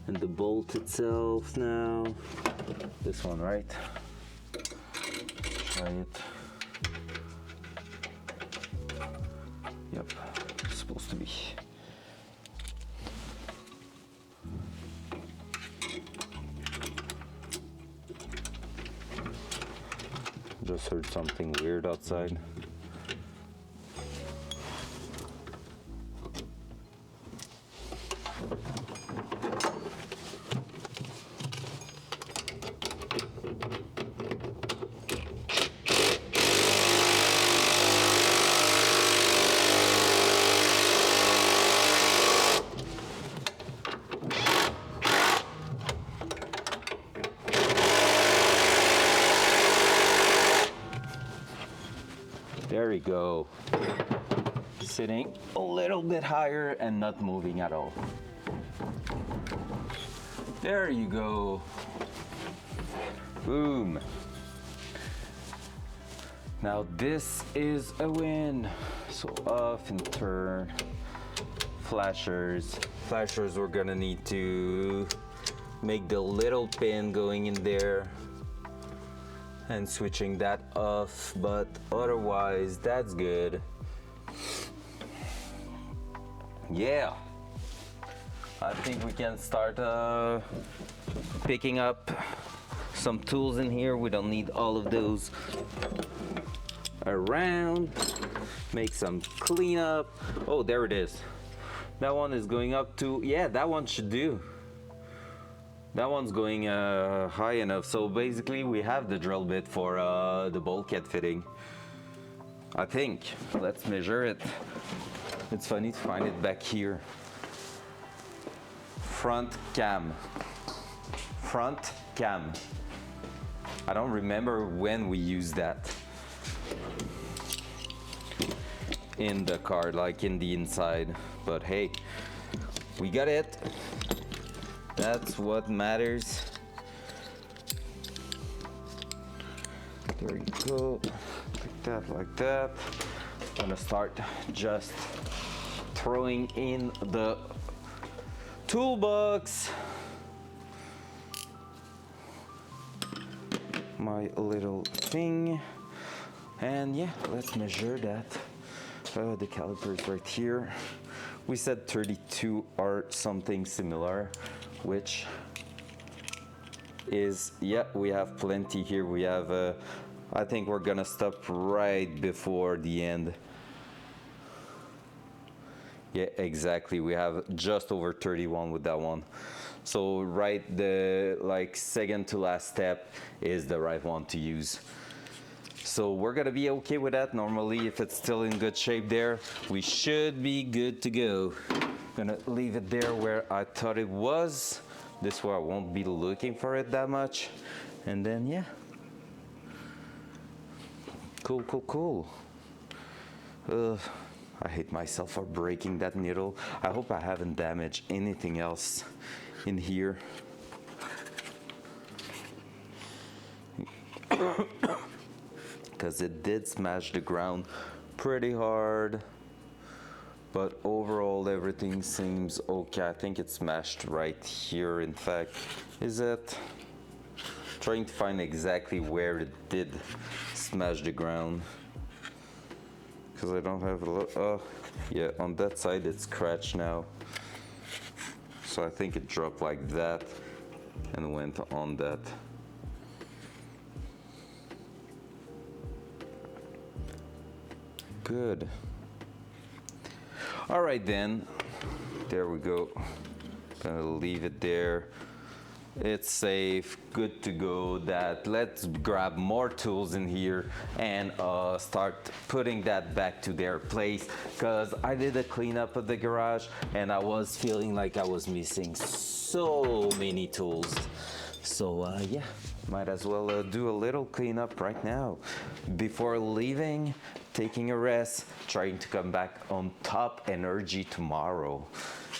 And the bolt itself now. This one, right? Try it. Yep, it's supposed to be. Just heard something weird outside. There we go. Sitting a little bit higher and not moving at all. There you go. Boom. Now this is a win. So off and turn. Flashers. Flashers, we're gonna need to make the little pin going in there and switching that off, but otherwise that's good. Yeah, I think we can start picking up some tools in here. We don't need all of those around. Make some cleanup. Oh, there it is. That one is going up to, yeah, that one should do. That one's going high enough. So basically we have the drill bit for the bulkhead fitting. I think. Let's measure it. It's funny to find it back here. Front cam. Front cam. I don't remember when we used that in the car, like in the inside. But hey, we got it. That's what matters. There you go. Like that, like that. I'm gonna start just throwing in the toolbox. My little thing. And yeah, let's measure that. The calipers right here. We said 32 or something similar, which is, yeah, we have plenty here. We have, I think we're gonna stop right before the end. Yeah, exactly. We have just over 31 with that one. So right, the like second to last step is the right one to use. So we're gonna be okay with that. Normally, if it's still in good shape there, we should be good to go. Gonna leave it there where I thought it was. This way I won't be looking for it that much. And then, yeah, Cool, cool, cool. I hate myself for breaking that needle. I hope I haven't damaged anything else in here. Because it did smash the ground pretty hard. But overall, everything seems okay. I think it smashed right here, in fact. Is it? Trying to find exactly where it did smash the ground. Because I don't have a lot. Yeah, on that side it's scratched now. So I think it dropped like that and went on that. Good. All right then, there we go. Gonna leave it there. It's safe, good to go. That let's grab more tools in here and start putting that back to their place, because I did a cleanup of the garage and I was feeling like I was missing so many tools. So yeah, might as well do a little cleanup right now before leaving, taking a rest, trying to come back on top energy tomorrow.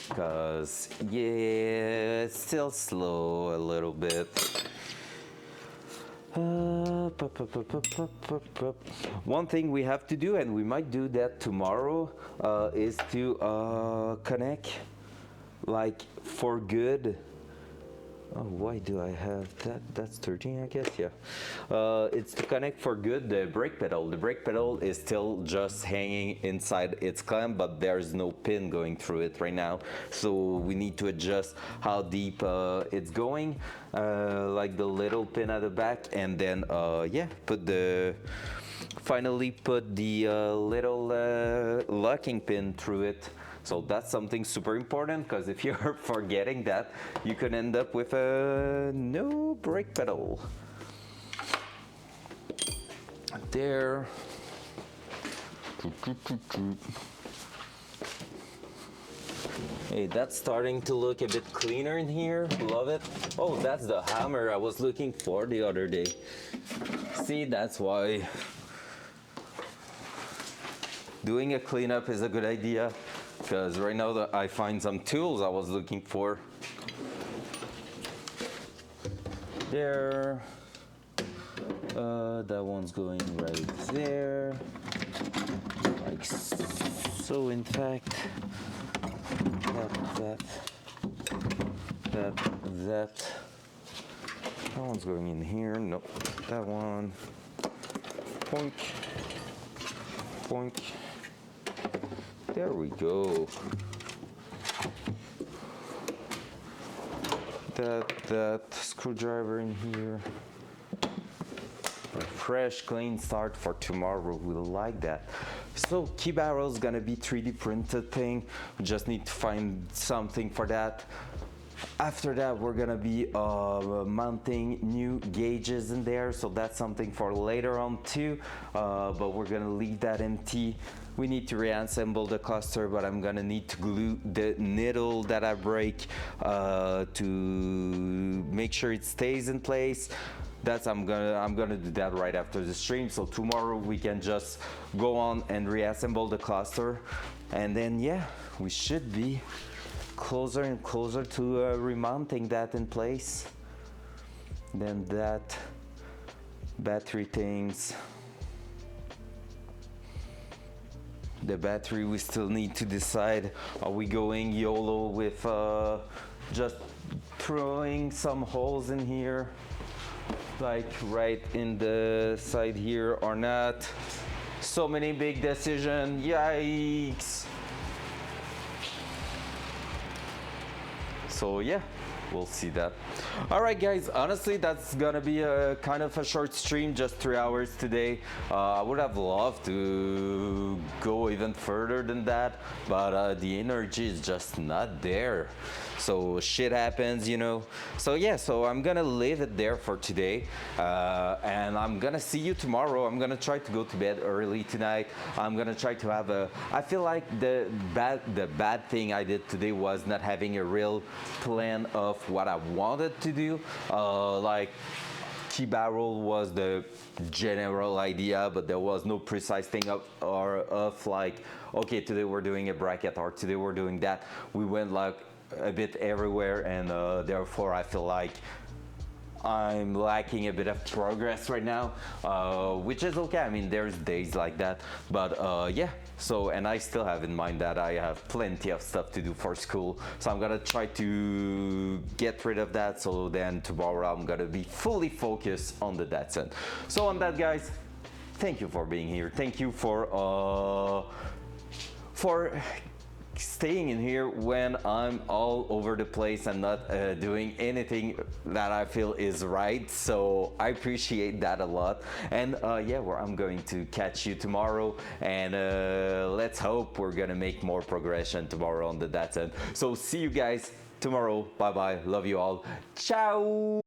Because yeah, it's still slow a little bit. One thing we have to do, and we might do that tomorrow, is to connect like for good. Oh, why do I have that? That's 13, I guess, yeah. It's to connect for good the brake pedal. The brake pedal is still just hanging inside its clamp, but there's no pin going through it right now. So we need to adjust how deep it's going, like the little pin at the back, and then, yeah, finally put the little locking pin through it. So that's something super important, because if you're forgetting that, you could end up with a no brake pedal. There. Hey, that's starting to look a bit cleaner in here. Love it. Oh, that's the hammer I was looking for the other day. See, that's why doing a cleanup is a good idea. Because right now that I find some tools I was looking for. There. That one's going right there. Like so, in fact. That. That one's going in here. Nope. That one. Poink. Poink. There we go. That screwdriver in here. A fresh, clean start for tomorrow. We'll like that. So key barrel is gonna be 3D printed thing. We just need to find something for that. After that, we're gonna be mounting new gauges in there, so that's something for later on too. But we're gonna leave that empty. We need to reassemble the cluster, but I'm gonna need to glue the needle that I break to make sure it stays in place. I'm gonna do that right after the stream. So tomorrow we can just go on and reassemble the cluster, and then yeah, we should be closer and closer to remounting that in place. Then that battery things. The battery, we still need to decide, are we going YOLO with just throwing some holes in here, like right in the side here, or not? So many big decisions, yikes. So yeah, we'll see that. All right, guys, honestly, that's gonna be a kind of a short stream, just 3 hours today. I would have loved to go even further than that, but the energy is just not there. So shit happens, you know. So yeah, so I'm gonna leave it there for today, and I'm gonna see you tomorrow. I'm gonna try to go to bed early tonight. I'm gonna try to have a, I feel like the bad thing I did today was not having a real plan of what I wanted to do, like T-barrel was the general idea, but there was no precise thing of like, okay, today we're doing a bracket or today we're doing that. We went like a bit everywhere, and therefore I feel like I'm lacking a bit of progress right now, which is okay. I mean, there's days like that, but yeah. So, and I still have in mind that I have plenty of stuff to do for school, so I'm gonna try to get rid of that. So then tomorrow I'm gonna be fully focused on the Datsun. So on that, guys, thank you for being here. Thank you for staying in here when I'm all over the place and not doing anything that I feel is right. So I appreciate that a lot. And yeah, I'm going to catch you tomorrow, and let's hope we're gonna make more progression tomorrow on the Datsun. So see you guys tomorrow. Bye bye. Love you all. Ciao.